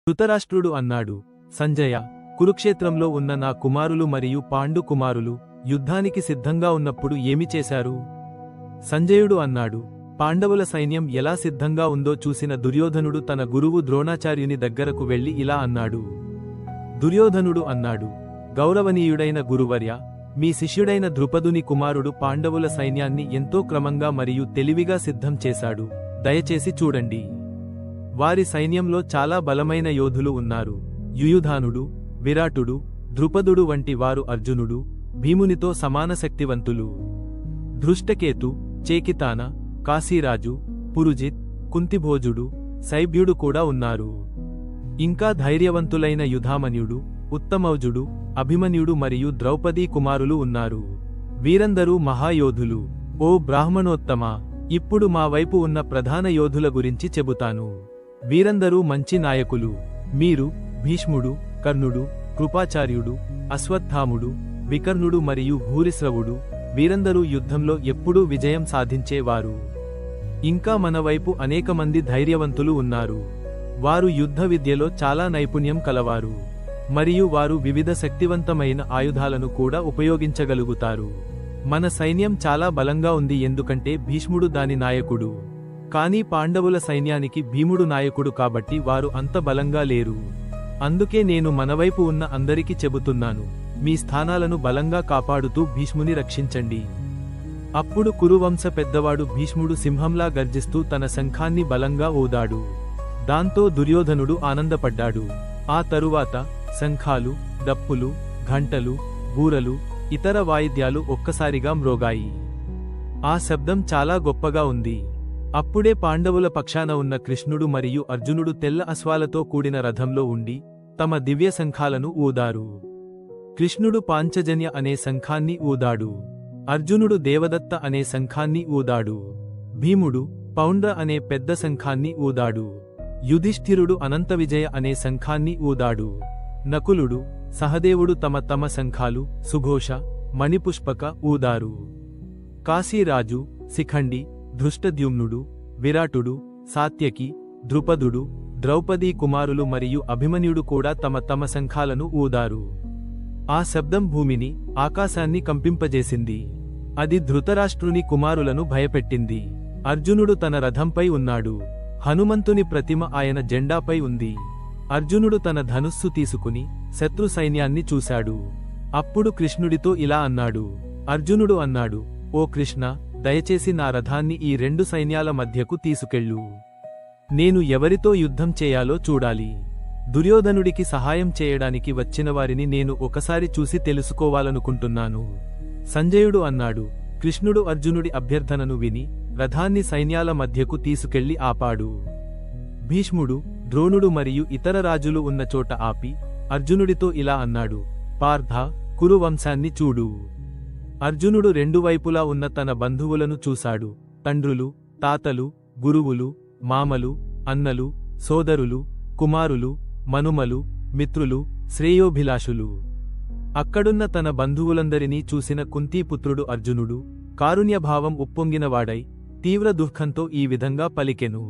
ధృతరాష్ట్రుడు అన్నాడు, సంజయ, కురుక్షేత్రంలో ఉన్న నా కుమారులు మరియు పాండు కుమారులు యుద్ధానికి సిద్ధంగా ఉన్నప్పుడు ఏమి చేశారు? సంజయుడు అన్నాడు, పాండవుల సైన్యం ఎలా సిద్ధంగా ఉందో చూసిన దుర్యోధనుడు తన గురువు ద్రోణాచార్యుని దగ్గరకు వెళ్లి ఇలా అన్నాడు. దుర్యోధనుడు అన్నాడు, గౌరవనీయుడైన గురువర్య, మీ శిష్యుడైన ద్రుపదుని కుమారుడు పాండవుల సైన్యాన్ని ఎంతో క్రమంగా మరియు తెలివిగా సిద్ధం చేశాడు. దయచేసి చూడండి. వారి సైన్యంలో చాలా బలమైన యోధులు ఉన్నారు. యుయుధానుడు, విరాటుడు, ద్రుపదుడు వంటి వారు అర్జునుడు, భీమునితో సమాన శక్తివంతులు. ధృష్టకేతు, చేకితాన, కాశీరాజు, పురుజిత్, కుంతిభోజుడు, శైభ్యుడు కూడా ఉన్నారు. ఇంకా ధైర్యవంతులైన యుధామన్యుడు, ఉత్తమౌజుడు, అభిమన్యుడు మరియు ద్రౌపదీ కుమారులు ఉన్నారు. వీరందరూ మహాయోధులు. ఓ బ్రాహ్మణోత్తమా, ఇప్పుడు మా వైపు ఉన్న ప్రధాన యోధుల గురించి చెబుతాను. వీరందరూ మంచి నాయకులు. మీరు, భీష్ముడు, కర్ణుడు, కృపాచార్యుడు, అశ్వత్థాముడు, వికర్ణుడు మరియు భూరిశ్రవుడు, వీరందరూ యుద్ధంలో ఎప్పుడూ విజయం సాధించేవారు. ఇంకా మన వైపు అనేకమంది ధైర్యవంతులు ఉన్నారు. వారు యుద్ధ విద్యలో చాలా నైపుణ్యం కలవారు. మరియు వారు వివిధ శక్తివంతమైన ఆయుధాలను కూడా ఉపయోగించగలుగుతారు. మన సైన్యం చాలా బలంగా ఉంది ఎందుకంటే భీష్ముడు దాని నాయకుడు. కానీ పాండవుల సైన్యానికి భీముడు నాయకుడు కాబట్టి వారు అంత బలంగా లేరు. అందుకే నేను మనవైపు ఉన్న అందరికీ చెబుతున్నాను, మీ స్థానాలను బలంగా కాపాడుతూ భీష్ముని రక్షించండి. అప్పుడు కురువంశ పెద్దవాడు భీష్ముడు సింహంలా గర్జిస్తూ తన శంఖాన్ని బలంగా ఊదాడు. దాంతో దుర్యోధనుడు ఆనందపడ్డాడు. ఆ తరువాత శంఖాలు, డప్పులు, ఘంటలు, బూరలు, ఇతర వాయిద్యాలు ఒక్కసారిగా మ్రోగాయి. ఆ శబ్దం చాలా గొప్పగా ఉంది. అప్పుడే పాండవుల పక్షాన ఉన్న కృష్ణుడు మరియు అర్జునుడు తెల్ల అశ్వాలతో కూడిన రథంలో ఉండి తమ దివ్య శంఖాలను ఊదారు. కృష్ణుడు పాంచజన్య అనే శంఖాన్ని ఊదాడు. అర్జునుడు దేవదత్త అనే శంఖాన్ని ఊదాడు. భీముడు పౌండ్ర అనే పెద్ద శంఖాన్ని ఊదాడు. యుధిష్ఠిరుడు అనంత విజయ అనే శంఖాన్ని ఊదాడు. నకులుడు, సహదేవుడు తమ తమ శంఖాలు సుఘోష, మణిపుష్పక ఊదారు. కాశీరాజు, శిఖండి, ధృష్టద్యుమ్నుడు, విరాటుడు, సాత్యకి, ద్రుపదుడు, ద్రౌపదీ కుమారులు మరియు అభిమన్యుడు కూడా తమ తమ శంఖాలను ఊదారు. ఆ శబ్దం భూమిని, ఆకాశాన్ని కంపింపజేసింది. అది ధృతరాష్ట్రుని కుమారులను భయపెట్టింది. అర్జునుడు తన రథంపై ఉన్నాడు. హనుమంతుని ప్రతిమ ఆయన జెండాపై ఉంది. అర్జునుడు తన ధనుస్సు తీసుకుని శత్రు సైన్యాన్ని చూశాడు. అప్పుడు కృష్ణుడితో ఇలా అన్నాడు. అర్జునుడు అన్నాడు, ఓ కృష్ణ, దయచేసి నా రథాన్ని ఈ రెండు సైన్యాల మధ్యకు తీసుకెళ్ళు. నేను ఎవరితో యుద్ధం చేయాలో చూడాలి. దుర్యోధనుడికి సహాయం చేయడానికి వచ్చిన వారిని నేను ఒకసారి చూసి తెలుసుకోవాలనుకుంటున్నాను. సంజయుడు అన్నాడు. కృష్ణుడు అర్జునుడి అభ్యర్థనను విని రథాన్ని సైన్యాల మధ్యకు తీసుకెళ్లి ఆపాడు. భీష్ముడు, ద్రోణుడు మరియు ఇతర రాజులు ఉన్న చోట ఆపి అర్జునుడితో ఇలా అన్నాడు. పార్థ, కురు వంశాన్ని చూడు. అర్జునుడు రెండు వైపులా ఉన్న తన బంధువులను చూశాడు. తండ్రులు, తాతలు, గురువులు, మామలు, అన్నలు, సోదరులు, కుమారులు, మనుమలు, మిత్రులు, శ్రేయోభిలాషులు. అక్కడున్న తన బంధువులందరినీ చూసిన కుంతీపుత్రుడు అర్జునుడు కారుణ్యభావం ఉప్పొంగినవాడై తీవ్ర దుఃఖంతో ఈ విధంగా పలికెను.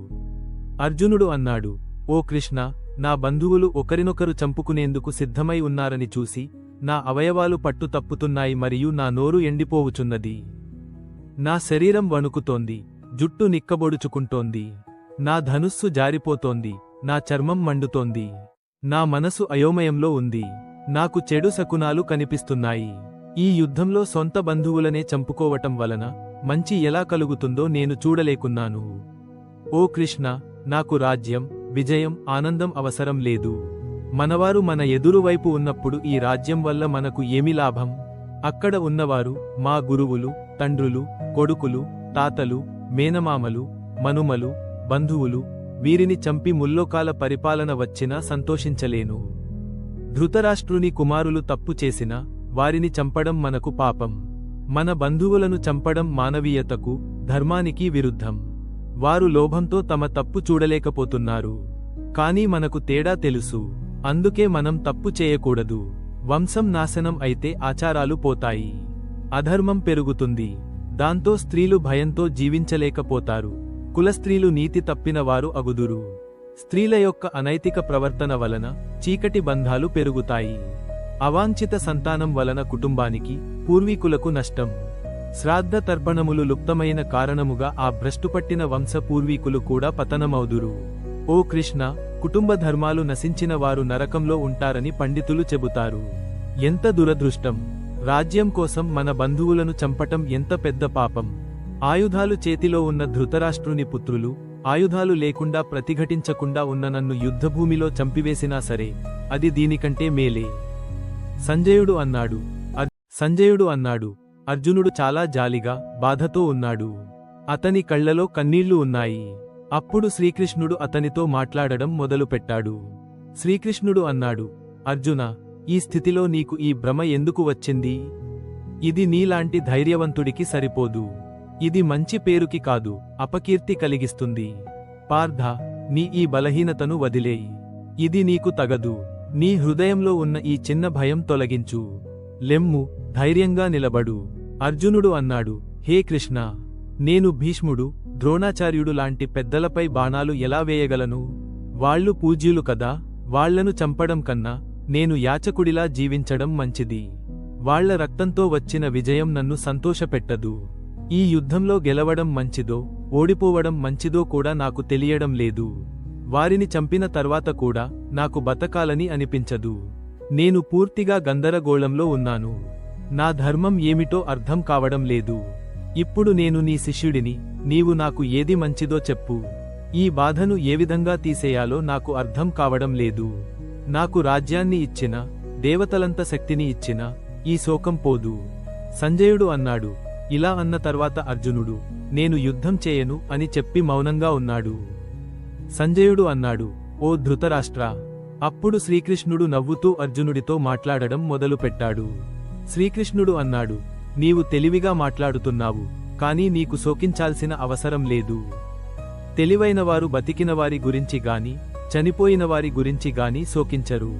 అర్జునుడు అన్నాడు, ఓ కృష్ణ, నా బంధువులు ఒకరినొకరు చంపుకునేందుకు సిద్ధమై ఉన్నారని చూసి నా అవయవాలు పట్టు తప్పుతున్నాయి మరియు నా నోరు ఎండిపోవుచున్నది. నా శరీరం వణుకుతోంది, జుట్టు నిక్కబొడుచుకుంటోంది, నా ధనుస్సు జారిపోతోంది, నా చర్మం మండుతోంది, నా మనసు అయోమయంలో ఉంది, నాకు చెడు శకునాలు కనిపిస్తున్నాయి. ఈ యుద్ధంలో సొంత బంధువులనే చంపుకోవటం వలన మంచి ఎలా కలుగుతుందో నేను చూడలేకున్నాను. ఓ కృష్ణ, నాకు రాజ్యం, విజయం, ఆనందం అవసరం లేదు. మనవారు మన ఎదురువైపు ఉన్నప్పుడు ఈ రాజ్యం వల్ల మనకు ఏమి లాభం? అక్కడ ఉన్నవారు మా గురువులు, తండ్రులు, కొడుకులు, తాతలు, మేనమామలు, మనుమలు, బంధువులు. వీరిని చంపి ముల్లోకాల పరిపాలన వచ్చినా సంతోషించలేను. ధృతరాష్ట్రుని కుమారులు తప్పు చేసినా వారిని చంపడం మనకు పాపం. మన బంధువులను చంపడం మానవీయతకు, ధర్మానికి విరుద్ధం. వారు లోభంతో తమ తప్పు చూడలేకపోతున్నారు. కానీ మనకు తేడా తెలుసు. అందుకే మనం తప్పు చేయకూడదు. వంశం నాశనం అయితే ఆచారాలు పోతాయి, అధర్మం పెరుగుతుంది. దాంతో స్త్రీలు భయంతో జీవించలేకపోతారు. కులస్త్రీలు నీతి తప్పిన వారు అగుదురు. స్త్రీల యొక్క అనైతిక ప్రవర్తన వలన చీకటి బంధాలు పెరుగుతాయి. అవాంఛిత సంతానం వలన కుటుంబానికి, పూర్వీకులకు నష్టం. శ్రాద్ధ తర్పణములు లుప్తమైన కారణముగా ఆ భ్రష్టుపట్టిన వంశ పూర్వీకులు కూడా పతనమౌదురు. ఓ కృష్ణ, కుటుంబ ధర్మాలు నశించిన వారు నరకంలో ఉంటారని పండితులు చెబుతారు. ఎంత దురదృష్టం! రాజ్యం కోసం మన బంధువులను చంపటం ఎంత పెద్ద పాపం! ఆయుధాలు చేతిలో ఉన్న ధృతరాష్ట్రుని పుత్రులు, ఆయుధాలు లేకుండా ప్రతిఘటించకుండా ఉన్న నన్ను యుద్ధభూమిలో చంపివేసినా సరే, అది దీనికంటే మేలే. సంజయుడు అన్నాడు. అర్జునుడు చాలా జాలిగా, బాధతో ఉన్నాడు. అతని కళ్లలో కన్నీళ్లు ఉన్నాయి. అప్పుడు శ్రీకృష్ణుడు అతనితో మాట్లాడడం మొదలుపెట్టాడు. శ్రీకృష్ణుడు అన్నాడు, అర్జున, ఈ స్థితిలో నీకు ఈ భ్రమ ఎందుకు వచ్చింది? ఇది నీలాంటి ధైర్యవంతుడికి సరిపోదు. ఇది మంచి పేరుకి కాదు, అపకీర్తి కలిగిస్తుంది. పార్థ, నీ ఈ బలహీనతను వదిలేయి. ఇది నీకు తగదు. నీ హృదయంలో ఉన్న ఈ చిన్న భయం తొలగించు. లెమ్ము, ధైర్యంగా నిలబడు. అర్జునుడు అన్నాడు, హే కృష్ణ, నేను భీష్ముడు, ద్రోణాచార్యుడు లాంటి పెద్దలపై బాణాలు ఎలా వేయగలను? వాళ్ళు పూజ్యులు కదా, వాళ్లను చంపడం కన్నా నేను యాచకుడిలా జీవించడం మంచిది. వాళ్ల రక్తంతో వచ్చిన విజయం నన్ను సంతోషపెట్టదు. ఈ యుద్ధంలో గెలవడం మంచిదో, ఓడిపోవడం మంచిదో కూడా నాకు తెలియడం లేదు. వారిని చంపిన తర్వాత కూడా నాకు బతకాలని అనిపించదు. నేను పూర్తిగా గందరగోళంలో ఉన్నాను. నా ధర్మం ఏమిటో అర్థం కావడం లేదు. ఇప్పుడు నేను నీ శిష్యుడిని, నీవు నాకు ఏది మంచిదో చెప్పు. ఈ బాధను ఏ విధంగా తీసేయాలో నాకు అర్థం కావడం లేదు. నాకు రాజ్యాన్ని ఇచ్చిన, దేవతలంత శక్తిని ఇచ్చిన ఈ శోకం పోదు. సంజయుడు అన్నాడు. ఇలా అన్న తర్వాత అర్జునుడు, నేను యుద్ధం చేయను అని చెప్పి మౌనంగా ఉన్నాడు. సంజయుడు అన్నాడు, ఓ ధృతరాష్ట్ర. అప్పుడు శ్రీకృష్ణుడు నవ్వుతూ అర్జునుడితో మాట్లాడడం మొదలుపెట్టాడు. శ్రీకృష్ణుడు అన్నాడు, నీవు తెలివిగా మాట్లాడుతున్నావు, కానీ నీకు శోకించాల్సిన అవసరం లేదు. తెలివైనవారు బతికినవారి గురించి గాని, చనిపోయినవారి గురించి గాని శోకించరు.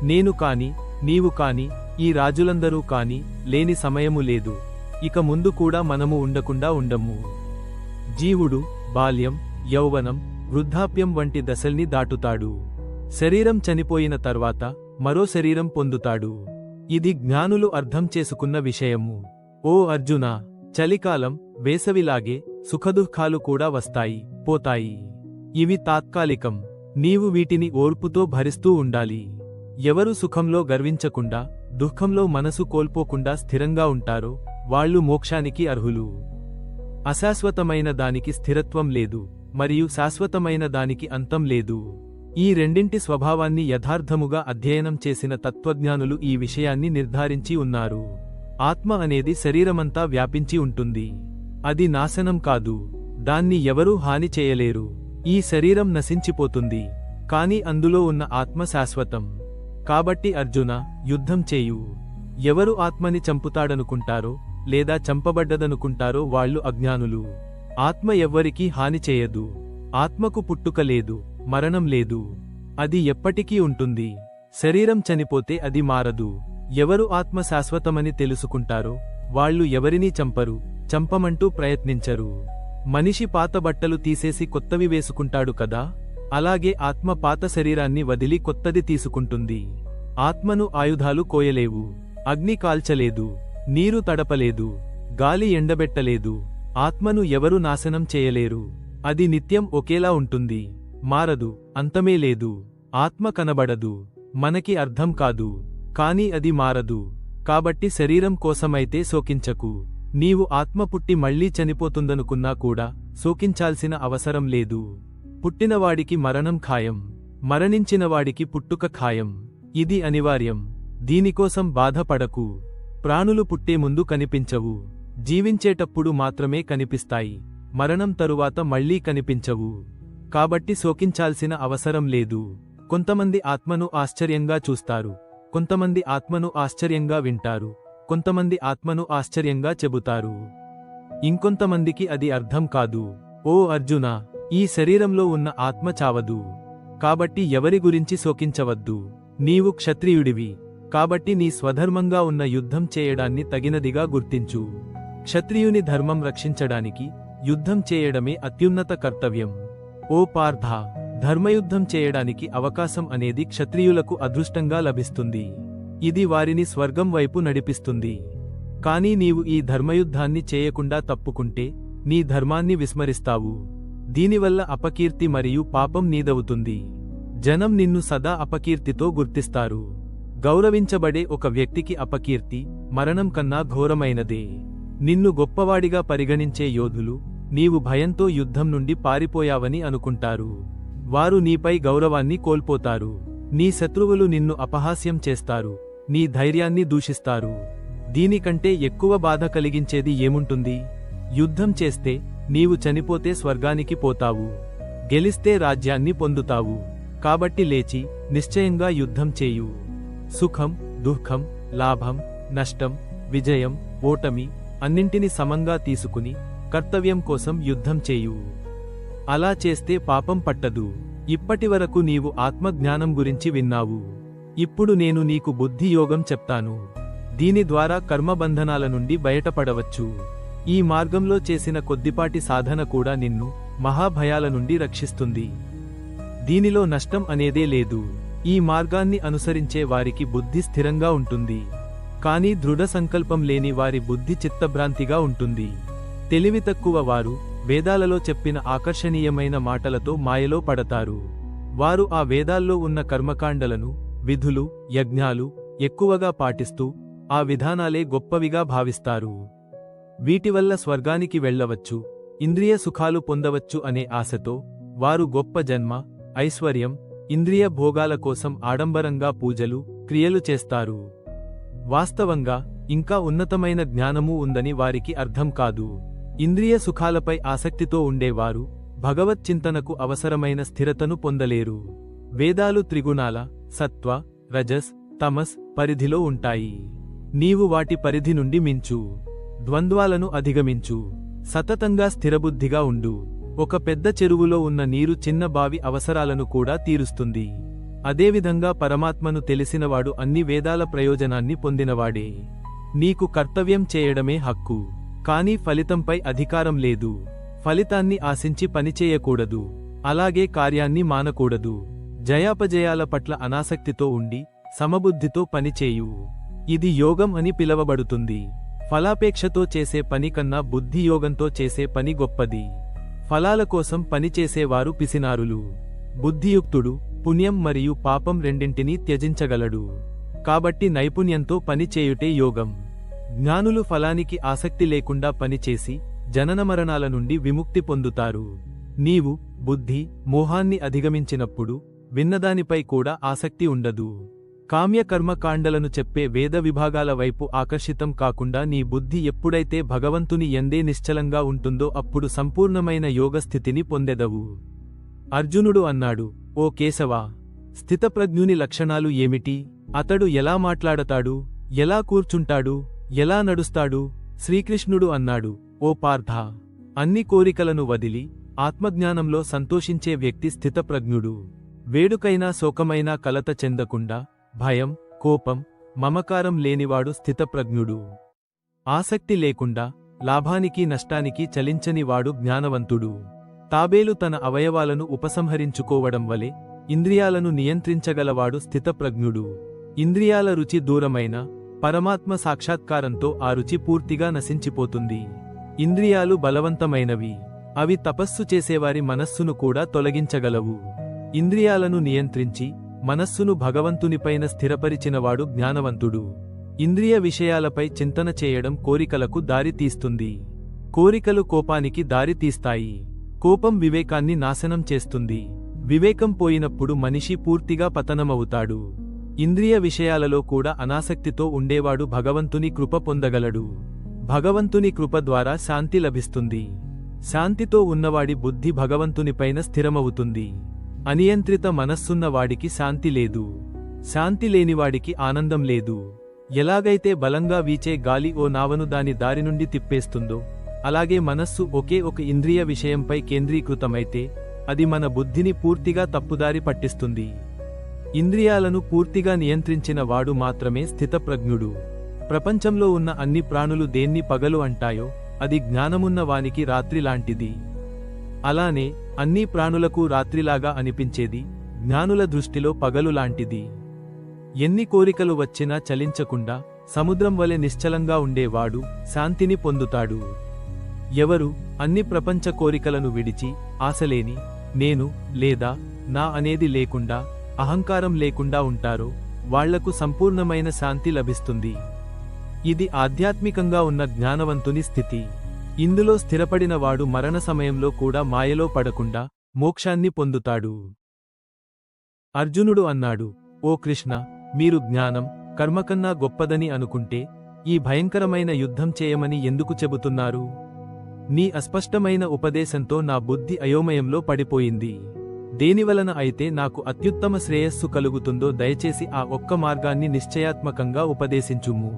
నేను కాని, నీవు కాని, ఈ రాజులందరూ కాని లేని సమయము లేదు. ఇక ముందు కూడా మనము ఉండకుండా ఉండము. జీవుడు బాల్యం, యౌవనం, వృద్ధాప్యం వంటి దశల్ని దాటుతాడు. శరీరం చనిపోయిన తర్వాత మరో శరీరం పొందుతాడు. ఇది జ్ఞానులు అర్థం చేసుకున్న విషయము. ఓ అర్జున, చలికాలం, వేసవిలాగే సుఖదుఃఖాలు కూడా వస్తాయి, పోతాయి. ఇవి తాత్కాలికం. నీవు వీటిని ఓర్పుతో భరిస్తూ ఉండాలి. ఎవరు సుఖంలో గర్వించకుండా, దుఃఖంలో మనసు కోల్పోకుండా స్థిరంగా ఉంటారో వాళ్ళు మోక్షానికి అర్హులు. అశాశ్వతమైన దానికి స్థిరత్వం లేదు, మరియు శాశ్వతమైన దానికి అంతం లేదు. ఈ రెండింటి స్వభావాన్ని యథార్థముగా అధ్యయనం చేసిన తత్వజ్ఞానులు ఈ విషయాన్ని నిర్ధారించి ఉన్నారు. ఆత్మ అనేది శరీరమంతా వ్యాపించి ఉంటుంది. అది నాశనం కాదు. దాన్ని ఎవరూ హాని చేయలేరు. ఈ శరీరం నశించిపోతుంది, కాని అందులో ఉన్న ఆత్మ శాశ్వతం. కాబట్టి అర్జున, యుద్ధం చేయు. ఎవరు ఆత్మని చంపుతాడనుకుంటారో, లేదా చంపబడ్డదనుకుంటారో వాళ్ళు అజ్ఞానులు. ఆత్మ ఎవ్వరికీ హాని చేయదు. ఆత్మకు పుట్టుక లేదు, మరణం లేదు. అది ఎప్పటికీ ఉంటుంది. శరీరం చనిపోతే అది మారదు. ఎవరు ఆత్మ శాశ్వతమని తెలుసుకుంటారో వాళ్ళు ఎవరినీ చంపరు, చంపమంటూ ప్రయత్నించరు. మనిషి పాత బట్టలు తీసేసి కొత్తవి వేసుకుంటాడు కదా, అలాగే ఆత్మ పాత శరీరాన్ని వదిలి కొత్తది తీసుకుంటుంది. ఆత్మను ఆయుధాలు కోయలేవు, అగ్ని కాల్చలేదు, నీరు తడపలేదు, గాలి ఎండబెట్టలేదు. ఆత్మను ఎవరు నాశనం చేయలేరు. అది నిత్యం ఒకేలా ఉంటుంది, మారదు, అంతమే లేదు. ఆత్మ కనబడదు, మనకి అర్థం కాదు, కాని అది మారదు. కాబట్టి శరీరం కోసమైతే శోకించకు. నీవు ఆత్మ పుట్టి మళ్లీ చనిపోతుందనుకున్నా కూడా శోకించాల్సిన అవసరం లేదు. పుట్టినవాడికి మరణం ఖాయం, మరణించినవాడికి పుట్టుక ఖాయం. ఇది అనివార్యం. దీనికోసం బాధపడకు. ప్రాణులు పుట్టే ముందు కనిపించవు, జీవించేటప్పుడు మాత్రమే కనిపిస్తాయి. మరణం తరువాత మళ్లీ కనిపించవు. కాబట్టి శోకించాల్సిన అవసరం లేదు. కొంతమంది ఆత్మను ఆశ్చర్యంగా చూస్తారు, కొంతమంది ఆత్మను ఆశ్చర్యంగా వింటారు, కొంతమంది ఆత్మను ఆశ్చర్యంగా చెబుతారు. ఇంకొంతమందికి అది అర్థం కాదు. ఓ అర్జున, ఈ శరీరంలో ఉన్న ఆత్మ చావదు. కాబట్టి ఎవరి గురించి శోకించవద్దు. నీవు క్షత్రియుడివి, కాబట్టి నీ స్వధర్మంగా ఉన్న యుద్ధం చేయడాన్ని తగినదిగా గుర్తించు. క్షత్రియుని ధర్మం రక్షించడానికి యుద్ధం చేయడమే అత్యున్నత కర్తవ్యం. ఓ పార్థ, ధర్మయుద్ధం చేయడానికి అవకాశం అనేది క్షత్రియులకు అదృష్టంగా లభిస్తుంది. ఇది వారిని స్వర్గం వైపు నడిపిస్తుంది. కానీ నీవు ఈ ధర్మయుద్ధాన్ని చేయకుండా తప్పుకుంటే నీ ధర్మాన్ని విస్మరిస్తావు. దీనివల్ల అపకీర్తి మరియు పాపం నీదవుతుంది. జనం నిన్ను సదా అపకీర్తితో గుర్తిస్తారు. గౌరవించబడే ఒక వ్యక్తికి అపకీర్తి మరణం కన్నా ఘోరమైనదే. నిన్ను గొప్పవాడిగా పరిగణించే యోధులు నీవు భయంతో యుద్ధం నుండి పారిపోయావని అనుకుంటారు. వారు నీపై గౌరవాన్ని కోల్పోతారు. నీ శత్రువులు నిన్ను అపహాస్యం చేస్తారు, నీ ధైర్యాన్ని దూషిస్తారు. దీనికంటే ఎక్కువ బాధ కలిగించేది ఏముంటుంది? యుద్ధం చేస్తే నీవు చనిపోతే స్వర్గానికి పోతావు, గెలిస్తే రాజ్యాన్ని పొందుతావు. కాబట్టి లేచి నిశ్చయంగా యుద్ధం చేయు. సుఖం, దుఃఖం, లాభం, నష్టం, విజయం, ఓటమి అన్నింటిని సమంగా తీసుకుని కర్తవ్యం కోసం యుద్ధం చేయు. అలా చేస్తే పాపం పట్టదు. ఇప్పటివరకు నీవు ఆత్మజ్ఞానం గురించి విన్నావు. ఇప్పుడు నేను నీకు బుద్ధి యోగం చెప్తాను. దీని ద్వారా కర్మబంధనాల నుండి బయటపడవచ్చు. ఈ మార్గంలో చేసిన కొద్దిపాటి సాధన కూడా నిన్ను మహాభయాల నుండి రక్షిస్తుంది. దీనిలో నష్టం అనేదే లేదు. ఈ మార్గాన్ని అనుసరించే వారికి బుద్ధి స్థిరంగా ఉంటుంది. కానీ దృఢ సంకల్పం లేని వారి బుద్ధి చిత్తభ్రాంతిగా ఉంటుంది. తెలివి తక్కువ వారు వేదాలలో చెప్పిన ఆకర్షణీయమైన మాటలతో మాయలో పడతారు. వారు ఆ వేదాల్లో ఉన్న కర్మకాండలను, విధులు, యజ్ఞాలు ఎక్కువగా పాటిస్తూ ఆ విధానాలే గొప్పవిగా భావిస్తారు. వీటివల్ల స్వర్గానికి వెళ్ళవచ్చు, ఇంద్రియ సుఖాలు పొందవచ్చు అనే ఆశతో వారు గొప్ప జన్మ, ఐశ్వర్యం, ఇంద్రియ భోగాల కోసం ఆడంబరంగా పూజలు, క్రియలు చేస్తారు. వాస్తవంగా ఇంకా ఉన్నతమైన జ్ఞానమూ ఉందని వారికి అర్థం కాదు. ఇంద్రియ సుఖాలపై ఆసక్తితో ఉండేవారు భగవత్ చింతనకు అవసరమైన స్థిరతను పొందలేరు. వేదాలు త్రిగుణాల సత్వ, రజస్, తమస్ పరిధిలో ఉంటాయి. నీవు వాటి పరిధి నుండి మించు. ద్వంద్వాలను అధిగమించు. సతతంగా స్థిరబుద్ధిగా ఉండు. ఒక పెద్ద చెరువులో ఉన్న నీరు చిన్న బావి అవసరాలను కూడా తీరుస్తుంది. అదేవిధంగా పరమాత్మను తెలిసినవాడు అన్ని వేదాల ప్రయోజనాన్ని పొందినవాడే. నీకు కర్తవ్యం చేయడమే హక్కు, కానీ ఫలితంపై అధికారం లేదు. ఫలితాన్ని ఆశించి పనిచేయకూడదు, అలాగే కార్యాన్ని మానకూడదు. జయాపజయాల పట్ల అనాసక్తితో ఉండి సమబుద్ధితో పనిచేయు. ఇది యోగం అని పిలవబడుతుంది. ఫలాపేక్షతో చేసే పని కన్నా బుద్ధియోగంతో చేసే పని గొప్పది. ఫలాల కోసం పనిచేసేవారు పిసినారులు. బుద్ధియుక్తుడు పుణ్యం మరియు పాపం రెండింటినీ త్యజించగలడు. కాబట్టి నైపుణ్యంతో పనిచేయుటే యోగం. జ్ఞానులు ఫలానికి ఆసక్తి లేకుండా పనిచేసి జననమరణాల నుండి విముక్తి పొందుతారు. నీవు బుద్ధి, మోహాన్ని అధిగమించినప్పుడు విన్నదానిపై కూడా ఆసక్తి ఉండదు. కామ్యకర్మకాండలను చెప్పే వేద విభాగాల వైపు ఆకర్షితం కాకుండా నీ బుద్ధి ఎప్పుడైతే భగవంతుని యందే నిశ్చలంగా ఉంటుందో అప్పుడు సంపూర్ణమైన యోగస్థితిని పొందెదవు. అర్జునుడు అన్నాడు, ఓ కేశవా, స్థితప్రజ్ఞుని లక్షణాలు ఏమిటి? అతడు ఎలా మాట్లాడతాడు, ఎలా కూర్చుంటాడు, ఎలా నడుస్తాడు? శ్రీకృష్ణుడు అన్నాడు, ఓ పార్థ, అన్ని కోరికలను వదిలి ఆత్మజ్ఞానంలో సంతోషించే వ్యక్తి స్థితప్రజ్ఞుడు. వేడుకైనా శోకమైనా కలత చెందకుండా భయం, కోపం, మమకారం లేనివాడు స్థితప్రజ్ఞుడు. ఆసక్తి లేకుండా లాభానికి నష్టానికి చలించని వాడు జ్ఞానవంతుడు. తాబేలు తన అవయవాలను ఉపసంహరించుకోవడం వలె ఇంద్రియాలను నియంత్రించగలవాడు స్థితప్రజ్ఞుడు. ఇంద్రియాల రుచి దూరమైన పరమాత్మ సాక్షాత్కారంతో ఆ రుచి పూర్తిగా నశించిపోతుంది. ఇంద్రియాలు బలవంతమైనవి. అవి తపస్సు చేసేవారి మనస్సును కూడా తొలగించగలవు. ఇంద్రియాలను నియంత్రించి మనస్సును భగవంతునిపైన స్థిరపరిచినవాడు జ్ఞానవంతుడు. ఇంద్రియ విషయాలపై చింతన చేయడం కోరికలకు దారి తీస్తుంది. కోరికలు కోపానికి దారి తీస్తాయి. కోపం వివేకాన్ని నాశనం చేస్తుంది. వివేకం పోయినప్పుడు మనిషి పూర్తిగా పతనమవుతాడు. ఇంద్రియ విషయాలలో కూడా అనాసక్తితో ఉండేవాడు భగవంతుని కృప పొందగలడు. భగవంతుని కృప ద్వారా శాంతి లభిస్తుంది. శాంతితో ఉన్నవాడి బుద్ధి భగవంతునిపైన స్థిరమవుతుంది. అనియంత్రిత మనస్సున్న వాడికి శాంతి లేదు. శాంతి లేనివాడికి ఆనందం లేదు. ఎలాగైతే బలంగా వీచే గాలి ఓ నావను దాని దారి నుండి తిప్పేస్తుందో, అలాగే మనస్సు ఒకే ఒక ఇంద్రియ విషయంపై కేంద్రీకృతమైతే అది మన బుద్ధిని పూర్తిగా తప్పుదారి పట్టిస్తుంది. ఇంద్రియాలను పూర్తిగా నియంత్రించిన వాడు మాత్రమే స్థితప్రజ్ఞుడు. ప్రపంచంలో ఉన్న అన్ని ప్రాణులు దేన్ని పగలు అంటాయో అది జ్ఞానమున్న వానికి రాత్రి లాంటిది. అలానే అన్ని ప్రాణులకు రాత్రిలాగా అనిపించేది జ్ఞానుల దృష్టిలో పగలు లాంటిది. ఎన్ని కోరికలు వచ్చినా చలించకుండా సముద్రం వలె నిశ్చలంగా ఉండేవాడు శాంతిని పొందుతాడు. ఎవరు అన్ని ప్రపంచ కోరికలను విడిచి ఆశలేని నేను లేదా నా అనేది లేకుండా అహంకారం లేకుండా ఉంటారో వాళ్లకు సంపూర్ణమైన శాంతి లభిస్తుంది. ఇది ఆధ్యాత్మికంగా ఉన్న జ్ఞానవంతుని స్థితి. ఇందులో స్థిరపడిన వాడు మరణ సమయంలో కూడా మాయలో పడకుండా మోక్షాన్ని పొందుతాడు. అర్జునుడు అన్నాడు, ఓ కృష్ణ, మీరు జ్ఞానం కర్మకన్నా గొప్పదని అనుకుంటే ఈ భయంకరమైన యుద్ధం చేయమని ఎందుకు చెబుతున్నారు? నీ అస్పష్టమైన ఉపదేశంతో నా బుద్ధి అయోమయంలో పడిపోయింది. దేనివలన అయితే నాకు అత్యుత్తమ శ్రేయస్సు కలుగుతుందో దయచేసి ఆ ఒక్క మార్గాన్ని నిశ్చయాత్మకంగా ఉపదేశించుము.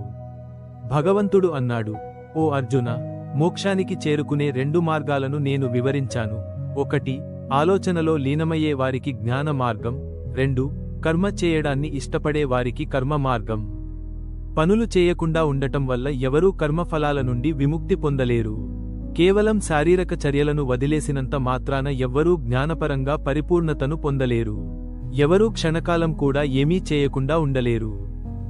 భగవంతుడు అన్నాడు, ఓ అర్జున, మోక్షానికి చేరుకునే 2 మార్గాలను నేను వివరించాను. 1 ఆలోచనలో లీనమయ్యే వారికి జ్ఞాన మార్గం, 2 కర్మ చేయడాన్ని ఇష్టపడే వారికి కర్మ మార్గం. పనులు చేయకుండా ఉండటం వల్ల ఎవరూ కర్మఫలాల నుండి విముక్తి పొందలేరు. కేవలం శారీరక చర్యలను వదిలేసినంత మాత్రాన ఎవ్వరూ జ్ఞానపరంగా పరిపూర్ణతను పొందలేరు. ఎవరూ క్షణకాలం కూడా ఏమీ చేయకుండా ఉండలేరు.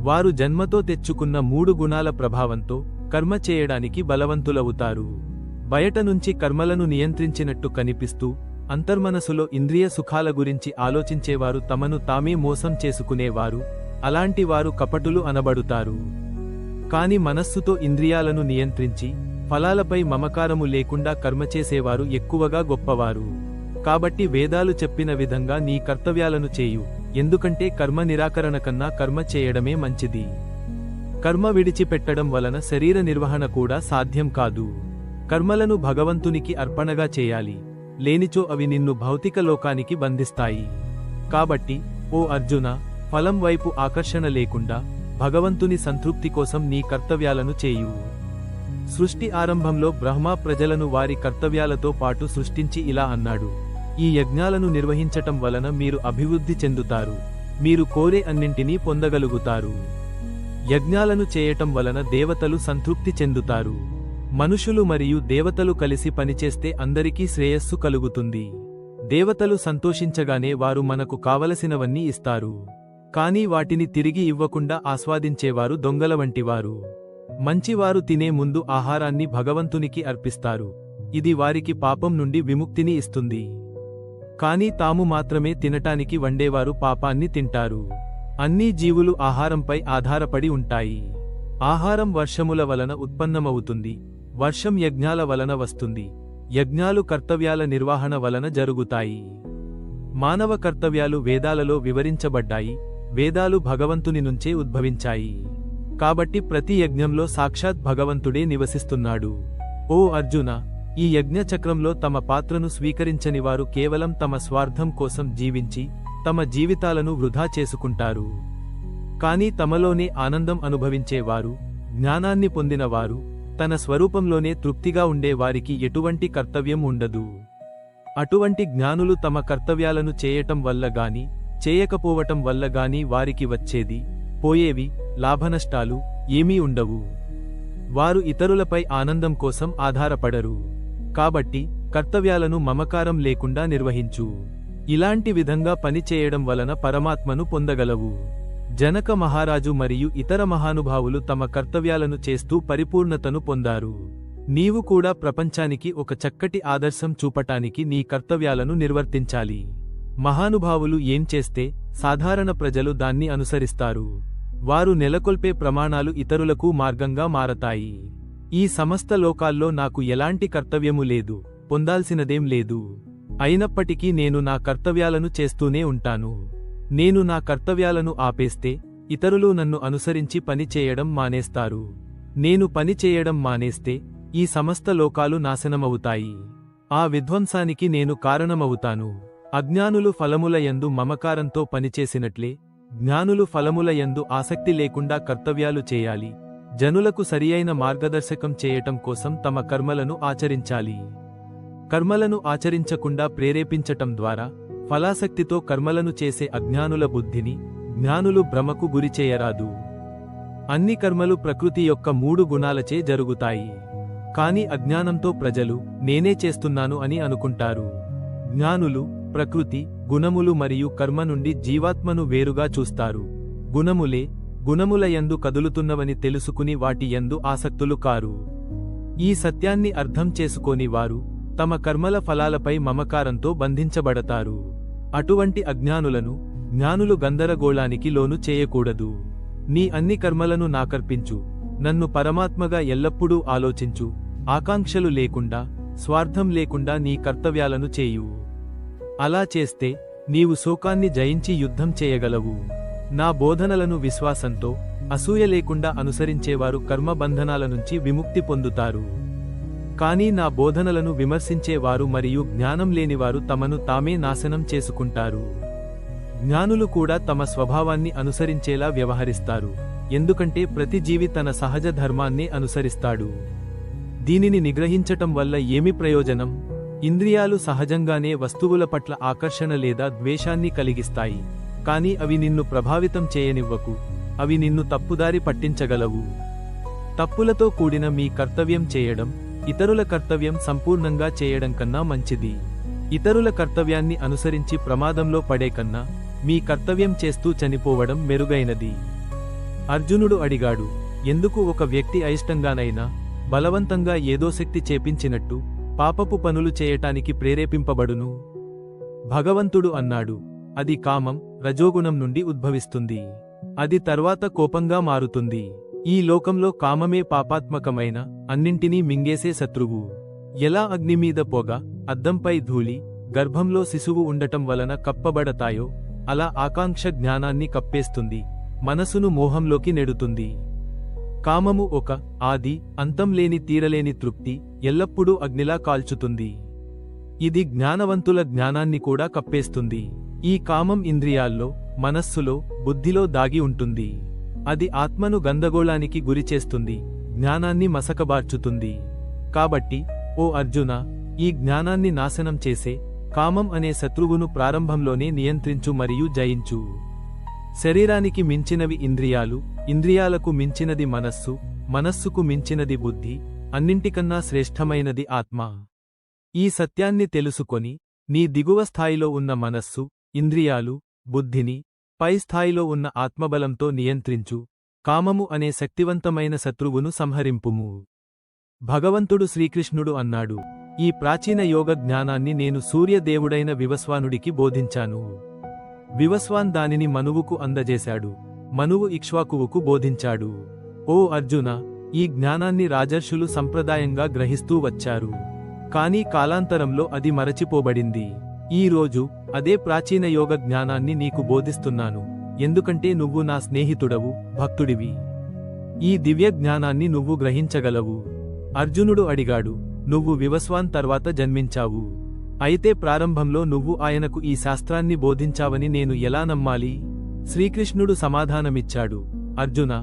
వారు జన్మతో తెచ్చుకున్న 3 గుణాల ప్రభావంతో కర్మ చేయడానికి బలవంతులవుతారు. బయట నుంచి కర్మలను నియంత్రించినట్టు కనిపిస్తూ అంతర్మనసులో ఇంద్రియ సుఖాల గురించి ఆలోచించేవారు తమను తామే మోసం చేసుకునేవారు. అలాంటి వారు కపటులు అనబడుతారు. కాని మనస్సుతో ఇంద్రియాలను నియంత్రించి ఫలాలపై మమకారము లేకుండా కర్మ చేసేవారు ఎక్కువగా గొప్పవారు. కాబట్టి వేదాలు చెప్పిన విధంగా నీ కర్తవ్యాలను చేయు. ఎందుకంటే కర్మ నిరాకరణ కన్నా కర్మ చేయడమే మంచిది. కర్మ విడిచిపెట్టడం వలన శరీర నిర్వహణ కూడా సాధ్యం కాదు. కర్మలను భగవంతునికి అర్పణగా చేయాలి. లేనిచో అవి నిన్ను భౌతిక లోకానికి బంధిస్తాయి. కాబట్టి ఓ అర్జున, ఫలం వైపు ఆకర్షణ లేకుండా భగవంతుని సంతృప్తి కోసం నీ కర్తవ్యాలను చేయు. సృష్టి ఆరంభంలో బ్రహ్మ ప్రజలను వారి కర్తవ్యాలతో పాటు సృష్టించి ఇలా అన్నాడు, ఈ యజ్ఞాలను నిర్వహించటం వలన మీరు అభివృద్ధి చెందుతారు. మీరు కోరే అన్నింటినీ పొందగలుగుతారు. యజ్ఞాలను చేయటం వలన దేవతలు సంతృప్తి చెందుతారు. మనుషులు మరియు దేవతలు కలిసి పనిచేస్తే అందరికీ శ్రేయస్సు కలుగుతుంది. దేవతలు సంతోషించగానే వారు మనకు కావలసినవన్నీ ఇస్తారు. కానీ వాటిని తిరిగి ఇవ్వకుండా ఆస్వాదించేవారు దొంగల వంటివారు. మంచివారు తినే ముందు ఆహారాన్ని భగవంతునికి అర్పిస్తారు. ఇది వారికి పాపం నుండి విముక్తిని ఇస్తుంది. కానీ తాము మాత్రమే తినటానికి వండేవారు పాపాన్ని తింటారు. అన్ని జీవులు ఆహారంపై ఆధారపడి ఉంటాయి. ఆహారం వర్షముల వలన ఉత్పన్నమవుతుంది. వర్షం యజ్ఞాల వలన వస్తుంది. యజ్ఞాలు కర్తవ్యాల నిర్వహణ వలన జరుగుతాయి. మానవ కర్తవ్యాలు వేదాలలో వివరించబడ్డాయి. వేదాలు భగవంతుని నుంచే ఉద్భవించాయి. కాబట్టి ప్రతి యజ్ఞంలో సాక్షాత్ భగవంతుడే నివసిస్తున్నాడు. ఓ అర్జున, ఈ యజ్ఞ చక్రంలో తమ పాత్రను స్వీకరించని వారు కేవలం తమ స్వార్థం కోసం జీవించి తమ జీవితాలను వృధా చేసుకుంటారు. కానీ తమలోనే ఆనందం అనుభవించేవారు, జ్ఞానాన్ని పొందినవారు, తన స్వరూపంలోనే తృప్తిగా ఉండే వారికి ఎటువంటి కర్తవ్యం ఉండదు. అటువంటి జ్ఞానులు తమ కర్తవ్యాలను చేయటం వల్ల గాని చేయకపోవటం వల్ల గాని వారికి వచ్చేది పోయేవి లాభనష్టాలు ఏమీ ఉండవు. వారు ఇతరులపై ఆనందం కోసం ఆధారపడరు. కాబట్టి కర్తవ్యాలను మమకారం లేకుండా నిర్వహించు. ఇలాంటి విధంగా పని చేయడం వలన పరమాత్మను పొందగలవు. జనక మహారాజు మరియు ఇతర మహానుభావులు తమ కర్తవ్యాలను చేస్తూ పరిపూర్ణతను పొందారు. నీవు కూడా ప్రపంచానికి ఒక చక్కటి ఆదర్శం చూపటానికి నీ కర్తవ్యాలను నిర్వర్తించాలి. మహానుభావులు ఏం చేస్తే సాధారణ ప్రజలు దాన్ని అనుసరిస్తారు. వారు నెలకొల్పే ప్రమాణాలు ఇతరులకు మార్గంగా మారతాయి. ఈ సమస్త లోకాల్లో నాకు ఎలాంటి కర్తవ్యము లేదు, పొందాల్సినదేం లేదు. అయినప్పటికీ నేను నా కర్తవ్యాలను చేస్తూనే ఉంటాను. నేను నా కర్తవ్యాలను ఆపేస్తే ఇతరులు నన్ను అనుసరించి పని చేయడం మానేస్తారు. నేను పని చేయడం మానేస్తే ఈ సమస్త లోకాలు నాశనమవుతాయి. ఆ విధ్వంసానికి నేను కారణమవుతాను. అజ్ఞానులు ఫలముల యందు మమకారంతో పనిచేసినట్లే జ్ఞానులు ఫలముల యందు ఆసక్తి లేకుండా కర్తవ్యాలు చేయాలి. జనులకు సరియైన మార్గదర్శకం చేయటం కోసం తమ కర్మలను ఆచరించాలి. కర్మలను ఆచరించకుండా ప్రేరేపించటం ద్వారా ఫలాసక్తితో కర్మలను చేసే అజ్ఞానుల బుద్ధిని జ్ఞానులు భ్రమకు గురిచేయరాదు. అన్ని కర్మలు ప్రకృతి యొక్క 3 గుణాలచే జరుగుతాయి. కాని అజ్ఞానంతో ప్రజలు నేనే చేస్తున్నాను అని అనుకుంటారు. జ్ఞానులు ప్రకృతి, గుణములు మరియు కర్మ నుండి జీవాత్మను వేరుగా చూస్తారు. గుణములే గుణముల యందు కదులుతున్నవని తెలుసుకుని వాటి యందు ఆసక్తులు కారు. ఈ సత్యాన్ని అర్థం చేసుకోని వారు తమ కర్మల ఫలాలపై మమకారంతో బంధించబడతారు. అటువంటి అజ్ఞానులను జ్ఞానులు గందరగోళానికి లోను చేయకూడదు. నీ అన్ని కర్మలను నాకర్పించు, నన్ను పరమాత్మగా ఎల్లప్పుడూ ఆలోచించు, ఆకాంక్షలు లేకుండా, స్వార్థం లేకుండా నీ కర్తవ్యాలను చేయు. అలా చేస్తే నీవు శోకాన్ని జయించి యుద్ధం చేయగలవు. నా బోధనలను విశ్వాసంతో, అసూయ లేకుండా అనుసరించేవారు కర్మబంధనాల నుంచి విముక్తి పొందుతారు. కానీ నా బోధనలను విమర్శించేవారు మరియు జ్ఞానం లేనివారు తమను తామే నాశనం చేసుకుంటారు. జ్ఞానులు కూడా తమ స్వభావాన్ని అనుసరించేలా వ్యవహరిస్తారు, ఎందుకంటే ప్రతి జీవి తన సహజ ధర్మాన్ని అనుసరిస్తాడు. దీనిని నిగ్రహించటం వల్ల ఏమి ప్రయోజనం? ఇంద్రియాలు సహజంగానే వస్తువుల పట్ల ఆకర్షణ లేదా ద్వేషాన్ని కలిగిస్తాయి, కానీ అవి నిన్ను ప్రభావితం చేయనివ్వకు. అవి నిన్ను తప్పుదారి పట్టించగలవు. తప్పులతో కూడిన మీ కర్తవ్యం చేయడం ఇతరుల కర్తవ్యం సంపూర్ణంగా చేయడం కన్నా మంచిది. ఇతరుల కర్తవ్యాన్ని అనుసరించి ప్రమాదంలో పడే కన్నా మీ కర్తవ్యం చేస్తూ చనిపోవడం మెరుగైనది. అర్జునుడు అడిగాడు, ఎందుకు ఒక వ్యక్తి అయిష్టంగానైనా బలవంతంగా ఏదో శక్తి చేపించినట్టు పాపపు పనులు చేయటానికి ప్రేరేపింపబడును? భగవంతుడు అన్నాడు, అది కామం, రజోగుణం నుండి ఉద్భవిస్తుంది. అది తర్వాత కోపంగా మారుతుంది. ఈ లోకంలో కామమే పాపాత్మకమైన అన్నింటినీ మింగేసే శత్రువు. ఎలా అగ్నిమీద పొగ, అద్దంపై ధూళి, గర్భంలో శిశువు ఉండటం వలన కప్పబడతాయో, అలా ఆకాంక్ష జ్ఞానాన్ని కప్పేస్తుంది, మనసును మోహంలోకి నెడుతుంది. కామము ఒక ఆది అంతం లేని తీరలేని తృప్తి, ఎల్లప్పుడూ అగ్నిలా కాల్చుతుంది. ఇది జ్ఞానవంతుల జ్ఞానాన్ని కూడా కప్పేస్తుంది. ఈ కామం ఇంద్రియాల్లో, మనస్సులో, బుద్ధిలో దాగి ఉంటుంది. అది ఆత్మను గందగోళానికి గురిచేస్తుంది, జ్ఞానాన్ని మసకబార్చుతుంది. కాబట్టి ఓ అర్జున, ఈ జ్ఞానాన్ని నాశనం చేసే కామం అనే శత్రువును ప్రారంభంలోనే నియంత్రించు మరియు జయించు. శరీరానికి మించినవి ఇంద్రియాలు, ఇంద్రియాలకు మించినది మనస్సు, మనస్సుకు మించినది బుద్ధి, అన్నింటికన్నా శ్రేష్టమైనది ఆత్మ. ఈ సత్యాన్ని తెలుసుకొని నీ దిగువ స్థాయిలో ఉన్న మనస్సు, ఇంద్రియాలు, బుద్ధిని పై స్థాయిలో ఉన్న ఆత్మబలంతో నియంత్రించు. కామము అనే శక్తివంతమైన శత్రువును సంహరింపుము. భగవంతుడు శ్రీకృష్ణుడు అన్నాడు, ఈ ప్రాచీన యోగ జ్ఞానాన్ని నేను సూర్యదేవుడైన వివస్వానుడికి బోధించాను. వివస్వాన్ దానిని మనువుకు అందజేశాడు. మనువు ఇక్ష్వాకువుకు బోధించాడు. ఓ అర్జున, ఈ జ్ఞానాన్ని రాజర్షులు సంప్రదాయంగా గ్రహిస్తూ వచ్చారు. కానీ కాలాంతరంలో అది మరచిపోబడింది. ఈ రోజు అదే ప్రాచీన యోగ జ్ఞానాన్ని నీకు బోధిస్తున్నాను, ఎందుకంటే నువ్వు నా స్నేహితుడవు, భక్తుడివి. ఈ దివ్య జ్ఞానాన్ని నువ్వు గ్రహించగలవు. అర్జునుడు అడిగాడు, నువ్వు వివస్వాన్ తర్వాత జన్మించావు. అయితే ప్రారంభంలో నువ్వు ఆయనకు ఈ శాస్త్రాన్ని బోధించావని నేను ఎలా నమ్మాలి? శ్రీకృష్ణుడు సమాధానమిచ్చాడు, అర్జున,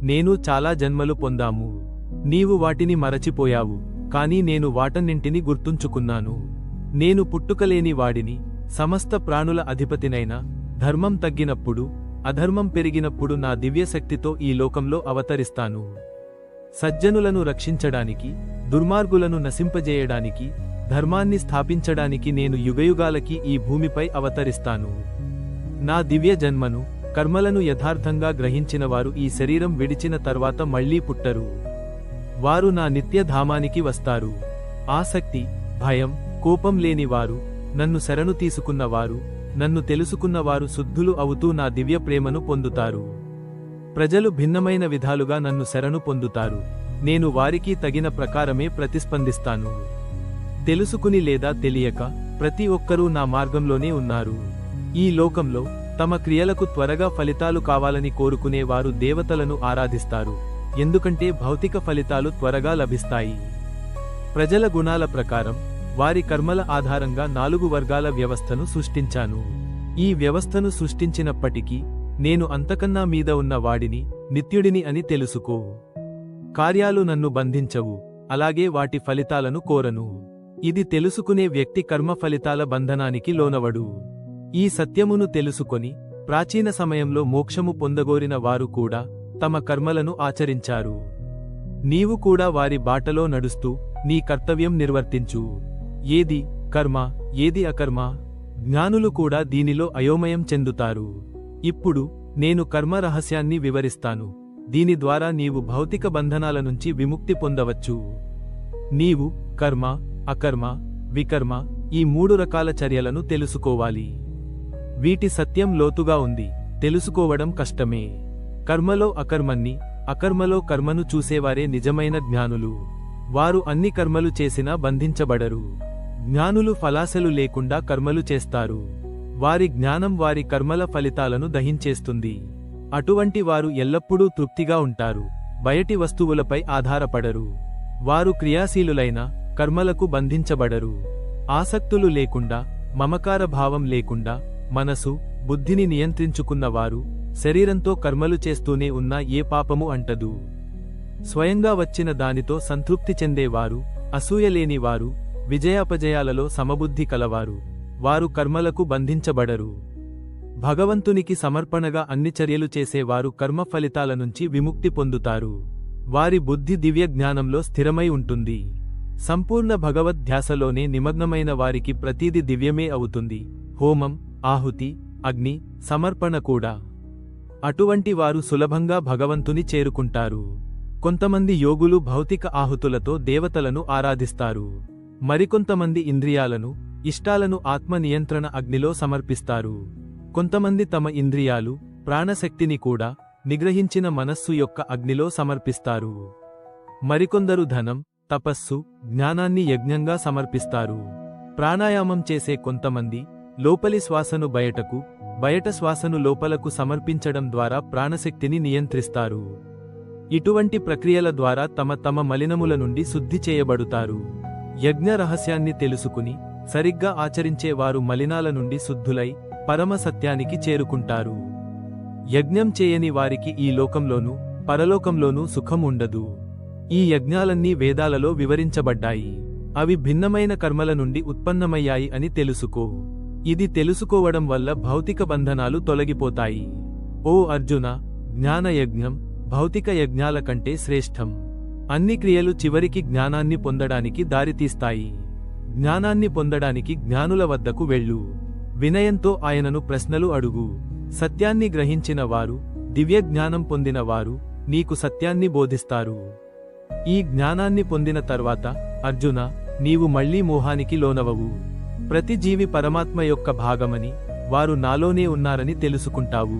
నేను చాలా జన్మలు పొందాము. నీవు వాటిని మరచిపోయావు, కానీ నేను వాటన్నింటినీ గుర్తుంచుకున్నాను. నేను పుట్టుకలేని వాడిని, సమస్త ప్రాణుల అధిపతినైన, ధర్మం తగ్గినప్పుడు, అధర్మం పెరిగినప్పుడు నా దివ్యశక్తితో ఈ లోకంలో అవతరిస్తాను. సజ్జనులను రక్షించడానికి, దుర్మార్గులను నశింపజేయడానికి, ధర్మాన్ని స్థాపించడానికి నేను యుగయుగాలకి ఈ భూమిపై అవతరిస్తాను. నా దివ్య జన్మను, కర్మలను యథార్థంగా గ్రహించినవారు ఈ శరీరం విడిచిన తర్వాత మళ్లీ పుట్టరు. వారు నా నిత్యధామానికి వస్తారు. ఆసక్తి, భయం, కోపం లేనివారు, నన్ను శరణు తీసుకున్నవారు, నన్ను తెలుసుకున్నవారు శుద్ధులు అవుతూ నా దివ్య ప్రేమను పొందుతారు. ప్రజలు భిన్నమైన విధాలుగా నన్ను శరణు పొందుతారు. నేను వారికి తగిన ప్రకారమే ప్రతిస్పందిస్తాను. తెలుసుకుని లేదా తెలియక ప్రతి ఒక్కరూ నా మార్గంలోనే ఉన్నారు. ఈ లోకంలో తమ క్రియలకు త్వరగా ఫలితాలు కావాలని కోరుకునే వారు దేవతలను ఆరాధిస్తారు, ఎందుకంటే భౌతిక ఫలితాలు త్వరగా లభిస్తాయి. ప్రజల గుణాల ప్రకారం, వారి కర్మల ఆధారంగా 4 వర్గాల వ్యవస్థను సృష్టించాను. ఈ వ్యవస్థను సృష్టించినప్పటికీ నేను అంతకన్నా మీద ఉన్న వాడిని, నిత్యుడిని అని తెలుసుకో. కార్యాలు నన్ను బంధించవు, అలాగే వాటి ఫలితాలను కోరను. ఇది తెలుసుకునే వ్యక్తి కర్మ ఫలితాల బంధనానికి లోనవడు. ఈ సత్యమును తెలుసుకొని ప్రాచీన సమయంలో మోక్షము పొందగోరిన వారు కూడా తమ కర్మలను ఆచరించారు. నీవు కూడా వారి బాటలో నడుస్తూ నీ కర్తవ్యం నిర్వర్తించు. ఏది కర్మ, ఏది అకర్మ? జ్ఞానులు కూడా దీనిలో అయోమయం చెందుతారు. ఇప్పుడు నేను కర్మ రహస్యాన్ని వివరిస్తాను. దీని ద్వారా నీవు భౌతిక బంధనాల నుంచి విముక్తి పొందవచ్చు. నీవు కర్మ, అకర్మ, వికర్మ ఈ 3 రకాల చర్యలను తెలుసుకోవాలి. వీటి సత్యం లోతుగా ఉంది, తెలుసుకోవడం కష్టమే. కర్మలో అకర్మన్ని, అకర్మలో కర్మను చూసేవారే నిజమైన జ్ఞానులు. వారు అన్ని కర్మలు చేసినా బంధించబడరు. జ్ఞానులు ఫలాశలు లేకుండా కర్మలు చేస్తారు. వారి జ్ఞానం వారి కర్మల ఫలితాలను దహించేస్తుంది. అటువంటి వారు ఎల్లప్పుడూ తృప్తిగా ఉంటారు, బయటి వస్తువులపై ఆధారపడరు. వారు క్రియాశీలులైన కర్మలకు బంధించబడరు. ఆసక్తులు లేకుండా, మమకార భావం లేకుండా మనసు, బుద్ధిని నియంత్రించుకున్నవారు శరీరంతో కర్మలు చేస్తూనే ఉన్నా ఏ పాపము అంటదు. స్వయంగా వచ్చిన దానితో సంతృప్తి చెందేవారు, అసూయలేనివారు, విజయాపజయాలలో సమబుద్ధి కలవారు, వారు కర్మలకు బంధించబడరు. భగవంతునికి సమర్పణగా అన్ని చర్యలు చేసేవారు కర్మ ఫలితాల నుంచి విముక్తి పొందుతారు. వారి బుద్ధి దివ్య జ్ఞానంలో స్థిరమై ఉంటుంది. సంపూర్ణ భగవద్ధ్యాసలోనే నిమగ్నమైన వారికి ప్రతీది దివ్యమే అవుతుంది. హోమం, ఆహుతి, అగ్ని, సమర్పణ కూడా. అటువంటి వారు సులభంగా భగవంతుని చేరుకుంటారు. కొంతమంది యోగులు భౌతిక ఆహుతులతో దేవతలను ఆరాధిస్తారు. మరికొంతమంది ఇంద్రియాలను, ఇష్టాలను ఆత్మ నియంత్రణ అగ్నిలో సమర్పిస్తారు. కొంతమంది తమ ఇంద్రియాలు, ప్రాణశక్తిని కూడా నిగ్రహించిన మనస్సు యొక్క అగ్నిలో సమర్పిస్తారు. మరికొందరు ధనం, తపస్సు, జ్ఞానాన్ని యజ్ఞంగా సమర్పిస్తారు. ప్రాణాయామం చేసే కొంతమంది లోపలి శ్వాసను బయటకు, బయట శ్వాసను లోపలకు సమర్పించడం ద్వారా ప్రాణశక్తిని నియంత్రిస్తారు. ఇటువంటి ప్రక్రియల ద్వారా తమ తమ మలినముల నుండి శుద్ధి చేయబడుతారు. యజ్ఞ రహస్యాన్ని తెలుసుకుని సరిగ్గా ఆచరించే వారు మలినాల నుండి శుద్ధులై పరమ సత్యానికి చేరుకుంటారు. యజ్ఞం చేయని వారికి ఈ లోకంలోనూ పరలోకంలోనూ సుఖం ఉండదు. ఈ యజ్ఞాలన్నీ వేదాలలో వివరించబడ్డాయి. అవి భిన్నమైన కర్మల నుండి ఉత్పన్నమయ్యాయి అని తెలుసుకో. ఇది తెలుసుకోవడం వల్ల భౌతిక బంధనాలు తొలగిపోతాయి. ఓ అర్జున, జ్ఞానయజ్ఞం భౌతిక యజ్ఞాల కంటే శ్రేష్టం. అన్ని క్రియలు చివరికి జ్ఞానాన్ని పొందడానికి దారితీస్తాయి. జ్ఞానాన్ని పొందడానికి జ్ఞానుల వద్దకు వెళ్ళు. వినయంతో ఆయనను ప్రశ్నలు అడుగు. సత్యాన్ని గ్రహించిన వారు, దివ్య జ్ఞానం పొందిన వారు నీకు సత్యాన్ని బోధిస్తారు. ఈ జ్ఞానాన్ని పొందిన తర్వాత అర్జున, నీవు మళ్లీ మోహానికి లోనవవు. ప్రతి జీవి పరమాత్మ యొక్క భాగమని, వారు నాలోనే ఉన్నారని తెలుసుకుంటావు.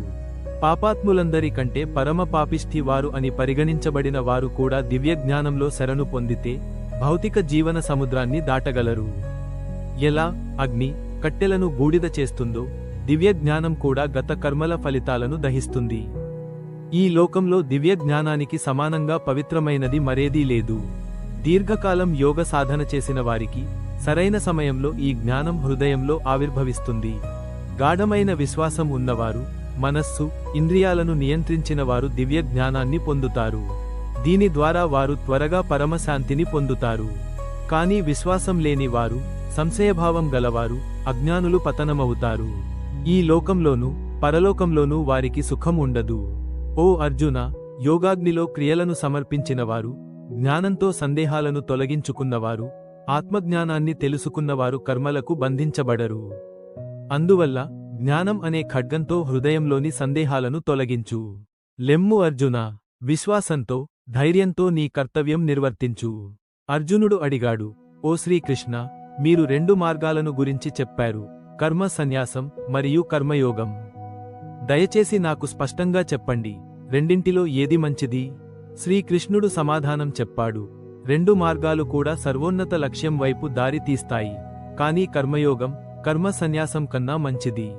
పాపాత్ములందరి కంటే పరమ పాపిష్ఠి వారు అని పరిగణించబడిన వారు కూడా దివ్య జ్ఞానంలో శరణు పొందితే భౌతిక జీవన సముద్రాన్ని దాటగలరు. ఎలా అగ్ని కట్టెలను బూడిద చేస్తుందో, దివ్య జ్ఞానం కూడా గత కర్మల ఫలితాలను దహిస్తుంది. ఈ లోకంలో దివ్య జ్ఞానానికి సమానంగా పవిత్రమైనది మరేదీ లేదు. దీర్ఘకాలం యోగ సాధన చేసిన వారికి సరైన సమయంలో ఈ జ్ఞానం హృదయంలో ఆవిర్భవిస్తుంది. గాఢమైన విశ్వాసం ఉన్నవారు, మనస్సు, ఇంద్రియాలను నియంత్రించిన వారు దివ్య జ్ఞానాన్ని పొందుతారు. దీని ద్వారా వారు త్వరగా పరమశాంతిని పొందుతారు. కానీ విశ్వాసం లేని వారు, సంశయభావం గలవారు, అజ్ఞానులు పతనమవుతారు. ఈ లోకంలోనూ పరలోకంలోనూ వారికి సుఖం ఉండదు. ఓ అర్జున, యోగాగ్నిలో క్రియలను సమర్పించినవారు, జ్ఞానంతో సందేహాలను తొలగించుకున్నవారు, ఆత్మజ్ఞానాన్ని తెలుసుకున్నవారు కర్మలకు బంధించబడరు. అందువల్ల జ్ఞానం అనే ఖడ్గంతో హృదయంలోని సందేహాలను తొలగించు. లెమ్ము అర్జున, విశ్వాసంతో, ధైర్యంతో నీ కర్తవ్యం నిర్వర్తించు. అర్జునుడు అడిగాడు, ఓ శ్రీకృష్ణ, మీరు 2 మార్గాలను గురించి చెప్పారు, కర్మ సన్యాసం మరియు కర్మయోగం. దయచేసి నాకు స్పష్టంగా చెప్పండి, రెండింటిలో ఏది మంచిది? శ్రీకృష్ణుడు సమాధానం చెప్పాడు, 2 మార్గాలు కూడా సర్వోన్నత లక్ష్యం వైపు దారి తీస్తాయి. కానీ కర్మయోగం, కర్మ సన్యాసం కన్నా మంచిది.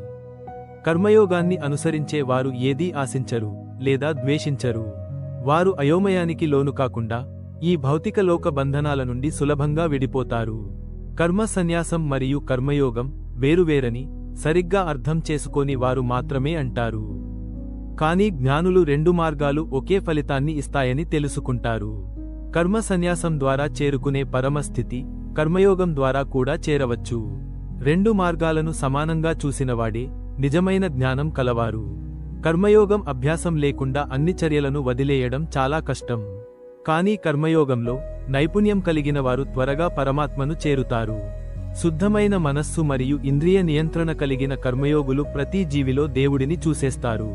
కర్మయోగాన్ని అనుసరించే వారు ఏదీ ఆశించరు లేదా ద్వేషించరు. వారు అయోమయానికి లోను కాకుండా ఈ భౌతిక లోక బంధనాల నుండి సులభంగా విడిపోతారు. కర్మ సన్యాసం మరియు కర్మయోగం వేరువేరని సరిగ్గా అర్థం చేసుకోని వారు మాత్రమే అంటారు. కానీ జ్ఞానులు 2 మార్గాలు ఒకే ఫలితాన్ని ఇస్తాయని తెలుసుకుంటారు. కర్మ సన్యాసం ద్వారా చేరుకునే పరమస్థితి కర్మయోగం ద్వారా కూడా చేరవచ్చు. 2 మార్గాలను సమానంగా చూసినవాడే నిజమైన జ్ఞానం కలవారు. కర్మయోగం అభ్యాసం లేకుండా అన్ని చర్యలను వదిలేయడం చాలా కష్టం. కానీ కర్మయోగంలో నైపుణ్యం కలిగిన వారు త్వరగా పరమాత్మను చేరుతారు. శుద్ధమైన మనస్సు మరియు ఇంద్రియ నియంత్రణ కలిగిన కర్మయోగులు ప్రతి జీవిలో దేవుడిని చూసేస్తారు.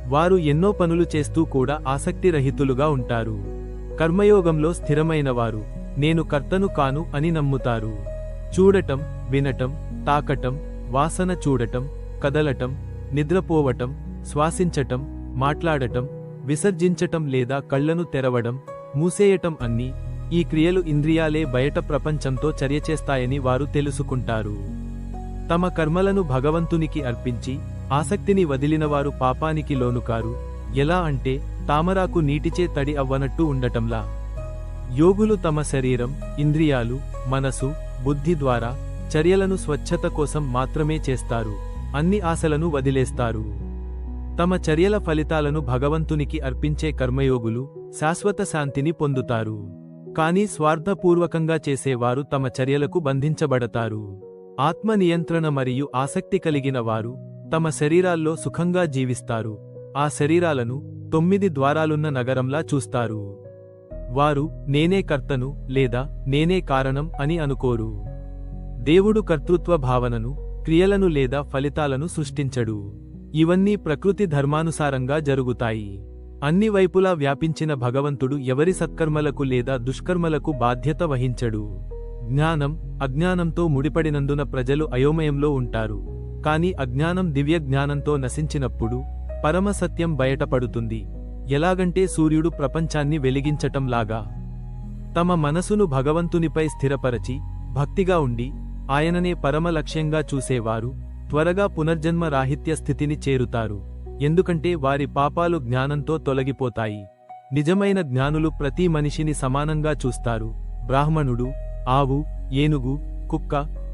వారు ఎన్నో పనులు చేస్తూ కూడా ఆసక్తిరహితులుగా ఉంటారు. కర్మయోగంలో స్థిరమైన వారు నేను కర్తను కాను అని నమ్ముతారు. చూడటం, వినటం, తాకటం, వాసన చూడటం, కదలటం, నిద్రపోవటం, శ్వాసించటం, మాట్లాడటం, విసర్జించటం లేదా కళ్లను తెరవడం, మూసేయటం అన్నీ ఈ క్రియలు ఇంద్రియాలే బయట ప్రపంచంతో చర్య చేస్తాయని వారు తెలుసుకుంటారు. తమ కర్మలను భగవంతునికి అర్పించి ఆసక్తిని వదిలినవారు పాపానికి లోనుకారు. ఎలా అంటే తామరాకు నీటిచే తడి అవ్వనట్టు ఉండటంలా. యోగులు తమ శరీరం, ఇంద్రియాలు, మనసు, బుద్ధి ద్వారా చర్యలను స్వచ్ఛత కోసం మాత్రమే చేస్తారు. అన్ని ఆశలను వదిలేస్తారు. తమ చర్యల ఫలితాలను భగవంతునికి అర్పించే కర్మయోగులు శాశ్వత శాంతిని పొందుతారు. కానీ స్వార్థపూర్వకంగా చేసేవారు తమ చర్యలకు బంధించబడతారు. ఆత్మ నియంత్రణ మరియు ఆసక్తి కలిగిన వారు తమ శరీరాల్లో సుఖంగా జీవిస్తారు. ఆ శరీరాలను 9 ద్వారాలున్న నగరంలా చూస్తారు. వారు నేనే కర్తను లేదా నేనే కారణం అని అనుకోరు. దేవుడు కర్తృత్వ భావనను, క్రియలను లేదా ఫలితాలను సృష్టించడు. ఇవన్నీ ప్రకృతి ధర్మానుసారంగా జరుగుతాయి. అన్ని వైపులా వ్యాపించిన భగవంతుడు ఎవరి సత్కర్మలకు లేదా దుష్కర్మలకు బాధ్యత వహించడు. జ్ఞానం, అజ్ఞానంతో ముడిపడినందున ప్రజలు అయోమయంలో ఉంటారు. కాని అజ్ఞానం దివ్య జ్ఞానంతో నశించినప్పుడు పరమసత్యం బయటపడుతుంది. ఎలాగంటే సూర్యుడు ప్రపంచాన్ని వెలిగించటంలాగా. తమ మనసును భగవంతునిపై స్థిరపరచి భక్తిగా ఉండి ఆయననే పరమ లక్ష్యంగా చూసేవారు త్వరగా పునర్జన్మ రాహిత్య స్థితిని చేరుతారు. ఎందుకంటే వారి పాపాలు జ్ఞానంతో తొలగిపోతాయి. నిజమైన జ్ఞానులు ప్రతి మనిషిని సమానంగా చూస్తారు. బ్రాహ్మణుడు, ఆవు, ఏనుగు,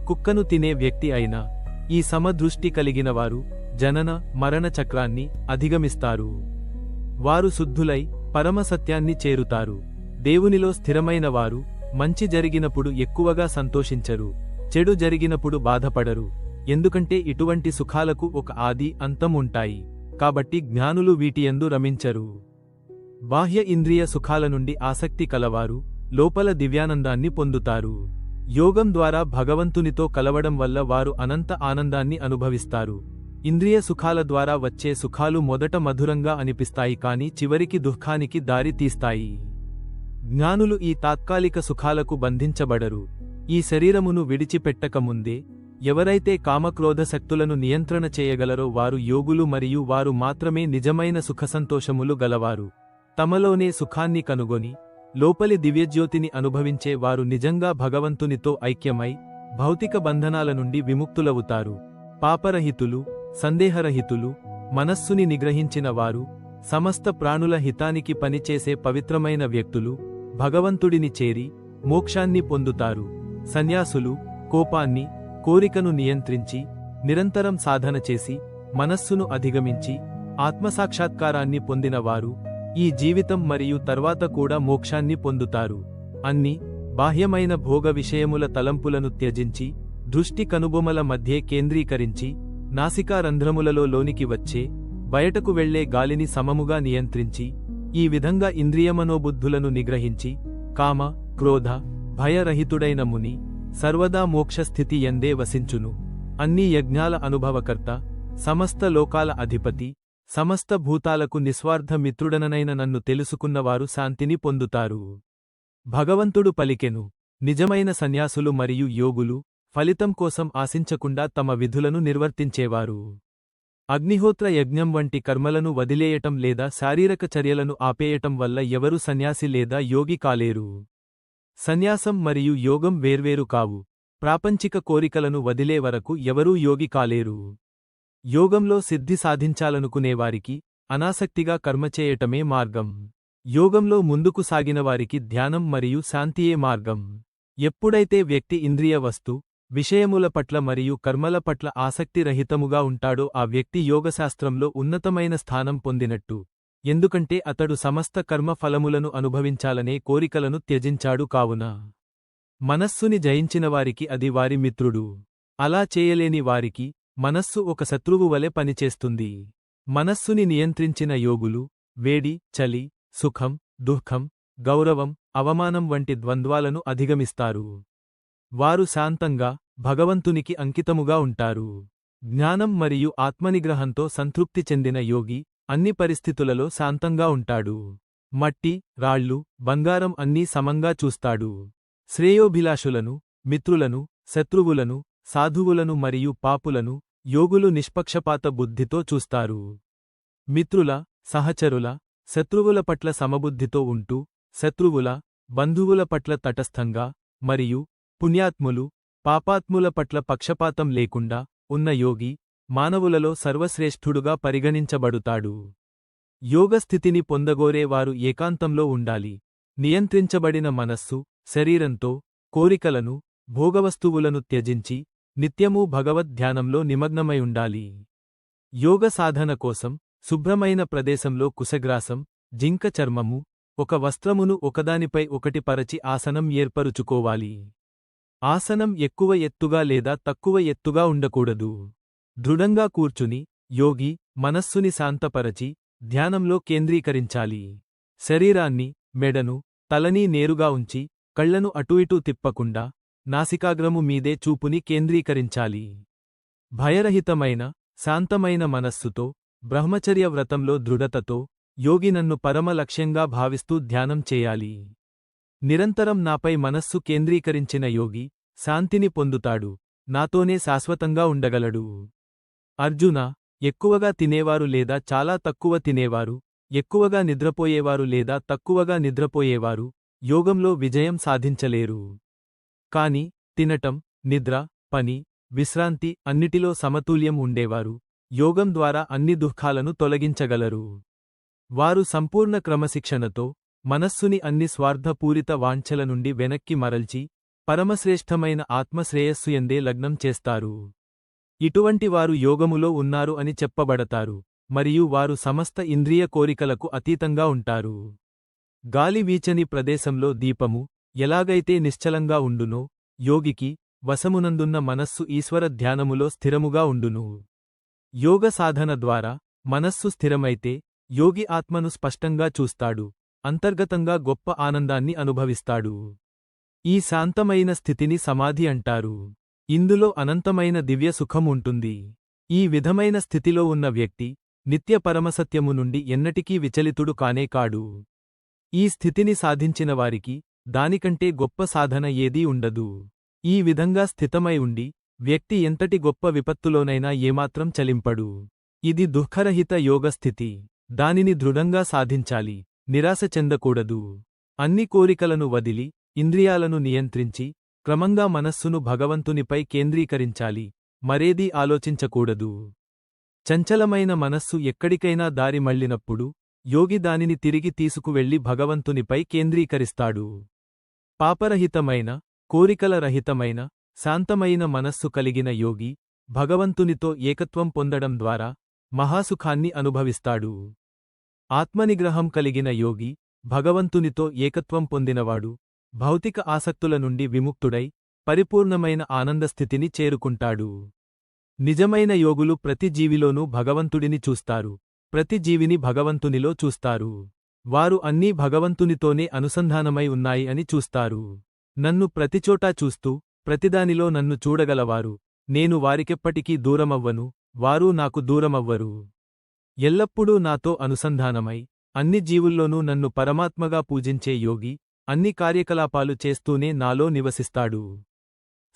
కుక్కను తినే వ్యక్తి అయినా ఈ సమదృష్టి కలిగినవారు జనన మరణ చక్రాన్ని అధిగమిస్తారు. వారు శుద్ధులై పరమసత్యాన్ని చేరుతారు. దేవునిలో స్థిరమైన వారు మంచి జరిగినప్పుడు ఎక్కువగా సంతోషించరు, చెడు జరిగినప్పుడు బాధపడరు. ఎందుకంటే ఇటువంటి సుఖాలకు ఒక ఆది అంతం ఉంటాయి. కాబట్టి జ్ఞానులు వీటియందు రమించరు. బాహ్య ఇంద్రియ సుఖాల నుండి ఆసక్తి కలవారు లోపల దివ్యానందాన్ని పొందుతారు. యోగం ద్వారా భగవంతునితో కలవడం వల్ల వారు అనంత ఆనందాన్ని అనుభవిస్తారు. ఇంద్రియ సుఖాల ద్వారా వచ్చే సుఖాలు మొదట మధురంగా అనిపిస్తాయి కానీ చివరికి దుఃఖానికి దారి తీస్తాయి. జ్ఞానులు ఈ తాత్కాలిక సుఖాలకు బంధించబడరు. ఈ శరీరమును విడిచిపెట్టకముందే ఎవరైతే కామక్రోధ శక్తులను నియంత్రణ చేయగలరో వారు యోగులు మరియు వారు మాత్రమే నిజమైన సుఖసంతోషములు గలవారు. తమలోనే సుఖాన్ని కనుగొని లోపలి దివ్యజ్యోతిని అనుభవించే వారు నిజంగా భగవంతునితో ఐక్యమై భౌతిక బంధనాల నుండి విముక్తులవుతారు. పాపరహితులు, సందేహరహితులు, మనస్సుని నిగ్రహించిన వారు, సమస్త ప్రాణుల హితానికి పనిచేసే పవిత్రమైన వ్యక్తులు భగవంతుడిని చేరి మోక్షాన్ని పొందుతారు. సన్యాసులు కోపాన్ని, కోరికను నియంత్రించి నిరంతరం సాధన చేసి మనస్సును అధిగమించి ఆత్మసాక్షాత్కారాన్ని పొందినవారు ఈ జీవితం మరియు తర్వాత కూడా మోక్షాన్ని పొందుతారు. అన్ని బాహ్యమైన భోగ విషయముల తలంపులను త్యజించి దృష్టి కనుబొమల మధ్యే కేంద్రీకరించి నాసికా రంధ్రములలో లోనికి వచ్చే బయటకు వెళ్లే గాలిని సమముగా నియంత్రించి ఈ విధంగా ఇంద్రియమనోబుద్ధులను నిగ్రహించి కామ, క్రోధ, భయరహితుడైన ముని సర్వదా మోక్షస్థితి ఎందే వసించును. అన్ని యజ్ఞాల అనుభవకర్త, సమస్త లోకాల అధిపతి, సమస్త భూతాలకు నిస్వార్థ మిత్రుడననైన నన్ను తెలుసుకున్నవారు శాంతిని పొందుతారు. భగవంతుడు పలికెను, నిజమైన సన్యాసులు మరియు యోగులు ఫలితం కోసం ఆశించకుండా తమ విధులను నిర్వర్తించేవారు. అగ్నిహోత్ర యజ్ఞం వంటి కర్మలను వదిలేయటం లేదా శారీరక చర్యలను ఆపేయటం వల్ల ఎవరు సన్యాసి లేదా యోగి కాలేరు. సన్యాసం మరియు యోగం వేర్వేరు కావు. ప్రాపంచిక కోరికలను వదిలే వరకు ఎవరూ యోగి కాలేరు. యోగంలో సిద్ధి సాధించాలనుకునేవారికి అనాసక్తిగా కర్మచేయటమే మార్గం. యోగంలో ముందుకు సాగినవారికి ధ్యానం మరియు శాంతియే మార్గం. ఎప్పుడైతే వ్యక్తి ఇంద్రియ వస్తు విషయముల పట్ల మరియు కర్మల పట్ల ఆసక్తిరహితముగా ఉంటాడో ఆ వ్యక్తి యోగశాస్త్రంలో ఉన్నతమైన స్థానం పొందినట్టు. ఎందుకంటే అతడు సమస్త కర్మ ఫలములను అనుభవించాలనే కోరికలను త్యజించాడు కావున. మనస్సుని జయించినవారికి అది వారి మిత్రుడు. అలా చేయలేని వారికి మనస్సు ఒక శత్రువు వలె పనిచేస్తుంది. మనస్సుని నియంత్రించిన యోగులు వేడి, చలి, సుఖం, దుఃఖం, గౌరవం, అవమానం వంటి ద్వంద్వాలను అధిగమిస్తారు. వారు శాంతంగా, భగవంతునికి అంకితముగా ఉంటారు. జ్ఞానం మరియు ఆత్మనిగ్రహంతో సంతృప్తి చెందిన యోగి అన్ని పరిస్థితులలో శాంతంగా ఉంటాడు. మట్టి, రాళ్ళు, బంగారం అన్నీ సమంగా చూస్తాడు. శ్రేయోభిలాషులను, మిత్రులను, శత్రువులను, సాధువులను మరియు పాపులను యోగులు నిష్పక్షపాత బుద్ధితో చూస్తారు. మిత్రుల, సహచరుల, శత్రువుల పట్ల సమబుద్ధితో ఉంటూ, శత్రువుల, బంధువుల పట్ల తటస్థంగా మరియు పుణ్యాత్ములు, పాపాత్ముల పట్ల పక్షపాతం లేకుండా ఉన్న యోగి మానవులలో సర్వశ్రేష్ఠుడుగా పరిగణించబడుతాడు. యోగస్థితిని పొందగోరే వారు ఏకాంతంలో ఉండాలి. నియంత్రించబడిన మనస్సు, శరీరంతో, కోరికలను, భోగవస్తువులను త్యజించి నిత్యమూ భగవద్ధ్యానంలో నిమగ్నమై ఉండాలి. యోగ సాధన కోసం శుభ్రమైన ప్రదేశంలో కుశగ్రాసం, జింక చర్మము, ఒక వస్త్రమును ఒకదానిపై ఒకటి పరచి ఆసనం ఏర్పరుచుకోవాలి. ఆసనం ఎక్కువ ఎత్తుగా లేదా తక్కువ ఎత్తుగా ఉండకూడదు. దృఢంగా కూర్చుని యోగి మనస్సుని శాంతపరచి ధ్యానంలో కేంద్రీకరించాలి. శరీరాన్ని, మెడను, తలని నేరుగా ఉంచి కళ్లను అటూ ఇటూ తిప్పకుండా నాసికాగ్రము మీదే చూపుని కేంద్రీకరించాలి. భయరహితమైన, శాంతమైన మనస్సుతో, బ్రహ్మచర్య వ్రతంలో దృఢతతో యోగి నన్ను పరమ లక్ష్యంగా భావిస్తూ ధ్యానం చేయాలి. నిరంతరం నాపై మనస్సు కేంద్రీకరించిన యోగి శాంతిని పొందుతాడు, నాతోనే శాశ్వతంగా ఉండగలడు. అర్జునా, ఎక్కువగా తినేవారు లేదా చాలా తక్కువ తినేవారు, ఎక్కువగా నిద్రపోయేవారు లేదా తక్కువగా నిద్రపోయేవారు యోగంలో విజయం సాధించలేరు. కాని తినటం, నిద్ర, పని, విశ్రాంతి అన్నిటిలో సమతుల్యం ఉండేవారు యోగం ద్వారా అన్ని దుఃఖాలను తొలగించగలరు. వారు సంపూర్ణ క్రమశిక్షణతో మనస్సుని అన్ని స్వార్థపూరిత వాంఛల నుండి వెనక్కి మరల్చి పరమశ్రేష్ఠమైన ఆత్మశ్రేయస్సుయందే లగ్నం చేస్తారు. ఇటువంటి వారు యోగములో ఉన్నారు అని చెప్పబడతారు మరియు వారు సమస్త ఇంద్రియ కోరికలకు అతీతంగా ఉంటారు. గాలి వీచని ప్రదేశంలో దీపము ఎలాగైతే నిశ్చలంగా ఉండునో యోగికి వశమునందున్న మనస్సు ఈశ్వర ధ్యానములో స్థిరముగా ఉండును. యోగ సాధన ద్వారా మనస్సు స్థిరమైతే యోగి ఆత్మను స్పష్టంగా చూస్తాడు, అంతర్గతంగా గొప్ప ఆనందాన్ని అనుభవిస్తాడు. ఈ శాంతమైన స్థితిని సమాధి అంటారు. ఇందులో అనంతమైన దివ్య సుఖం ఉంటుంది. ఈ విధమైన స్థితిలో ఉన్న వ్యక్తి నిత్య పరమసత్యము నుండి ఎన్నటికీ విచలితుడు కానే కాడు. ఈ స్థితిని సాధించిన వారికి దానికంటే గొప్ప సాధన ఏదీ ఉండదు. ఈ విధంగా స్థితమై ఉండి వ్యక్తి ఎంతటి గొప్ప విపత్తులోనైనా ఏమాత్రం చలింపడు. ఇది దుఃఖరహిత యోగస్థితి. దానిని దృఢంగా సాధించాలి, నిరాశ చెందకూడదు. అన్ని కోరికలను వదిలి ఇంద్రియాలను నియంత్రించి క్రమంగా మనస్సును భగవంతునిపై కేంద్రీకరించాలి, మరేదీ ఆలోచించకూడదు. చంచలమైన మనస్సు ఎక్కడికైనా దారి మళ్లినప్పుడు యోగి దానిని తిరిగి తీసుకువెళ్లి భగవంతునిపై కేంద్రీకరిస్తాడు. పాపరహితమైన, కోరికల రహితమైన, శాంతమైన మనస్సు కలిగిన యోగి భగవంతునితో ఏకత్వం పొందడం ద్వారా మహాసుఖాన్ని అనుభవిస్తాడు. ఆత్మనిగ్రహం కలిగిన యోగి భగవంతునితో ఏకత్వం పొందినవాడు భౌతిక ఆసక్తుల నుండి విముక్తుడై పరిపూర్ణమైన ఆనందస్థితిని చేరుకుంటాడు. నిజమైన యోగులు ప్రతి జీవిలోనూ భగవంతుడిని చూస్తారు, ప్రతి జీవిని భగవంతునిలో చూస్తారు. వారు అన్నీ భగవంతునితోనే అనుసంధానమై ఉన్నాయి అని చూస్తారు. నన్ను ప్రతిచోటా చూస్తూ ప్రతిదానిలో నన్ను చూడగలవారు నేను వారికెప్పటికీ దూరమవ్వను, వారూ నాకు దూరమవ్వరు. ఎల్లప్పుడూ నాతో అనుసంధానమై అన్ని జీవుల్లోనూ నన్ను పరమాత్మగా పూజించే యోగి అన్ని కార్యకలాపాలు చేస్తూనే నాలో నివసిస్తాడు.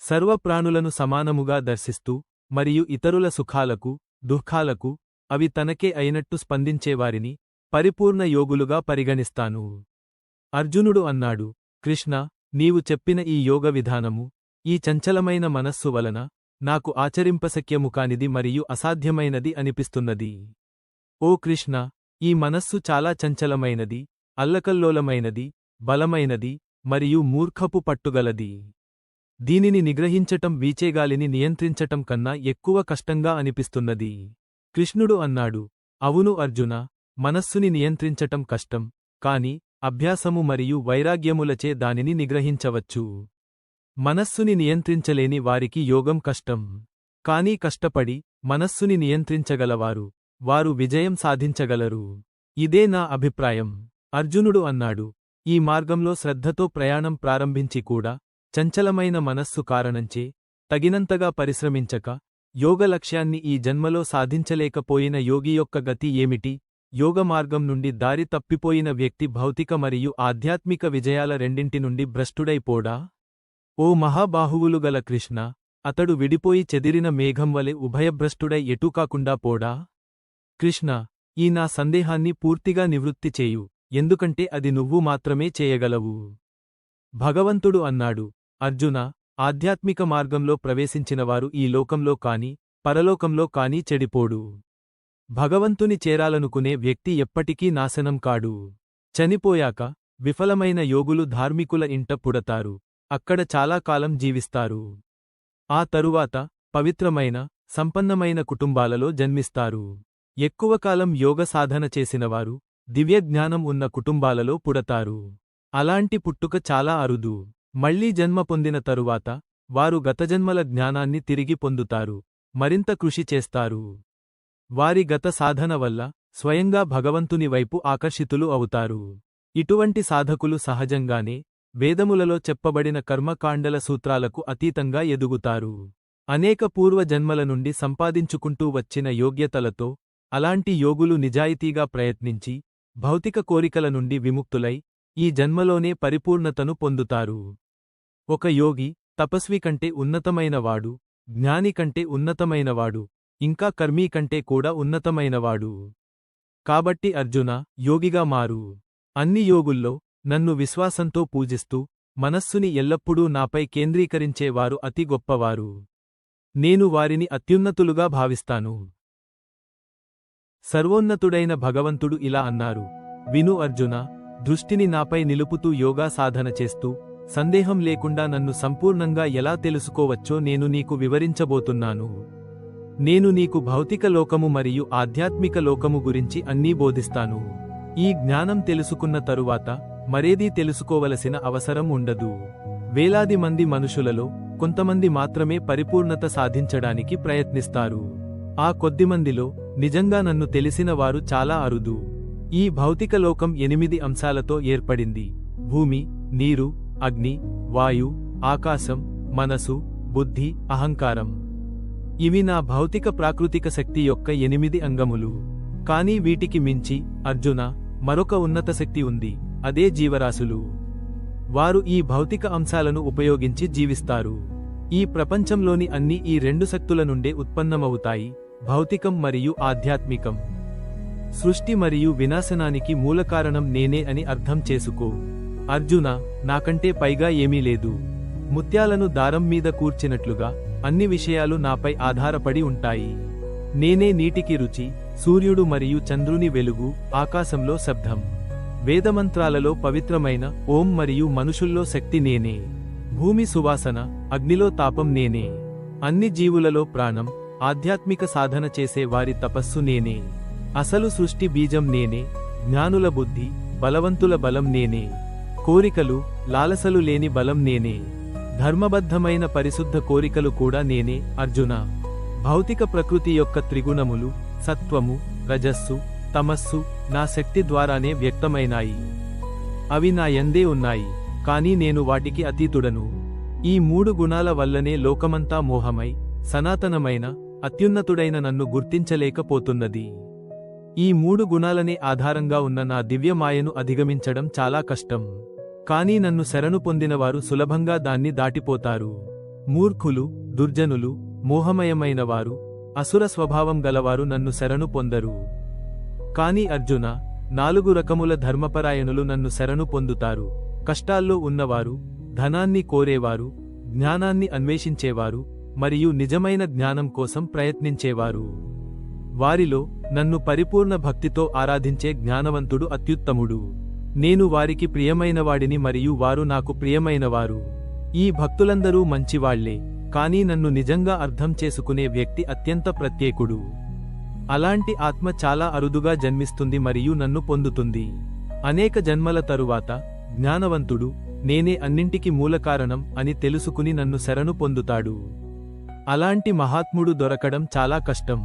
సర్వప్రాణులను సమానముగా దర్శిస్తూ మరియు ఇతరుల సుఖాలకు, దుఃఖాలకు అవి తనకే అయినట్టు స్పందించేవారిని పరిపూర్ణ యోగులుగా పరిగణిస్తాను. అర్జునుడు అన్నాడు, కృష్ణ, నీవు చెప్పిన ఈ యోగ విధానము ఈ చంచలమైన మనస్సు వలన నాకు ఆచరింపశక్యము కానిది మరియు అసాధ్యమైనది అనిపిస్తున్నది. ఓ కృష్ణ, ఈ మనస్సు చాలా చంచలమైనది, అల్లకల్లోలమైనది, బలమైనది మరియు మూర్ఖపు పట్టుగలది. దీనిని నిగ్రహించటం వీచేగాలిని నియంత్రించటం కన్నా ఎక్కువ కష్టంగా అనిపిస్తున్నది. కృష్ణుడు అన్నాడు, అవును అర్జునా, మనస్సుని నియంత్రించటం కష్టం, కాని అభ్యాసము మరియు వైరాగ్యములచే దానిని నిగ్రహించవచ్చు. మనస్సుని నియంత్రించలేని వారికి యోగం కష్టం. కానీ కష్టపడి మనస్సుని నియంత్రించగలవారు వారు విజయం సాధించగలరు. ఇదే నా అభిప్రాయం. అర్జునుడు అన్నాడు, ఈ మార్గంలో శ్రద్ధతో ప్రయాణం ప్రారంభించి కూడా చంచలమైన మనస్సు కారణంచే తగినంతగా పరిశ్రమించక యోగ లక్ష్యాన్ని ఈ జన్మలో సాధించలేకపోయిన యోగి యొక్క గతి ఏమిటి? యోగ మార్గం నుండి దారి తప్పిపోయిన వ్యక్తి భౌతిక మరియు ఆధ్యాత్మిక విజయాల రెండింటి నుండి భ్రష్టుడైపోడా? ఓ మహాబాహువులు గల కృష్ణ, అతడు విడిపోయి చెదిరిన మేఘం వలె ఉభయభ్రష్టుడై ఎటూ కాకుండా పోడా? కృష్ణ, ఈ నా సందేహాన్ని పూర్తిగా నివృత్తి చేయు, ఎందుకంటే అది నువ్వు మాత్రమే చేయగలవు. భగవంతుడు అన్నాడు, అర్జున, ఆధ్యాత్మిక మార్గంలో ప్రవేశించినవారు ఈ లోకంలో కాని పరలోకంలో కాని చెడిపోడు. భగవంతుని చేరాలనుకునే వ్యక్తి ఎప్పటికీ నాశనం కాడు. చనిపోయాక విఫలమైన యోగులు ధార్మికుల ఇంట పుడతారు, అక్కడ చాలా కాలం జీవిస్తారు. ఆ తరువాత పవిత్రమైన సంపన్నమైన కుటుంబాలలో జన్మిస్తారు. ఎక్కువ కాలం యోగ సాధన చేసినవారు దివ్యజ్ఞానం ఉన్న కుటుంబాలలో పుడతారు. అలాంటి పుట్టుక చాలా అరుదు. మళ్లీ జన్మ పొందిన తరువాత వారు గతజన్మల జ్ఞానాన్ని తిరిగి పొందుతారు, మరింత కృషి చేస్తారు. వారి గత సాధన వల్ల స్వయంగా భగవంతుని వైపు ఆకర్షితులు అవుతారు. ఇటువంటి సాధకులు సహజంగానే వేదములలో చెప్పబడిన కర్మకాండల సూత్రాలకు అతీతంగా ఎదుగుతారు. అనేక పూర్వ జన్మల నుండి సంపాదించుకుంటూ వచ్చిన యోగ్యతలతో అలాంటి యోగులు నిజాయితీగా ప్రయత్నించి భౌతిక కోరికల నుండి విముక్తులై ఈ జన్మలోనే పరిపూర్ణతను పొందుతారు. ఒక యోగి తపస్వి కంటే ఉన్నతమైనవాడు, జ్ఞాని కంటే ఉన్నతమైనవాడు, ఇంకా కర్మీ కంటే కూడా ఉన్నతమైనవాడు. కాబట్టి అర్జున, యోగిగా మారు. అన్ని యోగుల్లో నన్ను విశ్వాసంతో పూజిస్తూ మనస్సుని ఎల్లప్పుడూ నాపై కేంద్రీకరించేవారు అతి గొప్పవారు. నేను వారిని అత్యున్నతులుగా భావిస్తాను. సర్వోన్నతుడైన భగవంతుడు ఇలా అన్నారు, విను అర్జున, దృష్టిని నాపై నిలుపుతూ యోగా సాధన చేస్తూ సందేహం లేకుండా నన్ను సంపూర్ణంగా ఎలా తెలుసుకోవచ్చో నేను నీకు వివరించబోతున్నాను. నేను నీకు భౌతిక లోకము మరియు ఆధ్యాత్మిక లోకము గురించి అన్నీ బోధిస్తాను. ఈ జ్ఞానం తెలుసుకున్న తరువాత మరేదీ తెలుసుకోవలసిన అవసరం ఉండదు. వేలాది మంది మనుషులలో కొంతమంది మాత్రమే పరిపూర్ణత సాధించడానికి ప్రయత్నిస్తారు. ఆ కొద్దిమందిలో నిజంగా నన్ను తెలిసిన వారు చాలా అరుదు. ఈ భౌతిక లోకం 8 అంశాలతో ఏర్పడింది: భూమి, నీరు, అగ్ని, వాయు, ఆకాశం, మనసు, బుద్ధి, అహంకారం. ఇవి నా భౌతిక ప్రాకృతిక శక్తి యొక్క 8 అంగములు. కానీ వీటికి మించి, అర్జున, మరొక ఉన్నత శక్తి ఉంది, అదే జీవరాశులు. వారు ఈ భౌతిక అంశాలను ఉపయోగించి జీవిస్తారు. ఈ ప్రపంచంలోని అన్ని ఈ 2 శక్తుల నుండే ఉత్పన్నమవుతాయి: భౌతికం మరియు ఆధ్యాత్మికం. సృష్టి మరియు వినాశనానికి మూలకారణం నేనే అని అర్థం చేసుకో. అర్జున, నాకంటే పైగా ఏమీ లేదు. ముత్యాలను దారం మీద కూర్చినట్లుగా అన్ని విషయాలు నాపై ఆధారపడి ఉంటాయి. నేనే నీటికి రుచి, సూర్యుడు మరియు చంద్రుని వెలుగు, ఆకాశంలో శబ్దం. వేదమంత్రాలలో పవిత్రమైన ఓం మరియు మనుషుల్లో శక్తి నేనే. భూమి సువాసన, అగ్నిలో తాపం నేనే. అన్ని జీవులలో ప్రాణం, ఆధ్యాత్మిక సాధన చేసే వారి తపస్సు నేనే. అసలు సృష్టి బీజం నేనే. జ్ఞానుల బుద్ధి, బలవంతుల బలం నేనే. కోరికలు, లాలసలు లేని బలం నేనే. ధర్మబద్ధమైన పరిశుద్ధ కోరికలు కూడా నేనే. అర్జున, భౌతిక ప్రకృతి యొక్క త్రిగుణములు సత్వము, రజస్సు, తమస్సు నా శక్తి ద్వారానే వ్యక్తమైనాయి. అవి నా యందే ఉన్నాయి, కానీ నేను వాటికి అతీతుడను. ఈ 3 గుణాల వల్లనే లోకమంతా మోహమై సనాతనమైన అత్యున్నతుడైన నన్ను గుర్తించలేకపోతున్నది. ఈ 3 గుణాలనే ఆధారంగా ఉన్న నా దివ్యమాయను అధిగమించడం చాలా కష్టం. కానీ నన్ను శరణు పొందినవారు సులభంగా దాన్ని దాటిపోతారు. మూర్ఖులు, దుర్జనులు, మోహమయమైనవారు, అసుర స్వభావం గలవారు నన్ను శరణు పొందరు. కాని అర్జున, 4 రకముల ధర్మపరాయణులు నన్ను శరణు పొందుతారు: కష్టాల్లో ఉన్నవారు, ధనాన్ని కోరేవారు, జ్ఞానాన్ని అన్వేషించేవారు, మరియు నిజమైన జ్ఞానం కోసం ప్రయత్నించేవారు. వారిలో నన్ను పరిపూర్ణ భక్తితో ఆరాధించే జ్ఞానవంతుడు అత్యుత్తముడు. నేను వారికి ప్రియమైనవాడిని మరియు వారు నాకు ప్రియమైనవారు. ఈ భక్తులందరూ మంచివాళ్లే, కానీ నన్ను నిజంగా అర్థం చేసుకునే వ్యక్తి అత్యంత ప్రత్యేకుడు. అలాంటి ఆత్మ చాలా అరుదుగా జన్మిస్తుంది మరియు నన్ను పొందుతుంది. అనేక జన్మల తరువాత జ్ఞానవంతుడు నేనే అన్నింటికి మూలకారణం అని తెలుసుకుని నన్ను శరణు పొందుతాడు. అలాంటి మహాత్ముడు దొరకడం చాలా కష్టం.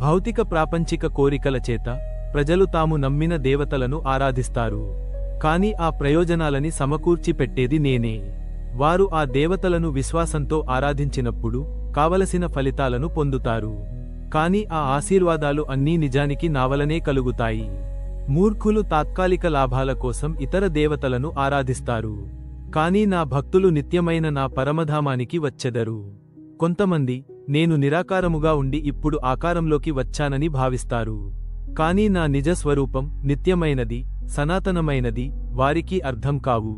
భౌతిక ప్రాపంచిక కోరికల చేత ప్రజలు తాము నమ్మిన దేవతలను ఆరాధిస్తారు. కాని ఆ ప్రయోజనాలని సమకూర్చి పెట్టేది నేనే. వారు ఆ దేవతలను విశ్వాసంతో ఆరాధించినప్పుడు కావలసిన ఫలితాలను పొందుతారు. కాని ఆ ఆశీర్వాదాలు అన్నీ నిజానికి నావలనే కలుగుతాయి. మూర్ఖులు తాత్కాలిక లాభాల కోసం ఇతర దేవతలను ఆరాధిస్తారు. కాని నా భక్తులు నిత్యమైన నా పరమధామానికి వచ్చెదరు. కొంతమంది నేను నిరాకారముగా ఉండి ఇప్పుడు ఆకారంలోకి వచ్చానని భావిస్తారు. కాని నా నిజ స్వరూపం నిత్యమైనది, సనాతనమైనది వారికి అర్థం కావు.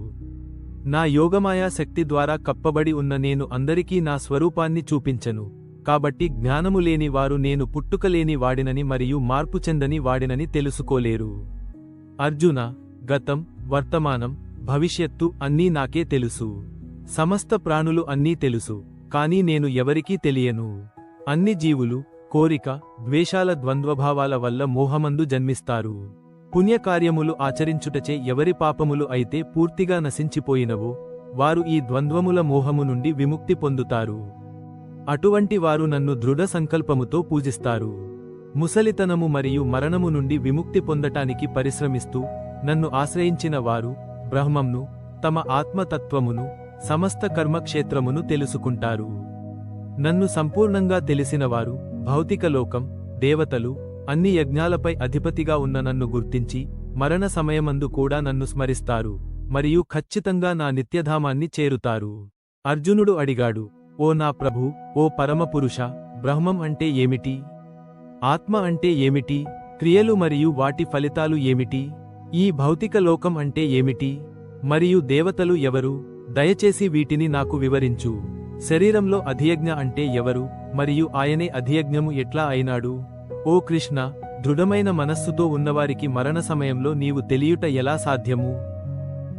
నా యోగమాయా శక్తి ద్వారా కప్పబడి ఉన్న నేను అందరికీ నా స్వరూపాన్ని చూపించను. కాబట్టి జ్ఞానము లేని వారు నేను పుట్టుకలేని వాడినని మరియు మార్పు చెందని వాడినని తెలుసుకోలేరు. అర్జున, గతం, వర్తమానం, భవిష్యత్తు అన్నీ నాకే తెలుసు. సమస్త ప్రాణులు అన్నీ తెలుసు, కాని నేను ఎవరికీ తెలియను. అన్ని జీవులు కోరిక, ద్వేషాల ద్వంద్వభావాల వల్ల మోహమందు జన్మిస్తారు. పుణ్యకార్యములు ఆచరించుటచే ఎవరి పాపములు అయితే పూర్తిగా నశించిపోయినవో వారు ఈ ద్వంద్వముల మోహము నుండి విముక్తి పొందుతారు. అటువంటి వారు నన్ను దృఢ సంకల్పముతో పూజిస్తారు. ముసలితనము మరియు మరణము నుండి విముక్తి పొందటానికి పరిశ్రమిస్తూ నన్ను ఆశ్రయించిన వారు బ్రహ్మంను, తమ ఆత్మతత్వమును, సమస్త కర్మక్షేత్రమును తెలుసుకుంటారు. నన్ను సంపూర్ణంగా తెలిసినవారు భౌతిక లోకం, దేవతలు, అన్ని యజ్ఞాలపై అధిపతిగా ఉన్న నన్ను గుర్తించి మరణ సమయమందు కూడా నన్ను స్మరిస్తారు మరియు ఖచ్చితంగా నా నిత్యధామాన్ని చేరుతారు. అర్జునుడు అడిగాడు, ఓ నా ప్రభూ, ఓ పరమపురుష, బ్రహ్మం అంటే ఏమిటి? ఆత్మ అంటే ఏమిటి? క్రియలు మరియు వాటి ఫలితాలు ఏమిటి? ఈ భౌతిక లోకం అంటే ఏమిటి? మరియు దేవతలు ఎవరు? దయచేసి వీటిని నాకు వివరించు. శరీరంలో అధియజ్ఞ అంటే ఎవరు మరియు ఆయనే అధియజ్ఞము ఎట్లా అయినాడు? ఓ కృష్ణ, దృఢమైన మనస్సుతో ఉన్నవారికి మరణ సమయంలో నీవు తెలియుట ఎలా సాధ్యము?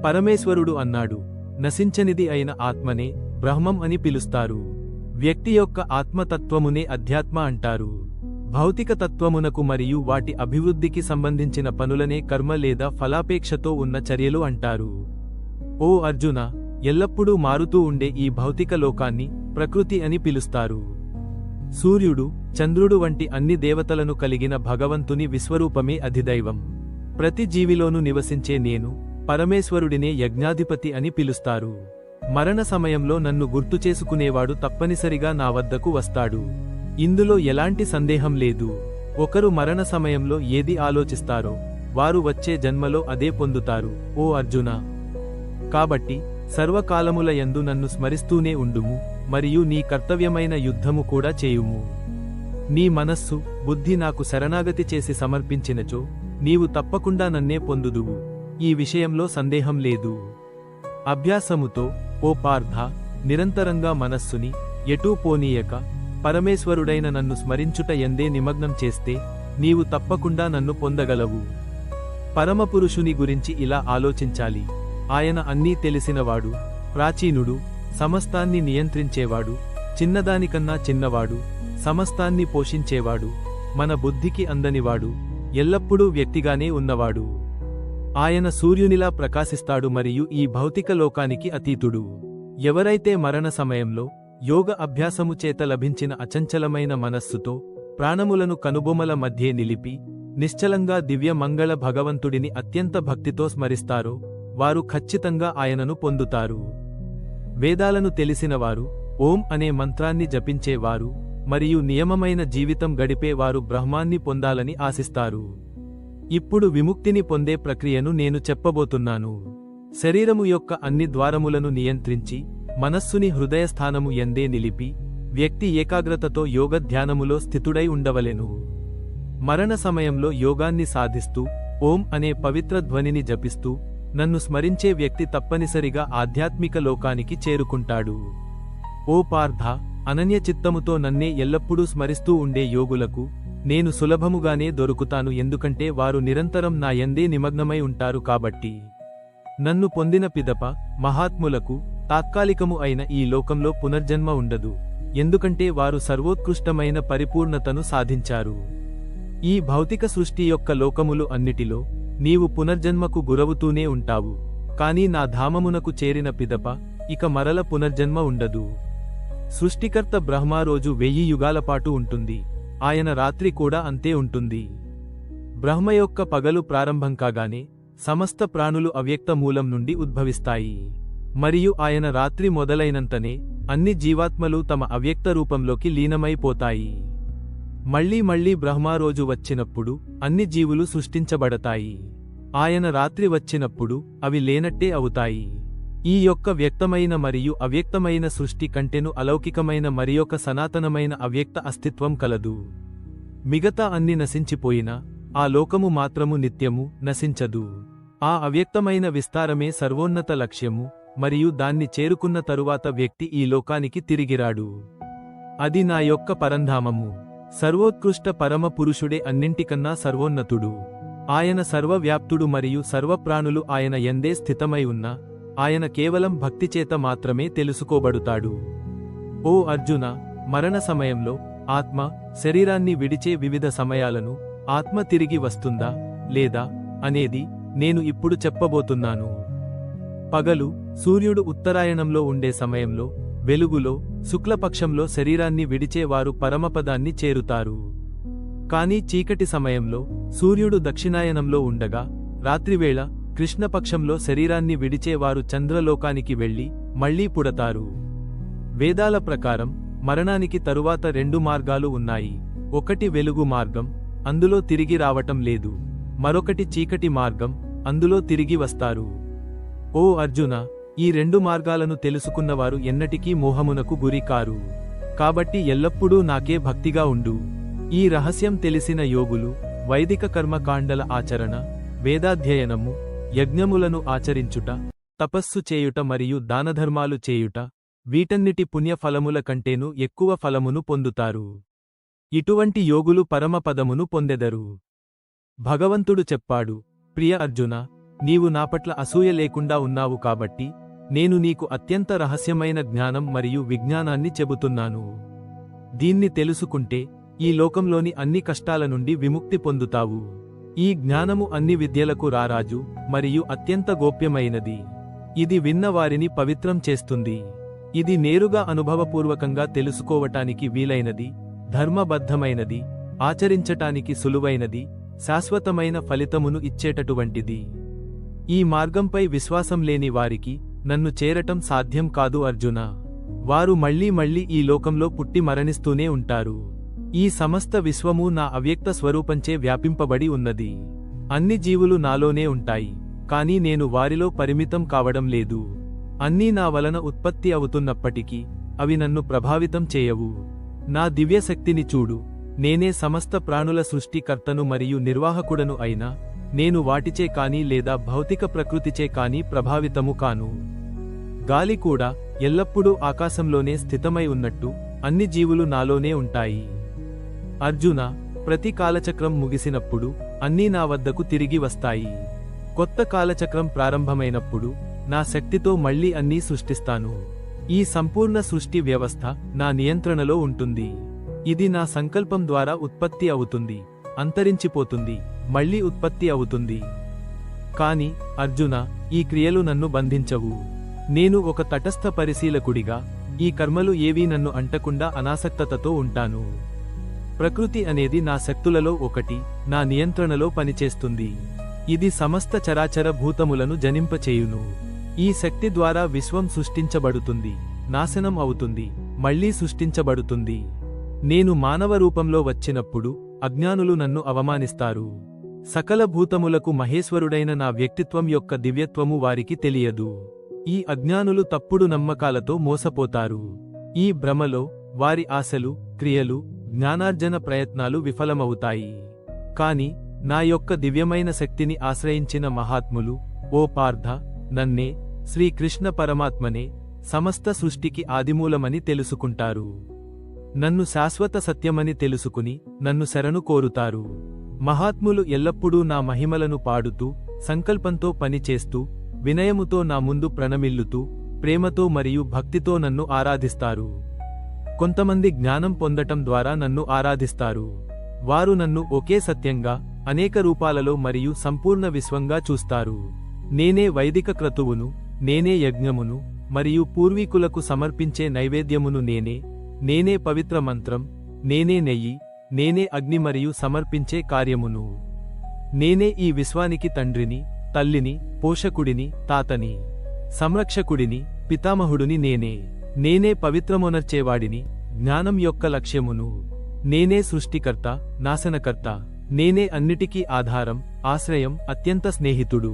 పరమేశ్వరుడు అన్నాడు, నశించనిది అయిన ఆత్మనే బ్రహ్మం అని పిలుస్తారు. వ్యక్తి యొక్క ఆత్మతత్వమునే అధ్యాత్మ అంటారు. భౌతిక తత్వమునకు మరియు వాటి అభివృద్ధికి సంబంధించిన పనులనే కర్మ లేదా ఫలాపేక్షతో ఉన్న చర్యలు అంటారు. ఓ అర్జున, ఎల్లప్పుడూ మారుతూ ఉండే ఈ భౌతిక లోకాన్ని ప్రకృతి అని పిలుస్తారు. సూర్యుడు, చంద్రుడు వంటి అన్ని దేవతలను కలిగిన భగవంతుని విశ్వరూపమే అధిదైవం. ప్రతి జీవిలోనూ నివసించే నేను పరమేశ్వరుడినే యజ్ఞాధిపతి అని పిలుస్తారు. మరణ సమయంలో నన్ను గుర్తుచేసుకునేవాడు తప్పనిసరిగా నా వద్దకు వస్తాడు. ఇందులో ఎలాంటి సందేహం లేదు. ఒకరు మరణ సమయంలో ఏది ఆలోచిస్తారో వారు వచ్చే జన్మలో అదే పొందుతారు. ఓ అర్జున, కాబట్టి సర్వకాలముల యందు నన్ను స్మరిస్తూనే ఉండుము మరియు నీ కర్తవ్యమైన యుద్ధము కూడా చేయుము. నీ మనస్సు, బుద్ధి నాకు శరణాగతి చేసి సమర్పించినచో నీవు తప్పకుండా నన్నే పొందుదువు. ఈ విషయంలో సందేహం లేదు. అభ్యాసముతో, ఓ పార్థ, నిరంతరంగా మనస్సుని ఎటూ పోనీయక పరమేశ్వరుడైన నన్ను స్మరించుట యందే నిమగ్నం చేస్తే నీవు తప్పకుండా నన్ను పొందగలవు. పరమపురుషుని గురించి ఇలా ఆలోచించాలి. ఆయన అన్నీ తెలిసినవాడు, ప్రాచీనుడు, సమస్తాన్ని నియంత్రించేవాడు, చిన్నదానికన్నా చిన్నవాడు, సమస్తాన్ని పోషించేవాడు, మన బుద్ధికి అందనివాడు, ఎల్లప్పుడూ వ్యక్తిగానే ఉన్నవాడు. ఆయన సూర్యునిలా ప్రకాశిస్తాడు మరియు ఈ భౌతిక లోకానికి అతీతుడు. ఎవరైతే మరణ సమయంలో యోగ అభ్యాసము చేత లభించిన అచంచలమైన మనస్సుతో ప్రాణములను కనుబొమల మధ్యే నిలిపి నిశ్చలంగా దివ్య మంగళ భగవంతుడిని అత్యంత భక్తితో స్మరిస్తారో వారు ఖచ్చితంగా ఆయనను పొందుతారు. వేదాలను తెలిసినవారు, ఓం అనే మంత్రాన్ని జపించేవారు మరియు నియమమైన జీవితం గడిపేవారు బ్రహ్మాన్ని పొందాలని ఆశిస్తారు. ఇప్పుడు విముక్తిని పొందే ప్రక్రియను నేను చెప్పబోతున్నాను. శరీరము యొక్క అన్ని ద్వారములను నియంత్రించి మనస్సుని హృదయస్థానము యందే నిలిపి వ్యక్తి ఏకాగ్రతతో యోగ ధ్యానములో స్థితుడై ఉండవలెను. మరణ సమయంలో యోగాన్ని సాధిస్తూ ఓం అనే పవిత్ర ధ్వనిని జపిస్తూ నన్ను స్మరించే వ్యక్తి తప్పనిసరిగా ఆధ్యాత్మిక లోకానికి చేరుకుంటాడు. ఓ పార్థ, అనన్య చిత్తముతో నన్నే ఎల్లప్పుడూ స్మరిస్తూ ఉండే యోగులకు నేను సులభముగానే దొరుకుతాను. ఎందుకంటే వారు నిరంతరం నా యందే నిమగ్నమై ఉంటారు. కాబట్టి నన్ను పొందిన పిదప మహాత్ములకు తాత్కాలికము అయిన ఈ లోకంలో పునర్జన్మ ఉండదు. ఎందుకంటే వారు సర్వోత్కృష్టమైన పరిపూర్ణతను సాధించారు. ఈ భౌతిక సృష్టి యొక్క లోకములు అన్నిటిలో నీవు పునర్జన్మకు గురవుతూనే ఉంటావు. కాని నా ధామమునకు చేరిన పిదప ఇక మరల పునర్జన్మ ఉండదు. సృష్టికర్త బ్రహ్మ రోజు 1000 యుగాలపాటు ఉంటుంది. ఆయన రాత్రి కూడా అంతే ఉంటుంది. బ్రహ్మ యొక్క పగలు ప్రారంభం కాగానే సమస్త ప్రాణులు అవ్యక్త మూలం నుండి ఉద్భవిస్తాయి. మరియు ఆయన రాత్రి మొదలైనంతనే అన్ని జీవాత్మలు తమ అవ్యక్త రూపంలోకి లీనమైపోతాయి. మళ్ళీ మళ్ళీ బ్రహ్మరోజు వచ్చినప్పుడు అన్ని జీవులు సృష్టించబడతాయి. ఆయన రాత్రి వచ్చినప్పుడు అవి లేనట్టే అవుతాయి. ఈ యొక్క వ్యక్తమైన మరియు అవ్యక్తమైన సృష్టి కంటెను అలౌకికమైన మరియొక సనాతనమైన అవ్యక్త అస్తిత్వం కలదు. మిగతా అన్ని నశించిపోయినా ఆ లోకము మాత్రము నిత్యము నశించదు. ఆ అవ్యక్తమైన విస్తారమే సర్వోన్నత లక్ష్యము, మరియు దాన్ని చేరుకున్న తరువాత వ్యక్తి ఈ లోకానికి తిరిగిరాడు. అది నా యొక్క పరంధామము. సర్వోత్కృష్ట పరమ పురుషుడే అన్నింటికన్నా సర్వోన్నతుడు. ఆయన సర్వవ్యాప్తుడు మరియు సర్వప్రాణులు ఆయన యందే స్థితమై ఉన్న ఆయన కేవలం భక్తిచేత మాత్రమే తెలుసుకోబడుతాడు. ఓ అర్జున, మరణ సమయంలో ఆత్మ శరీరాన్ని విడిచే వివిధ సమయాలను ఆత్మ తిరిగి వస్తుందా లేదా అనేది నేను ఇప్పుడు చెప్పబోతున్నాను. పగలు సూర్యుడు ఉత్తరాయణంలో ఉండే సమయంలో, వెలుగులో, శుక్లపక్షంలో శరీరాన్ని విడిచేవారు పరమపదాన్ని చేరుతారు. కానీ చీకటి సమయంలో సూర్యుడు దక్షిణాయనంలో ఉండగా, రాత్రివేళ కృష్ణపక్షంలో శరీరాన్ని విడిచేవారు చంద్రలోకానికి వెళ్లి మళ్లీ పుడతారు. వేదాల ప్రకారం మరణానికి తరువాత 2 మార్గాలు ఉన్నాయి. ఒకటి వెలుగు మార్గం, అందులో తిరిగి రావటం లేదు. మరొకటి చీకటి మార్గం, అందులో తిరిగి వస్తారు. ఓ అర్జున, ఈ 2 మార్గాలను తెలుసుకున్నవారు ఎన్నటికీ మోహమునకు గురికారు. కాబట్టి ఎల్లప్పుడూ నాకే భక్తిగా ఉండు. ఈ రహస్యం తెలిసిన యోగులు వైదిక కర్మకాండల ఆచరణ, వేదాధ్యయనము, యజ్ఞములను ఆచరించుట, తపస్సు చేయుట మరియు దానధర్మాలు చేయుట, వీటన్నిటి పుణ్యఫలముల కంటేనూ ఎక్కువ ఫలమును పొందుతారు. ఇటువంటి యోగులు పరమపదమును పొందెదరు. భగవంతుడు చెప్పాడు, ప్రియ అర్జున, నీవు నాపట్ల అసూయ లేకుండా ఉన్నావు కాబట్టి నేను నీకు అత్యంత రహస్యమైన జ్ఞానం మరియు విజ్ఞానాన్ని చెబుతున్నాను. దీన్ని తెలుసుకుంటే ఈ లోకంలోని అన్ని కష్టాల నుండి విముక్తి పొందుతావు. ఈ జ్ఞానము అన్ని విద్యలకు రారాజు మరియు అత్యంత గోప్యమైనది. ఇది విన్నవారిని పవిత్రం చేస్తుంది. ఇది నేరుగా అనుభవపూర్వకంగా తెలుసుకోవటానికి వీలైనది, ధర్మబద్ధమైనది, ఆచరించటానికి సులువైనది, శాశ్వతమైన ఫలితమును ఇచ్చేటటువంటిది. ఈ మార్గంపై విశ్వాసం లేని వారికి నన్ను చేరటం సాధ్యం కాదు అర్జున. వారు మళ్లీ మళ్లీ ఈ లోకంలో పుట్టి మరణిస్తూనే ఉంటారు. ఈ సమస్త విశ్వము నా అవ్యక్త స్వరూపంచే వ్యాపింపబడి ఉన్నది. అన్ని జీవులు నాలోనే ఉంటాయి, కానీ నేను వారిలో పరిమితం కావడం లేదు. అన్నీ నా వలన ఉత్పత్తి అవుతున్నప్పటికీ అవి నన్ను ప్రభావితం చేయవు. నా దివ్యశక్తిని చూడు. నేనే సమస్త ప్రాణుల సృష్టికర్తను మరియు నిర్వాహకుడను అయినా నేను వాటిచే కాని లేదా భౌతిక ప్రకృతిచే కాని ప్రభావితము కాను. గాలి కూడా ఎల్లప్పుడూ ఆకాశంలోనే స్థితమై ఉన్నట్టు అన్ని జీవులు నాలోనే ఉంటాయి. అర్జున, ప్రతి కాలచక్రం ముగిసినప్పుడు అన్నీ నా వద్దకు తిరిగి వస్తాయి. కొత్త కాలచక్రం ప్రారంభమైనప్పుడు నా శక్తితో మళ్లీ అన్నీ సృష్టిస్తాను. ఈ సంపూర్ణ సృష్టి వ్యవస్థ నా నియంత్రణలో ఉంటుంది. ఇది నా సంకల్పం ద్వారా ఉత్పత్తి అవుతుంది, అంతరించిపోతుంది, మళ్లీ ఉత్పత్తి అవుతుంది. కాని అర్జున, ఈ క్రియలు నన్ను బంధించవు. నేను ఒక తటస్థ పరిశీలకుడిగా ఈ కర్మలు ఏవీ నన్ను అంటకుండా అనాసక్తతతో ఉంటాను. ప్రకృతి అనేది నా శక్తులలో ఒకటి, నా నియంత్రణలో పనిచేస్తుంది. ఇది సమస్త చరాచర భూతములను జనింపచేయును. ఈ శక్తి ద్వారా విశ్వం సృష్టించబడుతుంది, నాశనం అవుతుంది, మళ్లీ సృష్టించబడుతుంది. నేను మానవ రూపంలో వచ్చినప్పుడు అజ్ఞానులు నన్ను అవమానిస్తారు. సకల భూతములకు మహేశ్వరుడైన నా వ్యక్తిత్వం యొక్క దివ్యత్వము వారికి తెలియదు. ఈ అజ్ఞానులు తప్పుడు నమ్మకాలతో మోసపోతారు. ఈ భ్రమలో వారి ఆశలు, క్రియలు, జ్ఞానార్జన ప్రయత్నాలు విఫలమవుతాయి. కాని నా యొక్క దివ్యమైన శక్తిని ఆశ్రయించిన మహాత్ములు, ఓ పార్థ, నన్నే, శ్రీకృష్ణ పరమాత్మనే సమస్త సృష్టికి ఆదిమూలమని తెలుసుకుంటారు. నన్ను శాశ్వత సత్యమని తెలుసుకుని నన్ను శరణు కోరుతారు. మహాత్ములు ఎల్లప్పుడూ నా మహిమలను పాడుతూ, సంకల్పంతో పనిచేస్తూ, వినయముతో నా ముందు ప్రణమిల్లుతూ, ప్రేమతో మరియు భక్తితో నన్ను ఆరాధిస్తారు. కొంతమంది జ్ఞానం పొందటం ద్వారా నన్ను ఆరాధిస్తారు. వారు నన్ను ఒకే సత్యంగా, అనేక రూపాలలో మరియు సంపూర్ణ విశ్వంగా చూస్తారు. నేనే వైదిక క్రతువును, నేనే యజ్ఞమును, మరియు పూర్వీకులకు సమర్పించే నైవేద్యమును నేనే పవిత్ర మంత్రం, నేనే నెయ్యి, నేనే అగ్ని మరియు సమర్పించే కార్యమును. నేనే ఈ విశ్వానికి తండ్రిని, తల్లిని, పోషకుడిని, తాతని, సంరక్షకుడిని, పితామహుడిని నేనే పవిత్రమొనర్చేవాడిని, జ్ఞానం యొక్క లక్ష్యమును నేనే, సృష్టికర్త, నాశనకర్త నేనే, అన్నిటికీ ఆధారం, ఆశ్రయం, అత్యంత స్నేహితుడు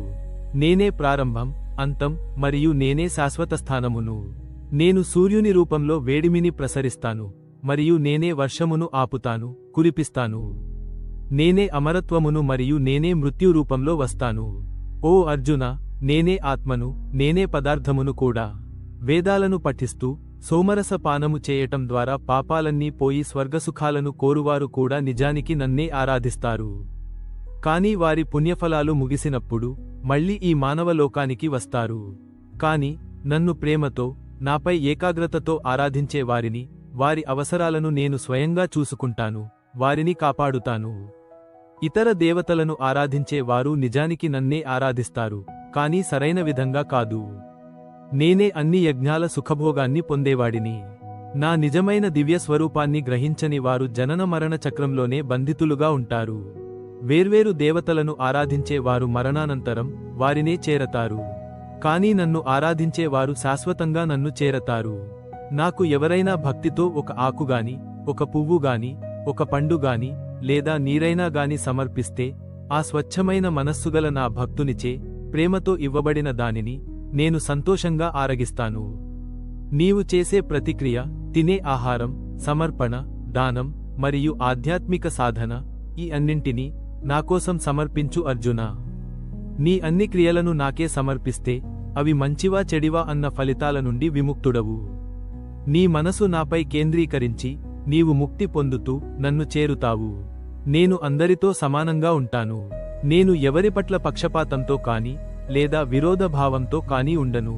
నేనే, ప్రారంభం, అంతం మరియు నేనే శాశ్వత స్థానమును. నేను సూర్యుని రూపంలో వేడిమిని ప్రసరిస్తాను మరియు నేనే వర్షమును ఆపుతాను, కురిపిస్తాను. నేనే అమరత్వమును మరియు నేనే మృత్యు రూపంలో వస్తాను. ఓ అర్జున, నేనే ఆత్మను, నేనే పదార్థమును కూడా. వేదాలను పఠిస్తూ సోమరస పానము చేయటం ద్వారా పాపాలన్నీ పోయి స్వర్గసుఖాలను కోరువారు కూడా నిజానికి నన్నే ఆరాధిస్తారు. కాని వారి పుణ్యఫలాలు ముగిసినప్పుడు మళ్ళీ ఈ మానవలోకానికి వస్తారు. కాని నన్ను ప్రేమతో, నాపై ఏకాగ్రతతో ఆరాధించే వారిని, వారి అవసరాలను నేను స్వయంగా చూసుకుంటాను, వారిని కాపాడుతాను. ఇతర దేవతలను ఆరాధించే వారు నిజానికి నన్నే ఆరాధిస్తారు, కానీ సరైన విధంగా కాదు. నేనే అన్ని యజ్ఞాల సుఖభోగాన్ని పొందేవాడిని. నా నిజమైన దివ్య స్వరూపాన్ని గ్రహించని వారు జనన మరణ చక్రంలోనే బంధితులుగా ఉంటారు. వేర్వేరు దేవతలను ఆరాధించే వారు మరణానంతరం వారినే చేరతారు. కానీ నన్ను ఆరాధించే వారు శాశ్వతంగా నన్ను చేరతారు. నాకు ఎవరైనా భక్తితో ఒక ఆకుగాని, ఒక పువ్వుగాని, ఒక పండుగాని లేదా నీరైనా గాని సమర్పిస్తే, ఆ స్వచ్ఛమైన మనస్సుగల నా భక్తునిచే ప్రేమతో ఇవ్వబడిన దానిని నేను సంతోషంగా ఆరగిస్తాను. నీవు చేసే ప్రతిక్రియ, తినే ఆహారం, సమర్పణ, దానం మరియు ఆధ్యాత్మిక సాధన, ఈ అన్నింటినీ నాకోసం సమర్పించు అర్జునా. నీ అన్ని క్రియలను నాకే సమర్పిస్తే అవి మంచివా చెడివా అన్న ఫలితాల నుండి విముక్తుడవు. నీ మనసు నాపై కేంద్రీకరించి నీవు ముక్తి పొందుతూ నన్ను చేరుతావు. నేను అందరితో సమానంగా ఉంటాను. నేను ఎవరి పట్ల పక్షపాతంతో కాని లేదా విరోధభావంతో కాని ఉండను.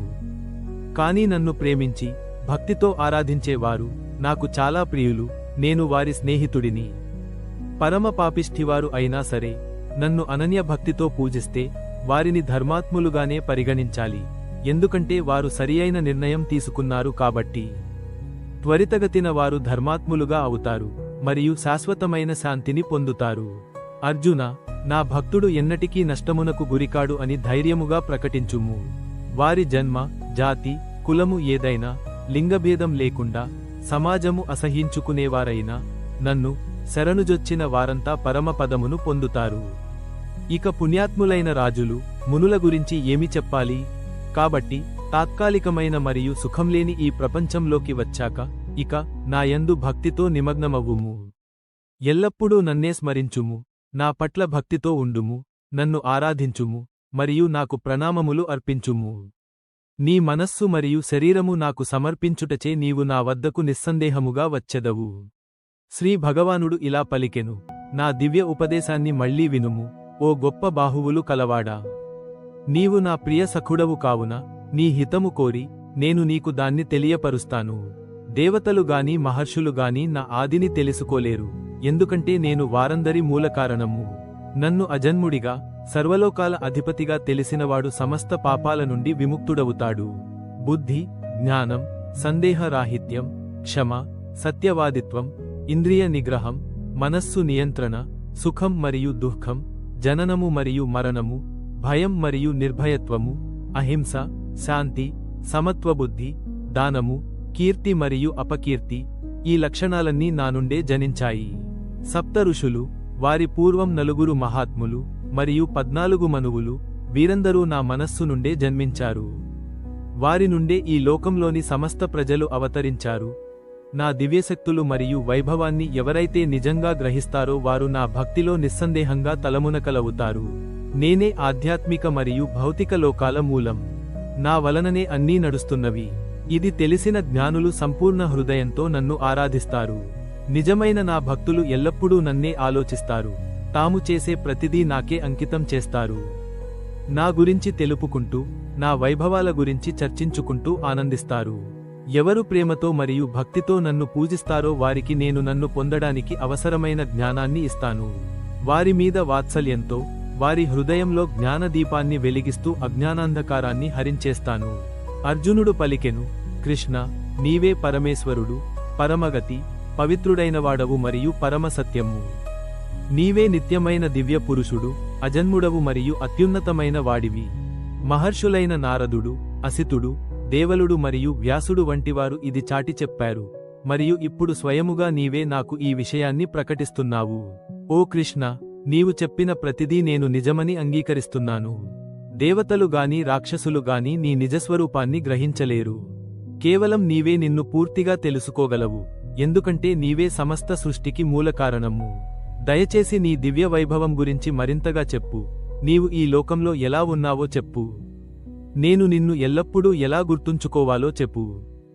కాని నన్ను ప్రేమించి భక్తితో ఆరాధించేవారు నాకు చాలా ప్రియులు. నేను వారి స్నేహితుడిని. పరమ పాపిష్ఠివారు అయినా సరే నన్ను అనన్య భక్తితో పూజిస్తే వారిని ధర్మాత్ములుగానే పరిగణించాలి, ఎందుకంటే వారు సరియైన నిర్ణయం తీసుకున్నారు కాబట్టి. త్వరితగతిన వారు ధర్మాత్ములుగా అవుతారు మరియు శాశ్వతమైన శాంతిని పొందుతారు. అర్జున, నా భక్తుడు ఎన్నటికీ నష్టమునకు గురికాడు అని ధైర్యముగా ప్రకటించుము. వారి జన్మ, జాతి, కులము ఏదైనా, లింగభేదం లేకుండా సమాజము అసహించుకునేవారైనా నన్ను శరణుజొచ్చిన వారంతా పరమపదమును పొందుతారు. ఇక పుణ్యాత్ములైన రాజులు, మునుల గురించి ఏమి చెప్పాలి? కాబట్టి తాత్కాలికమైన మరియు సుఖంలేని ఈ ప్రపంచంలోకి వచ్చాక ఇక నాయందు భక్తితో నిమగ్నమవ్వుము. ఎల్లప్పుడూ నన్నే స్మరించుము, నా పట్ల భక్తితో ఉండుము, నన్ను ఆరాధించుము మరియు నాకు ప్రణామములు అర్పించుము. నీ మనస్సు మరియు శరీరము నాకు సమర్పించుటచే నీవు నా వద్దకు నిస్సందేహముగా వచ్చెదవు. శ్రీ భగవానుడు ఇలా పలికెను, నా దివ్య ఉపదేశాన్ని మళ్లీ వినుము, ఓ గొప్ప బాహువులు కలవాడా. నీవు నా ప్రియ సఖుడవు కావున నీ హితము కోరి నేను నీకు దాన్ని తెలియపరుస్తాను. దేవతలుగాని మహర్షులుగాని నా ఆదిని తెలుసుకోలేరు, ఎందుకంటే నేను వారందరి మూలకారణము. నన్ను అజన్ముడిగా, సర్వలోకాల అధిపతిగా తెలిసినవాడు సమస్త పాపాల నుండి విముక్తుడవుతాడు. బుద్ధి, జ్ఞానం, సందేహరాహిత్యం, క్షమ, సత్యవాదిత్వం, ఇంద్రియ నిగ్రహం, మనస్సు నియంత్రణ, సుఖం మరియు దుఃఖం, జననము మరియు మరణము, భయం మరియు నిర్భయత్వము, అహింస, శాంతి, సమత్వబుద్ధి, దానము, కీర్తి మరియు అపకీర్తి, ఈ లక్షణాలన్నీ నా నుండే జనించాయి. సప్త ఋషులు, వారి పూర్వం 4 మహాత్ములు మరియు 14 మనువులు, వీరందరూ నా మనస్సు నుండే జన్మించారు. వారి నుండే ఈ లోకంలోని సమస్త ప్రజలు అవతరించారు. నా దివ్యశక్తులు మరియు వైభవాన్ని ఎవరైతే నిజంగా గ్రహిస్తారో వారు నా భక్తిలో నిస్సందేహంగా తలమునకలవుతారు. నేనే ఆధ్యాత్మిక మరియు భౌతిక లోకాల మూలం. నా వలననే అన్నీ నడుస్తున్నవి. ఇది తెలిసిన జ్ఞానులు సంపూర్ణ హృదయంతో నన్ను ఆరాధిస్తారు. నిజమైన నా భక్తులు ఎల్లప్పుడూ నన్నే ఆలోచిస్తారు. తాము చేసే ప్రతిదీ నాకే అంకితం చేస్తారు. నా గురించి తెలుపుకుంటూ, నా వైభవాల గురించి చర్చించుకుంటూ ఆనందిస్తారు. ఎవరు ప్రేమతో మరియు భక్తితో నన్ను పూజిస్తారో వారికి నేను నన్ను పొందడానికి అవసరమైన జ్ఞానాన్ని ఇస్తాను. వారి మీద వాత్సల్యంతో వారి హృదయంలో జ్ఞానదీపాన్ని వెలిగిస్తూ అజ్ఞానాంధకారాన్ని హరించేస్తాను. అర్జునుడు పలికెను, కృష్ణ, నీవే పరమేశ్వరుడు, పరమగతి, పవిత్రుడైనవాడవు మరియు పరమసత్యము. నీవే నిత్యమైన దివ్య పురుషుడు, అజన్ముడవు మరియు అత్యున్నతమైన వాడివి. మహర్షులైన నారదుడు, అసితుడు, దేవలుడు మరియు వ్యాసుడు వంటివారు ఇది చాటి చెప్పారు, మరియు ఇప్పుడు స్వయముగా నీవే నాకు ఈ విషయాన్ని ప్రకటిస్తున్నావు. ఓ కృష్ణ, నీవు చెప్పిన ప్రతిదీ నేను నిజమని అంగీకరిస్తున్నాను. దేవతలు గాని రాక్షసులు గాని నీ నిజస్వరూపాన్ని గ్రహించలేరు. కేవలం నీవే నిన్ను పూర్తిగా తెలుసుకోగలవు, ఎందుకంటే నీవే సమస్త సృష్టికి మూలకారణము. దయచేసి నీ దివ్య వైభవం గురించి మరింతగా చెప్పు. నీవు ఈ లోకంలో ఎలా ఉన్నావో చెప్పు. నేను నిన్ను ఎల్లప్పుడూ ఎలా గుర్తుంచుకోవాలో చెప్పు.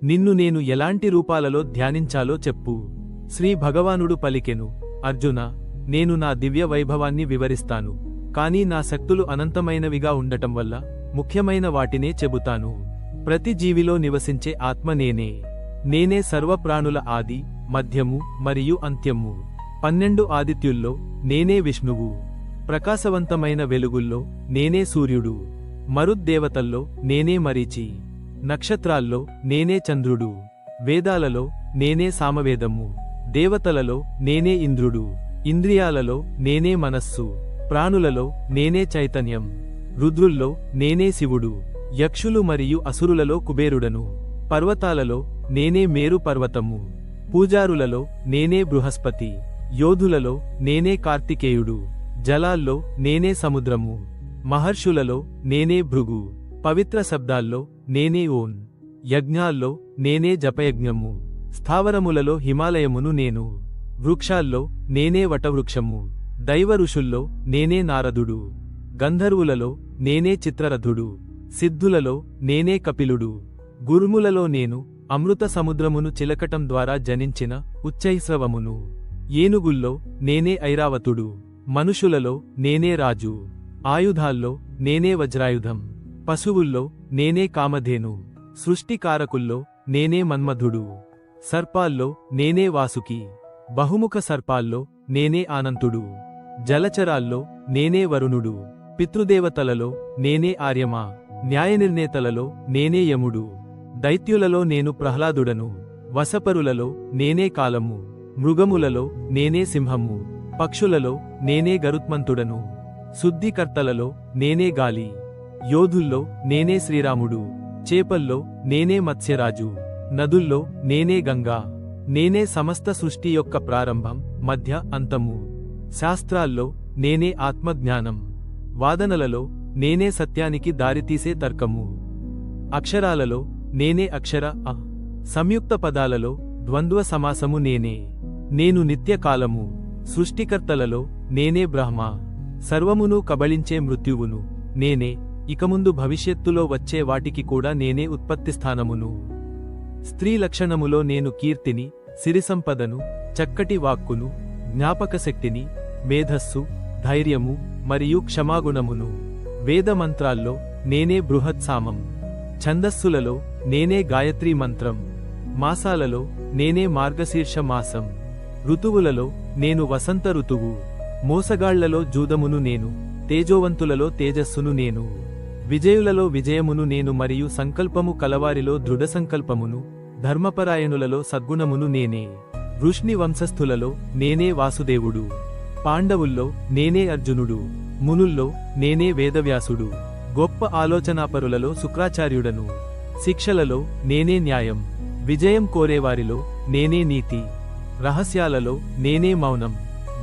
నిన్ను నేను ఎలాంటి రూపాలలో ధ్యానించాలో చెప్పు. శ్రీ భగవానుడు పలికెను, అర్జున, నేను నా దివ్య వైభవాన్ని వివరిస్తాను, కానీ నా శక్తులు అనంతమైనవిగా ఉండటం వల్ల ముఖ్యమైన వాటినే చెబుతాను. ప్రతి జీవిలో నివసించే ఆత్మ నేనే. నేనే సర్వప్రాణుల ఆది, మధ్యము మరియు అంత్యము. 12 ఆదిత్యుల్లో నేనే విష్ణువు. ప్రకాశవంతమైన వెలుగుల్లో నేనే సూర్యుడు. మరుద్దేవతల్లో నేనే మరీచి. నక్షత్రాల్లో నేనే చంద్రుడు. వేదాలలో నేనే సామవేదము. దేవతలలో నేనే ఇంద్రుడు. ఇంద్రియాలలో నేనే మనస్సు. ప్రాణులలో నేనే చైతన్యం. రుద్రుల్లో నేనే శివుడు. యక్షులు మరియు అసురులలో కుబేరుడను. పర్వతాలలో నేనే మేరు పర్వతము. పూజారులలో నేనే బృహస్పతి. యోధులలో నేనే కార్తికేయుడు. జలాల్లో నేనే సముద్రము. మహర్షులలో నేనే భృగు. పవిత్ర శబ్దాల్లో నేనే ఓం. యజ్ఞాల్లో నేనే జపయజ్ఞము. స్థావరములలో హిమాలయమును నేను. వృక్షాల్లో నేనే వటవృక్షము. దైవ ఋషుల్లో నేనే నారదుడు. గంధర్వులలో నేనే చిత్రరథుడు. సిద్ధులలో నేనే కపిలుడు. గురుములలో నేను అమృత సముద్రమును చిలకటం ద్వారా జనించిన ఉచ్చైస్రవమును. ఏనుగుల్లో నేనే ఐరావతుడు. మనుషులలో నేనే రాజు. ఆయుధాల్లో నేనే వజ్రాయుధం. పశువుల్లో నేనే కామధేను. సృష్టికారకుల్లో నేనే మన్మధుడు. సర్పాల్లో నేనే వాసుకి. బహుముఖ సర్పాల్లో నేనే ఆనంతుడు. జలచరాల్లో నేనే వరుణుడు. పితృదేవతలలో నేనే ఆర్యమా. న్యాయనిర్ణేతలలో నేనే యముడు. దైత్యులలో నేను ప్రహ్లాదుడను. వసపరులలో నేనే కాలము. మృగములలో నేనే సింహము. పక్షులలో నేనే గరుత్మంతుడను. శుద్ధికర్తలలో నేనే గాలి. యోధుల్లో నేనే శ్రీరాముడు. చేపల్లో నేనే మత్స్యరాజు. నదుల్లో నేనే గంగా. నేనే సమస్త సృష్టి యొక్క ప్రారంభం, మధ్య, అంతము. శాస్త్రాల్లో నేనే ఆత్మజ్ఞానం. వాదనలలో నేనే సత్యానికి దారితీసే తర్కము. అక్షరాలలో నేనే అక్షర అ. సంయుక్త పదాలలో ద్వంద్వ సమాసము నేనే. నేను నిత్యకాలము. సృష్టికర్తలలో నేనే బ్రహ్మ. సర్వమును కబళించే మృత్యువును నేనే. ఇకముందు భవిష్యత్తులో వచ్చే వాటికి కూడా నేనే ఉత్పత్తిస్థానమును. స్త్రీ లక్షణములో నేను కీర్తిని, సిరిసంపదను, చక్కటి వాక్కును, జ్ఞాపకశక్తిని, మేధస్సు, ధైర్యము మరియు క్షమాగుణమును. వేదమంత్రాల్లో నేనే బృహత్సామం. ఛందస్సులలో నేనే గాయత్రీ మంత్రం. మాసాలలో నేనే మార్గశీర్ష మాసం. ఋతువులలో నేను వసంత ఋతువు. మోసగాళ్లలో జూదమును నేను. తేజోవంతులలో తేజస్సును నేను. విజయులలో విజయమును నేను మరియు సంకల్పము కలవారిలో దృఢసంకల్పమును. ధర్మపరాయణులలో సద్గుణమును నేనే. వృష్ణి వంశస్థులలో నేనే వాసుదేవుడు. పాండవుల్లో నేనే అర్జునుడు. మునుల్లో నేనే వేదవ్యాసుడు. గొప్ప ఆలోచనాపరులలో శుక్రాచార్యుడను. శిక్షలలో నేనే న్యాయం. విజయం కోరేవారిలో నేనే నీతి. రహస్యాలలో నేనే మౌనం.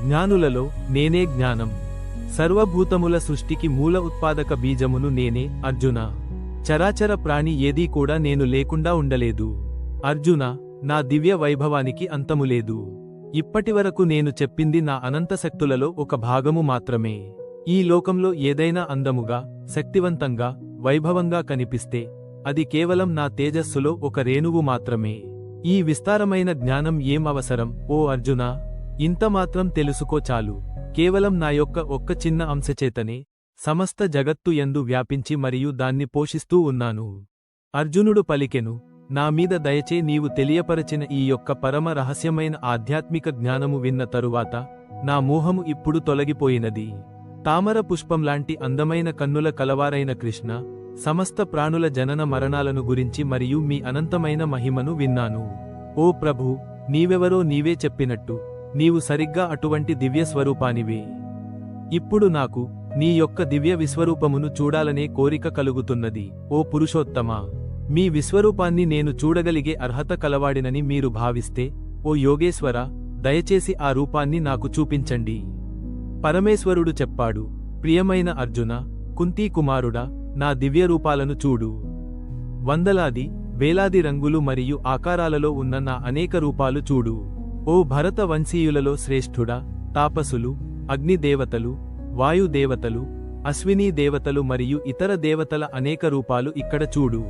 జ్ఞానులలో నేనే జ్ఞానం. సర్వభూతముల సృష్టికి మూల ఉత్పాదక బీజమును నేనే, అర్జున. చరాచర ప్రాణి ఏదీ కూడా నేను లేకుండా ఉండలేదు. అర్జున, నా దివ్య వైభవానికి అంతములేదు. ఇప్పటివరకు నేను చెప్పింది నా అనంత శక్తులలో ఒక భాగము మాత్రమే. ఈ లోకంలో ఏదైనా అందముగా, శక్తివంతంగా, వైభవంగా కనిపిస్తే అది కేవలం నా తేజస్సులో ఒక రేణువు మాత్రమే. ఈ విస్తారమైన జ్ఞానం ఏం అవసరం, ఓ అర్జునా? ఇంతమాత్రం తెలుసుకో చాలు. కేవలం నా యొక్క ఒక్క చిన్న అంశచేతనే సమస్త జగత్తు యందు వ్యాపించి మరియు దాన్ని పోషిస్తూ ఉన్నాను. అర్జునుడు పలికెను, నా మీద దయచే నీవు తెలియపరచిన ఈ యొక్క పరమ రహస్యమైన ఆధ్యాత్మిక జ్ఞానము విన్న తరువాత నా మోహము ఇప్పుడు తొలగిపోయినది. తామర పుష్పంలాంటి అందమైన కన్నుల కలవారైన కృష్ణ, సమస్త ప్రాణుల జనన మరణాలను గురించి మరియు మీ అనంతమైన మహిమను విన్నాను. ఓ ప్రభూ, నీవెవరో నీవే చెప్పినట్టు నీవు సరిగ్గా అటువంటి దివ్య స్వరూపానివే. ఇప్పుడు నాకు నీ యొక్క దివ్య విశ్వరూపమును చూడాలనే కోరిక కలుగుతున్నది. ఓ పురుషోత్తమా, మీ విశ్వరూపాన్ని నేను చూడగలిగే అర్హత కలవాడినని మీరు భావిస్తే, ఓ యోగేశ్వర, దయచేసి ఆ రూపాన్ని నాకు చూపించండి. పరమేశ్వరుడు చెప్పాడు, ప్రియమైన అర్జున, కుంతీ కుమారుడా, నా దివ్య రూపాలను చూడు. వందలాది, వేలాది రంగులు మరియు ఆకారాలలో ఉన్న నా అనేక రూపాలు చూడు. ఓ భరత వంశీయులలో శ్రేష్ఠుడా, తాపసులు, అగ్నిదేవతలు, వాయుదేవతలు, అశ్వినీ దేవతలు మరియు ఇతర దేవతల అనేక రూపాలు ఇక్కడ చూడు.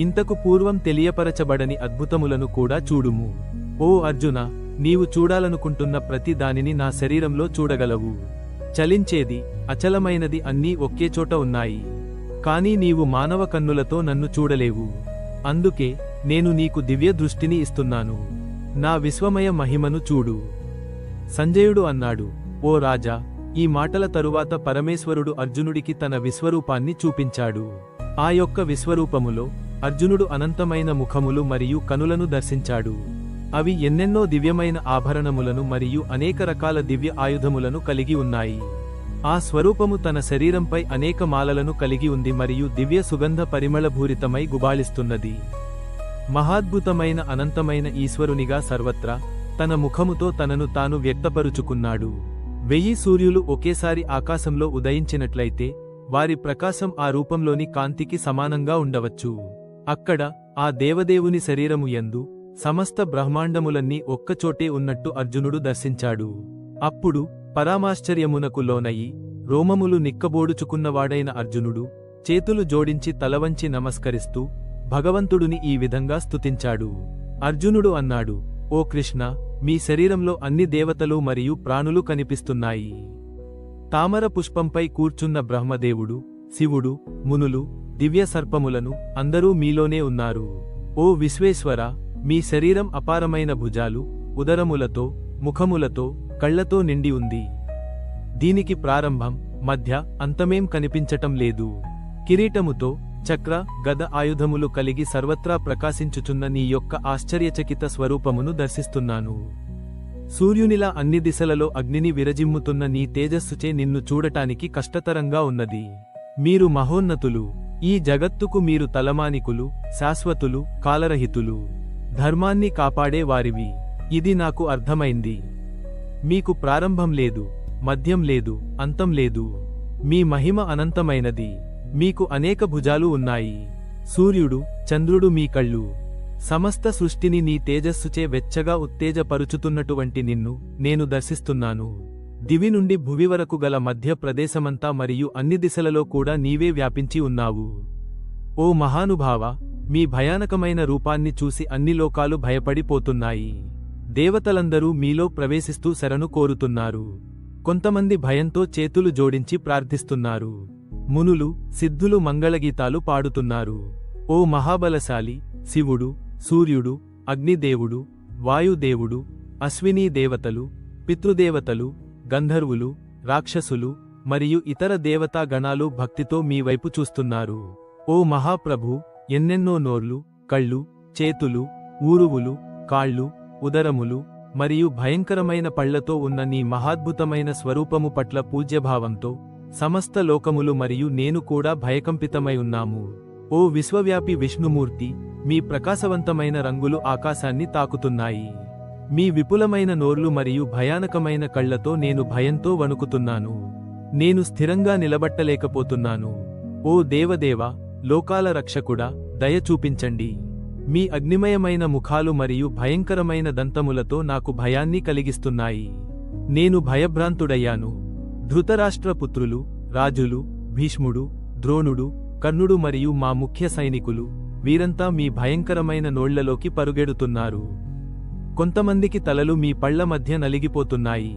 ఇంతకు పూర్వం తెలియపరచబడని అద్భుతములను కూడా చూడుము. ఓ అర్జున, నీవు చూడాలనుకుంటున్న ప్రతి దానిని నా శరీరంలో చూడగలవు. చలించేది, అచలమైనది అన్నీ ఒకే చోట ఉన్నాయి. కానీ నీవు మానవ కన్నులతో నన్ను చూడలేవు. అందుకే నేను నీకు దివ్య దృష్టిని ఇస్తున్నాను. నా విశ్వమయ మహిమను చూడు. సంజయుడు అన్నాడు, ఓ రాజా, ఈ మాటల తరువాత పరమేశ్వరుడు అర్జునుడికి తన విశ్వరూపాన్ని చూపించాడు. ఆ యొక్క విశ్వరూపములో అర్జునుడు అనంతమైన ముఖములు మరియు కనులను దర్శించాడు. అవి ఎన్నెన్నో దివ్యమైన ఆభరణములను మరియు అనేక రకాల దివ్య ఆయుధములను కలిగి ఉన్నాయి. ఆ స్వరూపము తన శరీరంపై అనేక మాలలను కలిగి ఉంది మరియు దివ్య సుగంధ పరిమళభూరితమై గుబాళిస్తున్నది. మహాద్భుతమైన అనంతమైన ఈశ్వరునిగా సర్వత్రా తన ముఖముతో తనను తాను వ్యక్తపరుచుకున్నాడు. 1000 సూర్యులు ఒకేసారి ఆకాశంలో ఉదయించినట్లయితే వారి ప్రకాశం ఆ రూపంలోని కాంతికి సమానంగా ఉండవచ్చు. అక్కడ ఆ దేవదేవుని శరీరము యందు సమస్త బ్రహ్మాండములన్నీ ఒక్కచోటే ఉన్నట్టు అర్జునుడు దర్శించాడు. అప్పుడు పరామాశ్చర్యమునకు లోనయి రోమములు నిక్కబోడుచుకున్నవాడైన అర్జునుడు చేతులు జోడించి తలవంచి నమస్కరిస్తూ భగవంతుడుని ఈ విధంగా స్తుతించాడు. అర్జునుడు అన్నాడు, ఓ కృష్ణ, మీ శరీరంలో అన్ని దేవతలు మరియు ప్రాణులు కనిపిస్తున్నాయి. తామర పుష్పంపై కూర్చున్న బ్రహ్మదేవుడు, శివుడు, మునులు, దివ్య సర్పములను అందరూ మీలోనే ఉన్నారు. ఓ విశ్వేశ్వర, మీ శరీరం అపారమైన భుజాలు, ఉదరములతో, ముఖములతో, కళ్లతో నిండి ఉంది. దీనికి ప్రారంభం, మధ్య, అంతమేం కనిపించటం లేదు. కిరీటముతో, చక్ర, గద ఆయుధములు కలిగి సర్వత్రా ప్రకాశించుచున్న నీ యొక్క ఆశ్చర్యచకిత స్వరూపమును దర్శిస్తున్నాను. సూర్యునిలా అన్ని దిశలలో అగ్నిని విరజిమ్ముతున్న నీ తేజస్సుచే నిన్ను చూడటానికి కష్టతరంగా ఉన్నది. మీరు మహోన్నతులు. ఈ జగత్తుకు మీరు తలమానికులు, శాశ్వతులు, కాలరహితులు, ధర్మాన్ని కాపాడే వారివి. ఇది నాకు అర్థమైంది. మీకు ప్రారంభం లేదు, మధ్యం లేదు, అంతం లేదు. మీ మహిమ అనంతమైనది. మీకు అనేక భుజాలు ఉన్నాయి. సూర్యుడు, చంద్రుడు మీ కళ్ళు. సమస్త సృష్టిని నీ తేజస్సుచే వెచ్చగా ఉత్తేజపరుచుతున్నటువంటి నిన్ను నేను దర్శిస్తున్నాను. దివి నుండి భువి వరకు గల మధ్య ప్రదేశమంతా మరియు అన్ని దిశలలో కూడా నీవే వ్యాపించి ఉన్నావు. ఓ మహానుభావ, మీ భయానకమైన రూపాన్ని చూసి అన్ని లోకాలు భయపడిపోతున్నాయి. దేవతలందరూ మీలో ప్రవేశిస్తూ శరణు కోరుతున్నారు. కొంతమంది భయంతో చేతులు జోడించి ప్రార్థిస్తున్నారు. మునులు, సిద్ధులు మంగళగీతాలు పాడుతున్నారు. ఓ మహాబలశాలి, శివుడు, సూర్యుడు, అగ్నిదేవుడు, వాయుదేవుడు, అశ్వినీ దేవతలు, పితృదేవతలు, గంధర్వులు, రాక్షసులు మరియు ఇతర దేవతా గణాలు భక్తితో మీ వైపు చూస్తున్నారు. ఓ మహాప్రభు, ఎన్నెన్నో నోర్లు, కళ్ళు, చేతులు, ఊరువులు, కాళ్ళు, ఉదరములు మరియు భయంకరమైన పళ్లతో ఉన్న నీ మహాద్భుతమైన స్వరూపము పట్ల పూజ్యభావంతో సమస్త లోకములు మరియు నేను కూడా భయకంపితమై ఉన్నాము. ఓ విశ్వవ్యాపి విష్ణుమూర్తి, మీ ప్రకాశవంతమైన రంగులు ఆకాశాన్ని తాకుతున్నాయి. మీ విపులమైన నోర్లు మరియు భయానకమైన కళ్లతో నేను భయంతో వణుకుతున్నాను. నేను స్థిరంగా నిలబట్టలేకపోతున్నాను. ఓ దేవదేవ, లోకాల రక్షకుడా, దయ చూపించండి. మీ అగ్నిమయమైన ముఖాలు మరియు భయంకరమైన దంతములతో నాకు భయాన్ని కలిగిస్తున్నాయి. నేను భయభ్రాంతుడయ్యాను. ధృతరాష్ట్ర పుత్రులు, రాజులు, భీష్ముడు, ద్రోణుడు, కర్ణుడు మరియు మా ముఖ్య సైనికులు, వీరంతా మీ భయంకరమైన నోళ్లలోకి పరుగెడుతున్నారు. కొంతమందికి తలలు మీ పళ్ల మధ్య నలిగిపోతున్నాయి.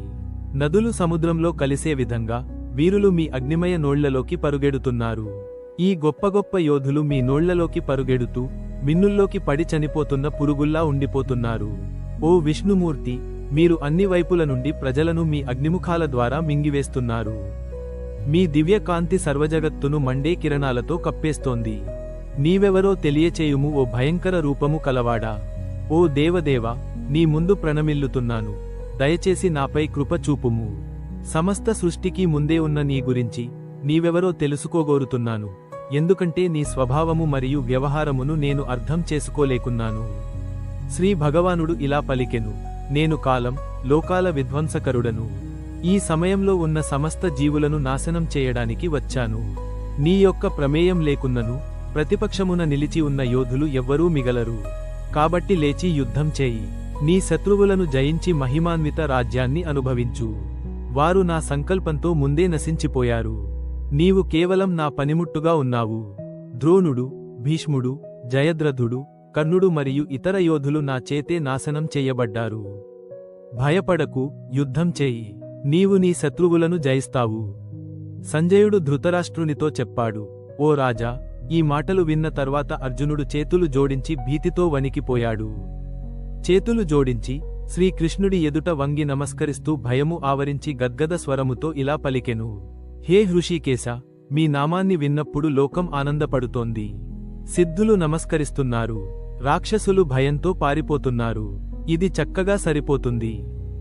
నదులు సముద్రంలో కలిసే విధంగా వీరులు మీ అగ్నిమయ నోళ్లలోకి పరుగెడుతున్నారు. ఈ గొప్ప గొప్ప యోధులు మీ నోళ్లలోకి పరుగెడుతూ మిన్నుల్లోకి పడి చనిపోతున్న పురుగుల్లా ఉండిపోతున్నారు. ఓ విష్ణుమూర్తి, మీరు అన్ని వైపుల నుండి ప్రజలను మీ అగ్నిముఖాల ద్వారా మింగివేస్తున్నారు. మీ దివ్య కాంతి సర్వజగత్తును మండే కిరణాలతో కప్పేస్తోంది. నీవెవరో తెలియచేయుము, ఓ భయంకర రూపము కలవాడా. ఓ దేవదేవ, నీ ముందు ప్రణమిల్లుతున్నాను. దయచేసి నాపై కృప చూపుము. సమస్త సృష్టికి ముందే ఉన్న నీ గురించి నీవెవరో తెలుసుకోగోరుతున్నాను, ఎందుకంటే నీ స్వభావము మరియు వ్యవహారమును నేను అర్థం చేసుకోలేకున్నాను. శ్రీ భగవానుడు ఇలా పలికెను, నేను కాలం, లోకాల విధ్వంసకరుడను. ఈ సమయంలో ఉన్న సమస్త జీవులను నాశనం చేయడానికి వచ్చాను. నీ యొక్క ప్రమేయం లేకున్నను ప్రతిపక్షమున నిలిచి ఉన్న యోధులు ఎవ్వరూ మిగలరు. కాబట్టి లేచి యుద్ధం చేయి. నీ శత్రువులను జయించి మహిమాన్విత రాజ్యాన్ని అనుభవించు. వారు నా సంకల్పంతో ముందే నశించిపోయారు. నీవు కేవలం నా పనిముట్టుగా ఉన్నావు. ద్రోణుడు, భీష్ముడు, జయద్రథుడు, కర్ణుడు మరియు ఇతర యోధులు నా చేతే నాశనం చెయ్యబడ్డారు. భయపడకు, యుద్ధం చేయి. నీవు నీ శత్రువులను జయిస్తావు. సంజయుడు ధృతరాష్ట్రునితో చెప్పాడు, ఓ రాజా, ఈ మాటలు విన్న తర్వాత అర్జునుడు చేతులు జోడించి భీతితో వణికిపోయాడు. చేతులు జోడించి శ్రీకృష్ణుడి ఎదుట వంగి నమస్కరిస్తూ భయము ఆవరించి గద్గద స్వరముతో ఇలా పలికెను, హే హృషీకేశ, మీ నామాన్ని విన్నప్పుడు లోకం ఆనందపడుతోంది. సిద్ధులు నమస్కరిస్తున్నారు, రాక్షసులు భయంతో పారిపోతున్నారు. ఇది చక్కగా సరిపోతుంది.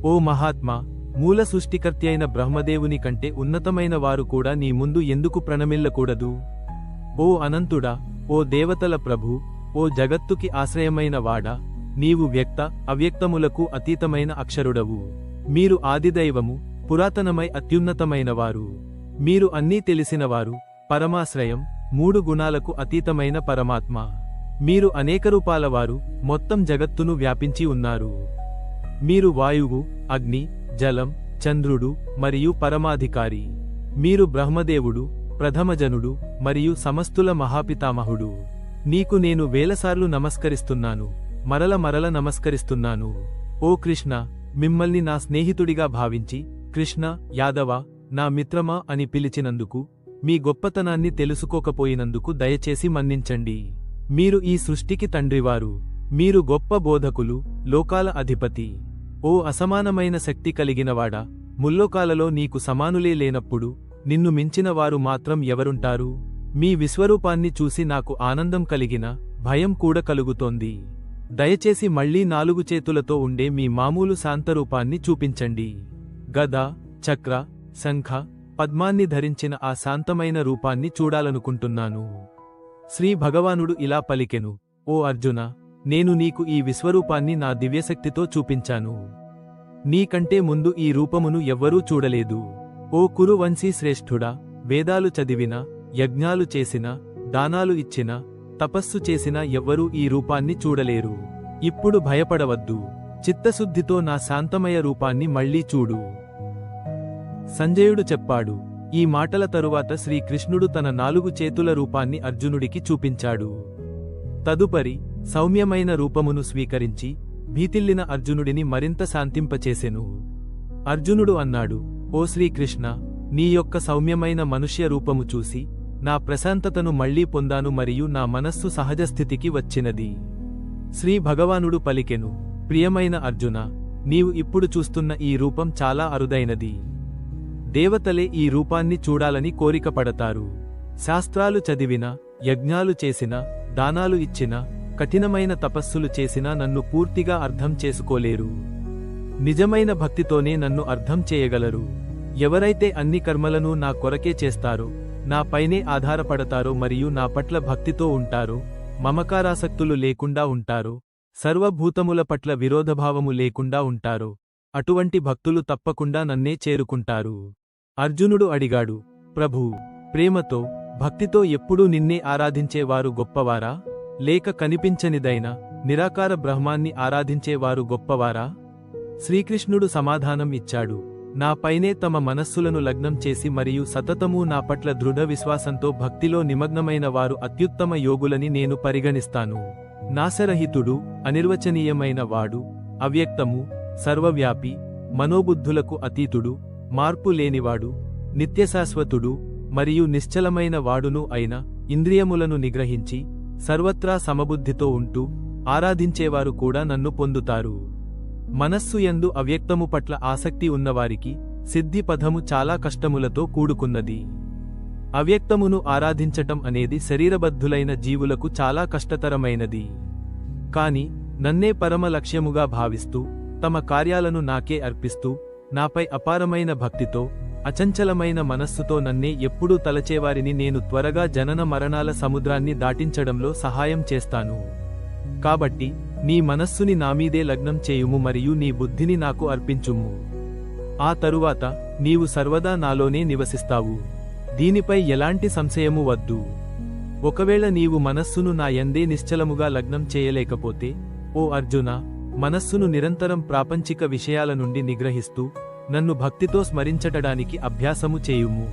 ఓ మహాత్మా, మూల సృష్టికర్త్యైన బ్రహ్మదేవుని కంటే ఉన్నతమైన వారు కూడా నీ ముందు ఎందుకు ప్రణమిల్లకూడదు? ఓ అనంతుడా, ఓ దేవతల ప్రభు, ఓ జగత్తుకి ఆశ్రయమైన వాడా, నీవు వ్యక్త అవ్యక్తములకు అతీతమైన అక్షరుడవు. మీరు ఆదిదైవము, పురాతనమై అత్యున్నతమైనవారు. మీరు అన్నీ తెలిసినవారు, పరమాశ్రయం, మూడు గుణాలకు అతీతమైన పరమాత్మ. మీరు అనేక రూపాలవారు, మొత్తం జగత్తును వ్యాపించి ఉన్నారు. మీరు వాయువు, అగ్ని, జలం, చంద్రుడు మరియు పరమాధికారి. మీరు బ్రహ్మదేవుడు, ప్రథమజనుడు మరియు సమస్తుల మహాపితామహుడు. నీకు నేను వేలసార్లు నమస్కరిస్తున్నాను, మరల నమస్కరిస్తున్నాను. ఓ కృష్ణ, మిమ్మల్ని నా స్నేహితుడిగా భావించి కృష్ణ, యాదవ, నా మిత్రమా అని పిలిచినందుకు, మీ గొప్పతనాన్ని తెలుసుకోకపోయినందుకు దయచేసి మన్నించండి. మీరు ఈ సృష్టికి తండ్రివారు. మీరు గొప్ప బోధకులు, లోకాల అధిపతి. ఓ అసమానమైన శక్తి కలిగినవాడా, ముల్లోకాలలో నీకు సమానులే లేనప్పుడు నిన్ను మించిన వారు మాత్రం ఎవరుంటారు? మీ విశ్వరూపాన్ని చూసి నాకు ఆనందం కలిగిన భయం కూడా కలుగుతోంది. దయచేసి మళ్లీ 4 చేతులతో ఉండే మీ మామూలు శాంతరూపాన్ని చూపించండి. గద, చక్ర, శంఖ, పద్మాన్ని ధరించిన ఆ శాంతమైన రూపాన్ని చూడాలనుకుంటున్నాను. శ్రీ భగవానుడు ఇలా పలికెను, ఓ అర్జున, నేను నీకు ఈ విశ్వరూపాన్ని నా దివ్యశక్తితో చూపించాను. నీకంటే ముందు ఈ రూపమును ఎవ్వరూ చూడలేదు. ఓ కురువంశీ శ్రేష్ఠుడా, వేదాలు చదివిన, యజ్ఞాలు చేసిన, దానాలు ఇచ్చిన, తపస్సు చేసిన ఎవ్వరూ ఈ రూపాన్ని చూడలేరు. ఇప్పుడు భయపడవద్దు. చిత్తశుద్ధితో నా శాంతమయ రూపాన్ని మళ్లీ చూడు. సంజయుడు చెప్పాడు. ఈ మాటల తరువాత శ్రీకృష్ణుడు తన 4 చేతుల రూపాన్ని అర్జునుడికి చూపించాడు. తదుపరి సౌమ్యమైన రూపమును స్వీకరించి భీతిల్లిన అర్జునుడిని మరింత శాంతింపచేసెను. అర్జునుడు అన్నాడు, ఓ శ్రీకృష్ణ, నీ యొక్క సౌమ్యమైన మనుష్య రూపము చూసి నా ప్రశాంతతను మళ్లీ పొందాను మరియు నా మనస్సు సహజస్థితికి వచ్చినది. శ్రీ భగవానుడు పలికెను, ప్రియమైన అర్జున, నీవు ఇప్పుడు చూస్తున్న ఈ రూపం చాలా అరుదైనది. దేవతలే ఈ రూపాన్ని చూడాలని కోరికపడతారు. శాస్త్రాలు చదివిన, యజ్ఞాలు చేసిన, దానాలు ఇచ్చిన, కఠినమైన తపస్సులు చేసినా నన్ను పూర్తిగా అర్థం చేసుకోలేరు. నిజమైన భక్తితోనే నన్ను అర్థం చేయగలరు. ఎవరైతే అన్ని కర్మలను నా కొరకే చేస్తారో, నా పైనే ఆధారపడతారో మరియు నా పట్ల భక్తితో ఉంటారో, మమకారాసక్తులు లేకుండా ఉంటారో, సర్వభూతముల పట్ల విరోధభావము లేకుండా ఉంటారో, అటువంటి భక్తులు తప్పకుండా నన్నే చేరుకుంటారు. అర్జునుడు అడిగాడు, ప్రభూ, ప్రేమతో, భక్తితో ఎప్పుడూ నిన్నే ఆరాధించేవారు గొప్పవారా, లేక కనిపించనిదైన నిరాకార బ్రహ్మాన్ని ఆరాధించేవారు గొప్పవారా? శ్రీకృష్ణుడు సమాధానం ఇచ్చాడు, నా పైనే తమ మనస్సులను లగ్నం చేసి మరియు సతతమూ నా పట్ల దృఢ విశ్వాసంతో భక్తిలో నిమగ్నమైన వారు అత్యుత్తమ యోగులని నేను పరిగణిస్తాను. నాశరహితుడు, అనిర్వచనీయమైన వాడు, అవ్యక్తము, సర్వవ్యాపి, మనోబుద్ధులకు అతీతుడు, మార్పు లేనివాడు, నిత్యశాశ్వతుడు మరియు నిశ్చలమైన వాడును అయిన ఇంద్రియములను నిగ్రహించి సర్వత్రా సమబుద్ధితో ఉంటూ ఆరాధించేవారు కూడా నన్ను పొందుతారు. మనస్సు యందు అవ్యక్తము పట్ల ఆసక్తి ఉన్నవారికి సిద్ధి పథము చాలా కష్టములతో కూడుకున్నది. అవ్యక్తమును ఆరాధించటం అనేది శరీరబద్ధులైన జీవులకు చాలా కష్టతరమైనది. కాని నన్నే పరమ లక్ష్యముగా భావిస్తూ తమ కార్యాలను నాకే అర్పిస్తూ నాపై అపారమైన భక్తితో అచంచలమైన మనస్సుతో నన్నే ఎప్పుడూ తలచేవారిని నేను త్వరగా జనన మరణాల సముద్రాన్ని దాటించడంలో సహాయం చేస్తాను. కాబట్టి నీ మనస్సుని నామీదే లగ్నం చేయుము మరియు నీ బుద్ధిని నాకు అర్పించుము. ఆ తరువాత నీవు సర్వదా నాలోనే నివసిస్తావు. దీనిపై ఎలాంటి సంశయము వద్దు. ఒకవేళ నీవు మనస్సును నా యందే నిశ్చలముగా లగ్నం చేయలేకపోతే, ఓ అర్జున, మనస్సును నిరంతరం ప్రాపంచిక విషయాల నుండి నిగ్రహిస్తూ నన్ను భక్తితో స్మరించటడానికి అభ్యాసము చేయుము.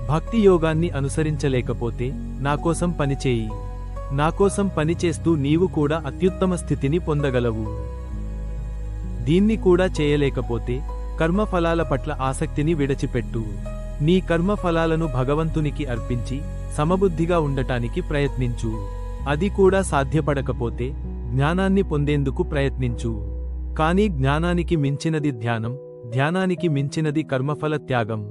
భక్తి యోగాన్ని అనుసరించలేకపోతే నాకోసం పనిచేయి. నాకోసం పనిచేస్తూ నీవు కూడా అత్యుత్తమ స్థితిని పొందగలవు. దీన్ని కూడా చేయలేకపోతే కర్మఫలాల పట్ల ఆసక్తిని విడచిపెట్టు. నీ కర్మఫలాలను భగవంతునికి అర్పించి సమబుద్ధిగా ఉండటానికి ప్రయత్నించు. అది కూడా సాధ్యపడకపోతే జ్ఞానాన్ని పొందేందుకు ప్రయత్నించు. కానీ జ్ఞానానికి మించినది ధ్యానం, ధ్యానానికి మించినది కర్మఫల త్యాగం.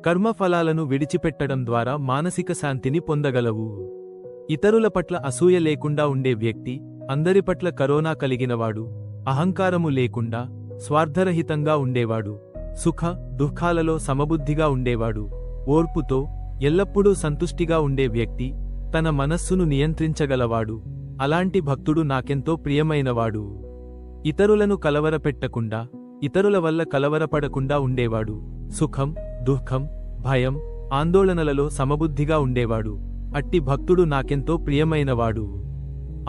కర్మఫలాలను విడిచిపెట్టడం ద్వారా మానసిక శాంతిని పొందగలవు. ఇతరుల పట్ల అసూయ లేకుండా ఉండే వ్యక్తి అందరి పట్ల కరుణ కలిగినవాడు, అహంకారము లేకుండా స్వార్థరహితంగా ఉండేవాడు, సుఖ దుఃఖాలలో సమబుద్ధిగా ఉండేవాడు, ఓర్పుతో ఎల్లప్పుడూ సంతుష్టిగా ఉండే వ్యక్తి తన మనస్సును నియంత్రించగలవాడు. అలాంటి భక్తుడు నాకెంతో ప్రియమైనవాడు. ఇతరులను కలవరపెట్టకుండా, ఇతరుల వల్ల కలవరపడకుండా ఉండేవాడు, సుఖం దుఃఖం భయం ఆందోళనలలో సమబుద్ధిగా ఉండేవాడు. అట్టి భక్తుడు నాకెంతో ప్రియమైనవాడు.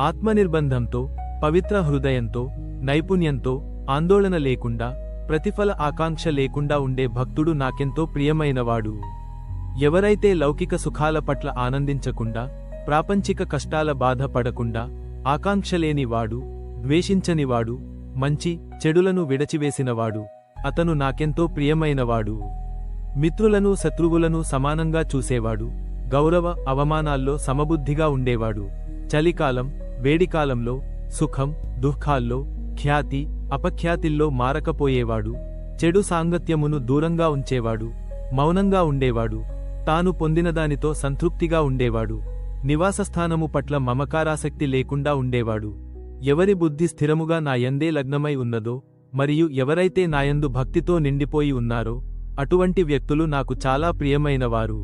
ఆత్మనిర్బంధంతో, పవిత్ర హృదయంతో, నైపుణ్యంతో, ఆందోళన లేకుండా, ప్రతిఫల ఆకాంక్ష లేకుండా ఉండే భక్తుడు నాకెంతో ప్రియమైనవాడు. ఎవరైతే లౌకిక సుఖాల పట్ల ఆనందించకుండా, ప్రాపంచిక కష్టాల బాధ పడకుండా, ఆకాంక్షలేనివాడు, ద్వేషించనివాడు, మంచి చెడులను విడచివేసినవాడు, అతను నాకెంతో ప్రియమైనవాడు. మిత్రులను శత్రువులను సమానంగా చూసేవాడు, గౌరవ అవమానాల్లో సమబుద్ధిగా ఉండేవాడు, చలికాలం వేడికాలంలో, సుఖం దుఃఖాల్లో, ఖ్యాతి అపఖ్యాతిల్లో మారకపోయేవాడు, చెడు సాంగత్యమును దూరంగా ఉంచేవాడు, మౌనంగా ఉండేవాడు, తాను పొందినదానితో సంతృప్తిగా ఉండేవాడు, నివాసస్థానము పట్ల మమకారాసక్తి లేకుండా ఉండేవాడు. ఎవరి బుద్ధి స్థిరముగా నా యందే లగ్నమై ఉన్నదో మరియు ఎవరైతే నాయందు భక్తితో నిండిపోయి ఉన్నారో అటువంటి వ్యక్తులు నాకు చాలా ప్రియమైనవారు.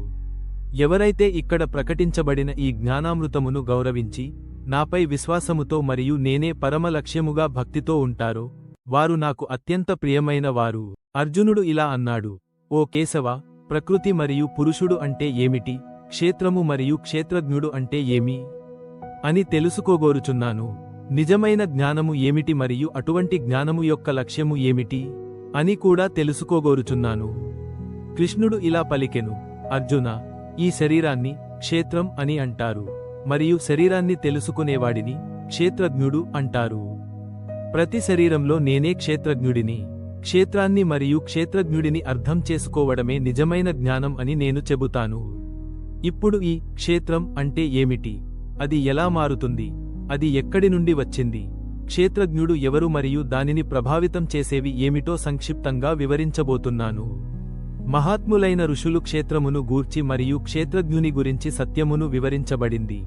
ఎవరైతే ఇక్కడ ప్రకటించబడిన ఈ జ్ఞానామృతమును గౌరవించి నాపై విశ్వాసముతో మరియు నేనే పరమ లక్ష్యముగా భక్తితో ఉంటారో వారు నాకు అత్యంత ప్రియమైన వారు. అర్జునుడు ఇలా అన్నాడు, ఓ కేశవ, ప్రకృతి మరియు పురుషుడు అంటే ఏమిటి, క్షేత్రము మరియు క్షేత్రజ్ఞుడు అంటే ఏమి అని తెలుసుకోగోరుచున్నాను. నిజమైన జ్ఞానము ఏమిటి మరియు అటువంటి జ్ఞానము యొక్క లక్ష్యము ఏమిటి అని కూడా తెలుసుకోగోరుచున్నాను. కృష్ణుడు ఇలా పలికెను, అర్జున, ఈ శరీరాన్ని క్షేత్రం అని అంటారు మరియు శరీరాన్ని తెలుసుకునేవాడిని క్షేత్రజ్ఞుడు అంటారు. ప్రతి శరీరంలో నేనే క్షేత్రజ్ఞుడిని. క్షేత్రాన్ని మరియు క్షేత్రజ్ఞుడిని అర్థం చేసుకోవడమే నిజమైన జ్ఞానం అని నేను చెబుతాను. ఇప్పుడు ఈ క్షేత్రం అంటే ఏమిటి, అది ఎలా మారుతుంది, అది ఎక్కడి నుండి వచ్చింది, క్షేత్రజ్ఞుడు ఎవరు మరియు దానిని ప్రభావితం చేసేవి ఏమిటో సంక్షిప్తంగా వివరించబోతున్నాను. మహాత్ములైన ఋషులు క్షేత్రమును గూర్చి మరియు క్షేత్రజ్ఞుని గురించి సత్యమును వివరించబడింది.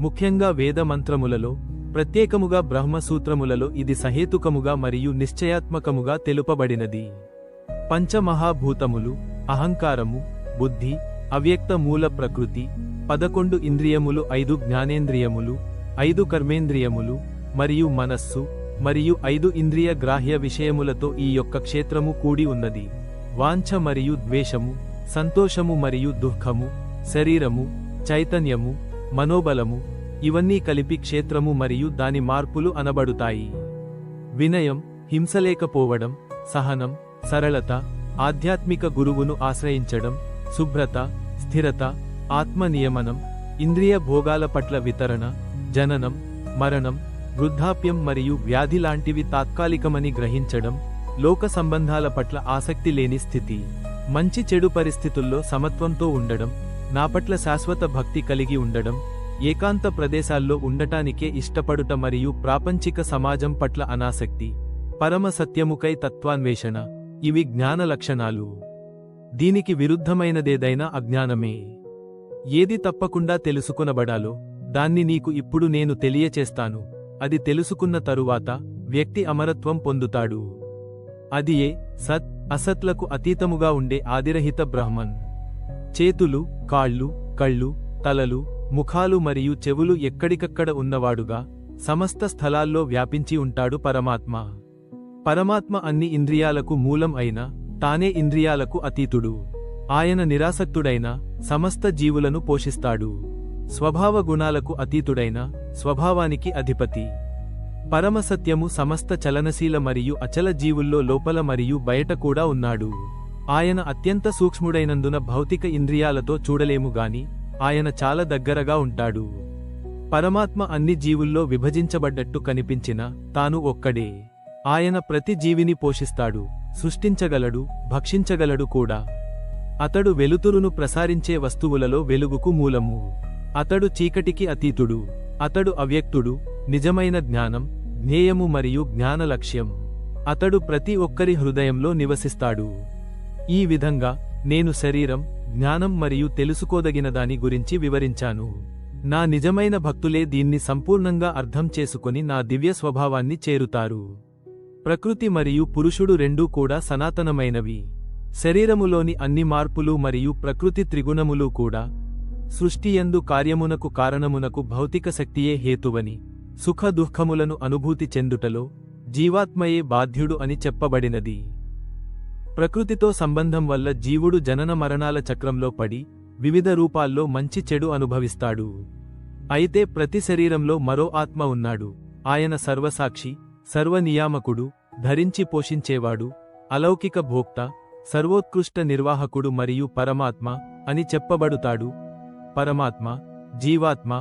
ముఖ్యంగా వేద మంత్రములలో, ప్రత్యేకముగా బ్రహ్మసూత్రములలో ఇది సహేతుకముగా మరియు నిశ్చయాత్మకముగా తెలుపబడినది. పంచమహాభూతములు, అహంకారము, బుద్ధి, అవ్యక్త మూల ప్రకృతి, 11 ఇంద్రియములు, 5 జ్ఞానేంద్రియములు, 5 కర్మేంద్రియములు మరియు మనస్సు మరియు 5 ఇంద్రియ గ్రాహ్య విషయములతో ఈ యొక్క క్షేత్రము కూడి ఉన్నది. వాంఛ మరియు ద్వేషము, సంతోషము మరియు దుఃఖము, శరీరము, చైతన్యము, మనోబలము, ఇవన్నీ కలిపి క్షేత్రము మరియు దాని మార్పులు అనబడుతాయి. వినయం, హింసలేకపోవడం, సహనం, సరళత, ఆధ్యాత్మిక గురువును ఆశ్రయించడం, శుభ్రత, స్థిరత, ఆత్మ నియమనం, ఇంద్రియ భోగాల పట్ల వితరణ, జననం, మరణం, వృద్ధాప్యం మరియు వ్యాధి లాంటివి తాత్కాలికమని గ్రహించడం, లోక సంబంధాల పట్ల ఆసక్తి లేని స్థితి, మంచి చెడు పరిస్థితుల్లో సమత్వంతో ఉండడం, నా పట్ల శాశ్వత భక్తి కలిగి ఉండడం, ఏకాంత ప్రదేశాల్లో ఉండటానికే ఇష్టపడుట మరియు ప్రాపంచిక సమాజం పట్ల అనాసక్తి, పరమ సత్యముకై తత్వాన్వేషణ, ఇవి జ్ఞాన లక్షణాలు. దీనికి విరుద్ధమైనదేదైనా అజ్ఞానమే. ఏది తప్పకుండా తెలుసుకొనబడాలో దాన్ని నీకు ఇప్పుడు నేను తెలియచేస్తాను. అది తెలుసుకున్న తరువాత వ్యక్తి అమరత్వం పొందుతాడు. అదియే సత్ అసత్లకు అతీతముగా ఉండే ఆదిరహిత బ్రహ్మన్. చేతులు, కాళ్ళు, కళ్ళు, తలలు, ముఖాలు మరియు చెవులు ఎక్కడికక్కడ ఉన్నవాడుగా సమస్త స్థలాల్లో వ్యాపించి ఉంటాడు పరమాత్మ. పరమాత్మ అన్ని ఇంద్రియాలకు మూలం అయిన తానే ఇంద్రియాలకు అతీతుడు. ఆయన నిరాసక్తుడైన సమస్త జీవులను పోషిస్తాడు. స్వభావ గుణాలకు అతీతుడైన స్వభావానికి అధిపతి. పరమసత్యము సమస్త చలనశీల మరియు అచల జీవుల్లో లోపల మరియు బయట కూడా ఉన్నాడు. ఆయన అత్యంత సూక్ష్ముడైనందున భౌతిక ఇంద్రియాలతో చూడలేము గాని ఆయన చాలా దగ్గరగా ఉంటాడు. పరమాత్మ అన్ని జీవుల్లో విభజించబడ్డట్టు కనిపించిన తాను ఒక్కడే. ఆయన ప్రతి జీవిని పోషిస్తాడు, సృష్టించగలడు, భక్షించగలడు కూడా. అతడు వెలుతురును ప్రసారించే వస్తువులలో వెలుగుకు మూలము. అతడు చీకటికి అతీతుడు. అతడు అవ్యక్తుడు, నిజమైన జ్ఞానం, జ్ఞేయము మరియు జ్ఞాన లక్ష్యం. అతడు ప్రతి ఒక్కరి హృదయంలో నివసిస్తాడు. ఈ విధంగా నేను శరీరం, జ్ఞానం మరియు తెలుసుకోదగిన దాని గురించి వివరించాను. నా నిజమైన భక్తులే దీన్ని సంపూర్ణంగా అర్థం చేసుకొని నా దివ్య స్వభావాన్ని చేరుతారు. ప్రకృతి మరియు పురుషుడు రెండూ కూడా సనాతనమైనవి. శరీరములోని అన్ని మార్పులు మరియు ప్రకృతి త్రిగుణములు కూడా సృష్టియందు కార్యమునకు కారణమునకు భౌతిక శక్తియే హేతువని, సుఖ దుఃఖములను అనుభూతి చెందుటలో జీవాత్మయే బాధ్యుడు అని చెప్పబడినది. ప్రకృతితో సంబంధం వల్ల జీవుడు జనన మరణాల చక్రంలో పడి వివిధ రూపాల్లో మంచి చెడు అనుభవిస్తాడు. అయితే ప్రతి శరీరంలో మరో ఆత్మ ఉన్నాడు. ఆయన సర్వసాక్షి, సర్వనియామకుడు, ధరించి పోషించేవాడు, అలౌకిక భోక్త, సర్వోత్కృష్ట నిర్వాహకుడు మరియు పరమాత్మ అని చెప్పబడుతాడు. పరమాత్మ, జీవాత్మ,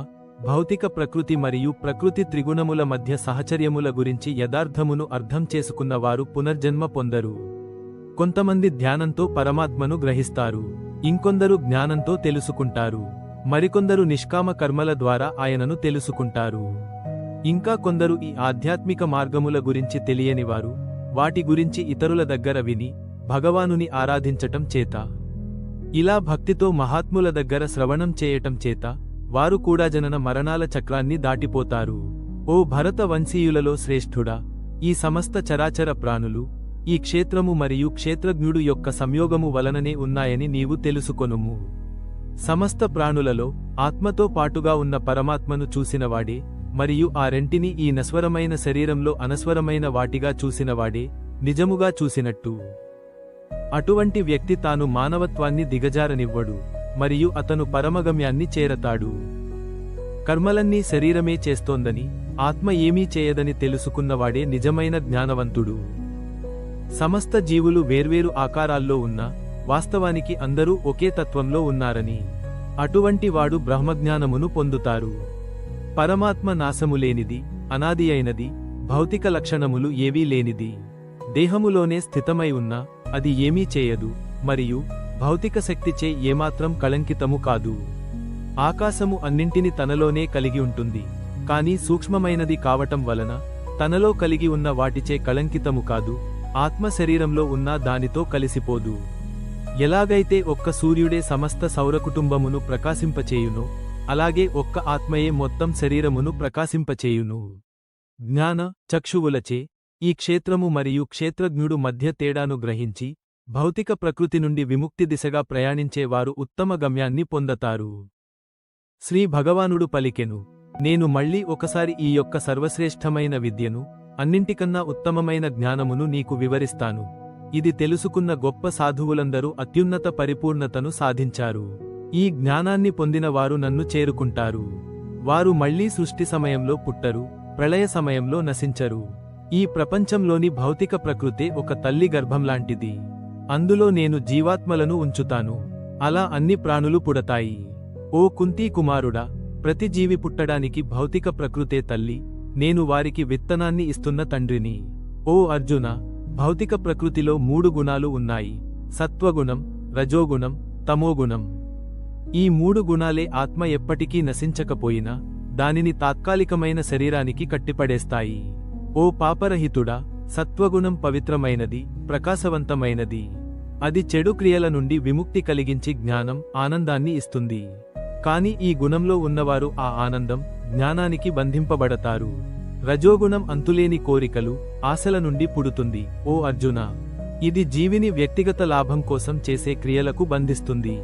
భౌతిక ప్రకృతి మరియు ప్రకృతి త్రిగుణముల మధ్య సహచర్యముల గురించి యథార్థమును అర్థం చేసుకున్నవారు పునర్జన్మ పొందరు. కొంతమంది ధ్యానంతో పరమాత్మను గ్రహిస్తారు, ఇంకొందరు జ్ఞానంతో తెలుసుకుంటారు, మరికొందరు నిష్కామ కర్మల ద్వారా ఆయనను తెలుసుకుంటారు. ఇంకా కొందరు ఈ ఆధ్యాత్మిక మార్గముల గురించి తెలియనివారు వాటి గురించి ఇతరుల దగ్గర విని భగవానుని ఆరాధించటం చేత, ఇలా భక్తితో మహాత్ముల దగ్గర శ్రవణం చేయటం చేత వారు కూడా జనన మరణాల చక్రాన్ని దాటిపోతారు. ఓ భరత వంశీయులలో శ్రేష్ఠుడా, ఈ సమస్త చరాచర ప్రాణులు ఈ క్షేత్రము మరియు క్షేత్రజ్ఞుడు యొక్క సంయోగము వలననే ఉన్నాయని నీవు తెలుసుకొనుము. సమస్త ప్రాణులలో ఆత్మతో పాటుగా ఉన్న పరమాత్మను చూసినవాడే మరియు ఆ రెంటిని ఈ నశ్వరమైన శరీరంలో అనస్వరమైన వాటిగా చూసినవాడే నిజముగా చూసినట్టు. అటువంటి వ్యక్తి తాను మానవత్వాన్ని దిగజారనివ్వడు మరియు అతను పరమగమ్యాన్ని చేరతాడు. కర్మలన్నీ శరీరమే చేస్తోందని, ఆత్మ ఏమీ చేయదని తెలుసుకున్నవాడే నిజమైన జ్ఞానవంతుడు. సమస్త జీవులు వేర్వేరు ఆకారాల్లో ఉన్నా వాస్తవానికి అందరూ ఒకే తత్వంలో ఉన్నారని, అటువంటి వాడు బ్రహ్మజ్ఞానమును పొందుతారు. పరమాత్మ నాశములేనిది, అనాది అయినది, భౌతిక లక్షణములు ఏవీ లేనిది. దేహములోనే స్థితమై ఉన్నా అది ఏమీ చేయదు మరియు భౌతిక శక్తిచే ఏమాత్రం కళంకితము కాదు. ఆకాశము అన్నింటిని తనలోనే కలిగి ఉంటుంది, కానీ సూక్ష్మమైనది కావటం వలన తనలో కలిగి ఉన్న వాటిచే కళంకితము కాదు. ఆత్మ శరీరంలో ఉన్న దానితో కలిసిపోదు. ఎలాగైతే ఒక్క సూర్యుడే సమస్త సౌరకుటుంబమును ప్రకాశింపచేయునో అలాగే ఒక్క ఆత్మయే మొత్తం శరీరమును ప్రకాశింపచేయును. జ్ఞాన చక్షువులచే ఈ క్షేత్రము మరియు క్షేత్రజ్ఞుడు మధ్య తేడాను గ్రహించి భౌతిక ప్రకృతి నుండి విముక్తి దిశగా ప్రయాణించేవారు ఉత్తమ గమ్యాన్ని పొందతారు. శ్రీ భగవానుడు పలికెను, నేను మళ్ళీ ఒకసారి ఈ యొక్క సర్వశ్రేష్ఠమైన విద్యను, అన్నింటికన్నా ఉత్తమమైన జ్ఞానమును నీకు వివరిస్తాను. ఇది తెలుసుకున్న గొప్ప సాధువులందరూ అత్యున్నత పరిపూర్ణతను సాధించారు. ఈ జ్ఞానాన్ని పొందిన వారు నన్ను చేరుకుంటారు. వారు మళ్లీ సృష్టి సమయంలో పుట్టరు, ప్రళయ సమయంలో నశించరు. ఈ ప్రపంచంలోని భౌతిక ప్రకృతే ఒక తల్లి గర్భంలాంటిది. అందులో నేను జీవాత్మలను ఉంచుతాను. అలా అన్ని ప్రాణులు పుడతాయి. ఓ కుంతీ కుమారుడా, ప్రతి జీవి పుట్టడానికి భౌతిక ప్రకృతే తల్లి. నేను వారికి విత్తనాన్ని ఇస్తున్న తండ్రిని. ఓ అర్జున, భౌతిక ప్రకృతిలో 3 గుణాలు ఉన్నాయి: సత్వగుణం, రజోగుణం, తమోగుణం. ఈ 3 గుణాలే ఆత్మ ఎప్పటికీ నశించకపోయినా దానిని తాత్కాలికమైన శరీరానికి కట్టిపడేస్తాయి. ఓ పాపరహితుడా, సత్వగుణం పవిత్రమైనది, ప్రకాశవంతమైనది. అది చెడు క్రియల నుండి విముక్తి కలిగించి జ్ఞానం, ఆనందాన్ని ఇస్తుంది. కాని ఈ గుణంలో ఉన్నవారు ఆ ఆనందం, జ్ఞానానికి బంధింపబడతారు. రజోగుణం అంతులేని కోరికలు, ఆశల నుండి పుడుతుంది. ఓ అర్జున, ఇది జీవిని వ్యక్తిగత లాభం కోసం చేసే క్రియలకు బంధిస్తుంది.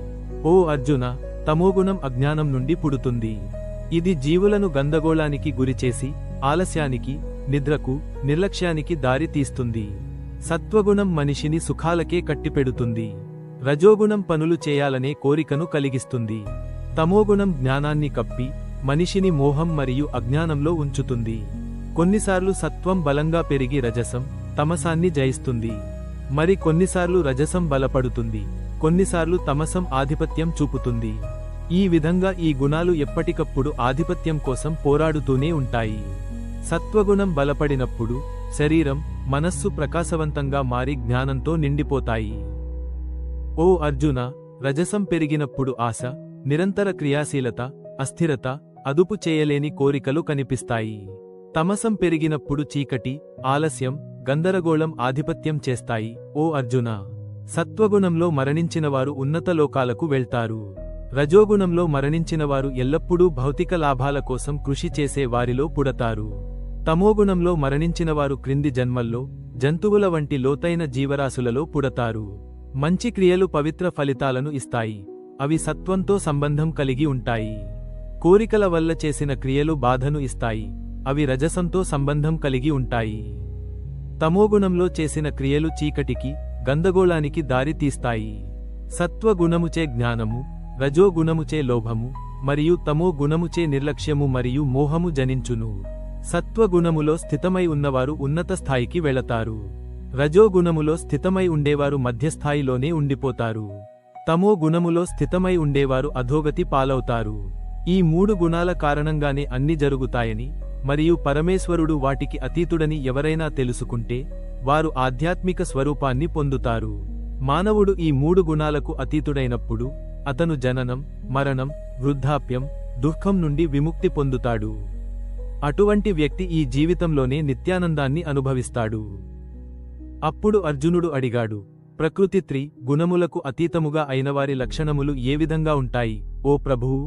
ఓ అర్జున, తమోగుణం అజ్ఞానం నుండి పుడుతుంది. ఇది జీవులను గందగోళానికి గురిచేసి ఆలస్యానికి, నిద్రకు, నిర్లక్ష్యానికి దారి తీస్తుంది. సత్వగుణం మనిషిని సుఖాలకే కట్టిపెడుతుంది. రజోగుణం పనులు చేయాలనే కోరికను కలిగిస్తుంది. తమోగుణం జ్ఞానాన్ని కప్పి మనిషిని మోహం మరియు అజ్ఞానంలో ఉంచుతుంది. కొన్నిసార్లు సత్వం బలంగా పెరిగి రజసం, తమసాన్ని జయిస్తుంది. మరి కొన్నిసార్లు రజసం బలపడుతుంది, కొన్నిసార్లు తమసం ఆధిపత్యం చూపుతుంది. ఈ విధంగా ఈ గుణాలు ఎప్పటికప్పుడు ఆధిపత్యం కోసం పోరాడుతూనే ఉంటాయి. సత్వగుణం బలపడినప్పుడు శరీరం, మనస్సు ప్రకాశవంతంగా మారి జ్ఞానంతో నిండిపోతాయి. ఓ అర్జున, రజసం పెరిగినప్పుడు ఆశ, నిరంతర క్రియాశీలత, అస్థిరత, అదుపు చేయలేని కోరికలు కనిపిస్తాయి. తమసం పెరిగినప్పుడు చీకటి, ఆలస్యం, గందరగోళం ఆధిపత్యం చేస్తాయి. ఓ అర్జున, సత్వగుణంలో మరణించినవారు ఉన్నత లోకాలకు వెళ్తారు. రజోగుణంలో మరణించినవారు ఎల్లప్పుడూ భౌతిక లాభాల కోసం కృషి చేసే వారిలో పుడతారు. తమోగుణంలో మరణించినవారు క్రింది జన్మల్లో జంతువుల వంటి లోతైన జీవరాశులలో పుడతారు. మంచి క్రియలు పవిత్ర ఫలితాలను ఇస్తాయి. అవి సత్వంతో సంబంధం కలిగి ఉంటాయి. కోరికల వల్ల చేసిన క్రియలు బాధను ఇస్తాయి. అవి రజసంతో సంబంధం కలిగి ఉంటాయి. తమోగుణంలో చేసిన క్రియలు చీకటికి, గందగోళానికి దారి తీస్తాయి. సత్వగుణముచే జ్ఞానము, రజోగుణముచే లోభము, మరియు తమో గుణముచే నిర్లక్ష్యము మరియు మోహము జనించును. సత్వగుణములో స్థితమై ఉన్నవారు ఉన్నత స్థాయికి వెళతారు. రజోగుణములో స్థితమై ఉండేవారు మధ్యస్థాయిలోనే ఉండిపోతారు. తమో గుణములో స్థితమై ఉండేవారు అధోగతి పాలవుతారు. ఈ మూడు గుణాల కారణంగానే అన్ని జరుగుతాయని మరియు పరమేశ్వరుడు వాటికి అతీతుడని ఎవరైనా తెలుసుకుంటే వారు ఆధ్యాత్మిక స్వరూపాన్ని పొందుతారు. మానవుడు ఈ మూడు గుణాలకు అతీతుడైనప్పుడు అతను జననం, మరణం, వృద్ధాప్యం, దుఃఖం నుండి విముక్తి పొందుతాడు. అటువంటి వ్యక్తి ఈ జీవితంలోనే నిత్యానందాన్ని అనుభవిస్తాడు. అప్పుడు అర్జునుడు అడిగాడు, ప్రకృతి త్రి గుణములకు అతీతముగా అయినవారి లక్షణములు ఏ విధంగా ఉంటాయి ఓ ప్రభువు?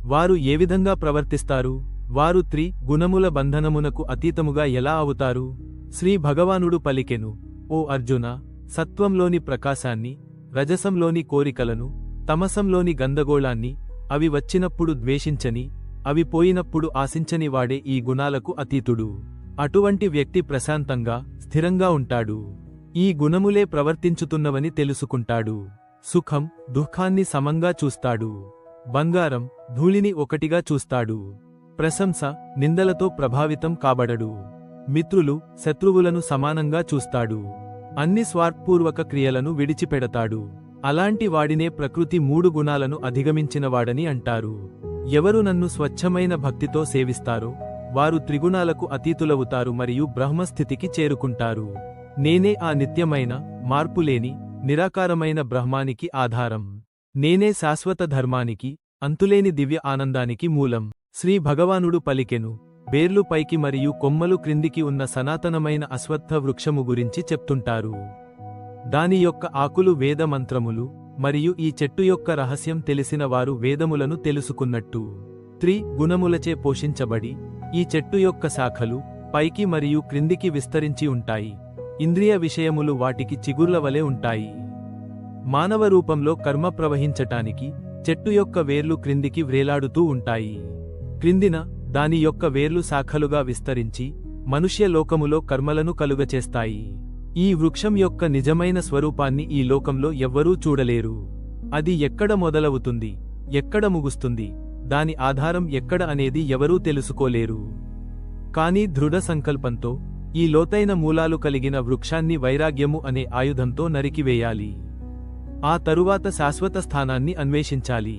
వారు ఏ విధంగా ప్రవర్తిస్తారు? వారు త్రి గుణముల బంధనమునకు అతీతముగా ఎలా అవుతారు? శ్రీ భగవానుడు పలికెను, ఓ అర్జున, సత్వంలోని ప్రకాశాన్ని, రజసంలోని కోరికలను, తమసంలోని గందగోళాన్ని, అవి వచ్చినప్పుడు ద్వేషించని, అవి పోయినప్పుడు ఆశించని వాడే ఈ గుణాలకు అతీతుడు. అటువంటి వ్యక్తి ప్రశాంతంగా, స్థిరంగా ఉంటాడు. ఈ గుణములే ప్రవర్తించుతున్నవని తెలుసుకుంటాడు. సుఖం, దుఃఖాన్ని సమంగా చూస్తాడు. బంగారం, ధూళిని ఒకటిగా చూస్తాడు. ప్రశంస, నిందలతో ప్రభావితం కాబడడు. మిత్రులు, శత్రువులను సమానంగా చూస్తాడు. అన్ని స్వార్థపూర్వక క్రియలను విడిచిపెడతాడు. అలాంటి వాడినే ప్రకృతి మూడు గుణాలను అధిగమించినవాడని అంటారు. ఎవరు నన్ను స్వచ్ఛమైన భక్తితో సేవిస్తారో వారు త్రిగుణాలకు అతీతులవుతారు మరియు బ్రహ్మస్థితికి చేరుకుంటారు. నేనే ఆ నిత్యమైన, మార్పులేని, నిరాకారమైన బ్రహ్మానికి ఆధారం. నేనే శాశ్వత ధర్మానికి, అంతులేని దివ్య ఆనందానికి మూలం. శ్రీ భగవానుడు పలికెను, బేర్లు పైకి మరియు కొమ్మలు క్రిందికి ఉన్న సనాతనమైన అశ్వత్థ వృక్షము గురించి చెప్తుంటారు. దాని యొక్క ఆకులు వేద మంత్రములు, మరియు ఈ చెట్టు యొక్క రహస్యం తెలిసిన వారు వేదములను తెలుసుకున్నట్టు. త్రి గుణములచే పోషించబడి ఈ చెట్టు యొక్క శాఖలు పైకి మరియు క్రిందికి విస్తరించి ఉంటాయి. ఇంద్రియ విషయములు వాటికి చిగుర్ల వలె ఉంటాయి. మానవ రూపంలో కర్మ ప్రవహించటానికి చెట్టు యొక్క వేర్లు క్రిందికి వ్రేలాడుతూ ఉంటాయి. క్రిందిన దాని యొక్క వేర్లు శాఖలుగా విస్తరించి మనుష్య లోకములో కర్మలను కలుగచేస్తాయి. ఈ వృక్షం యొక్క నిజమైన స్వరూపాన్ని ఈ లోకంలో ఎవ్వరూ చూడలేరు. అది ఎక్కడ మొదలవుతుంది, ఎక్కడ ముగుస్తుంది, దాని ఆధారం ఎక్కడ అనేది ఎవరూ తెలుసుకోలేరు. కానీ దృఢ సంకల్పంతో ఈ లోతైన మూలాలు కలిగిన వృక్షాన్ని వైరాగ్యము అనే ఆయుధంతో నరికివేయాలి. ఆ తరువాత శాశ్వత స్థానాన్ని అన్వేషించాలి.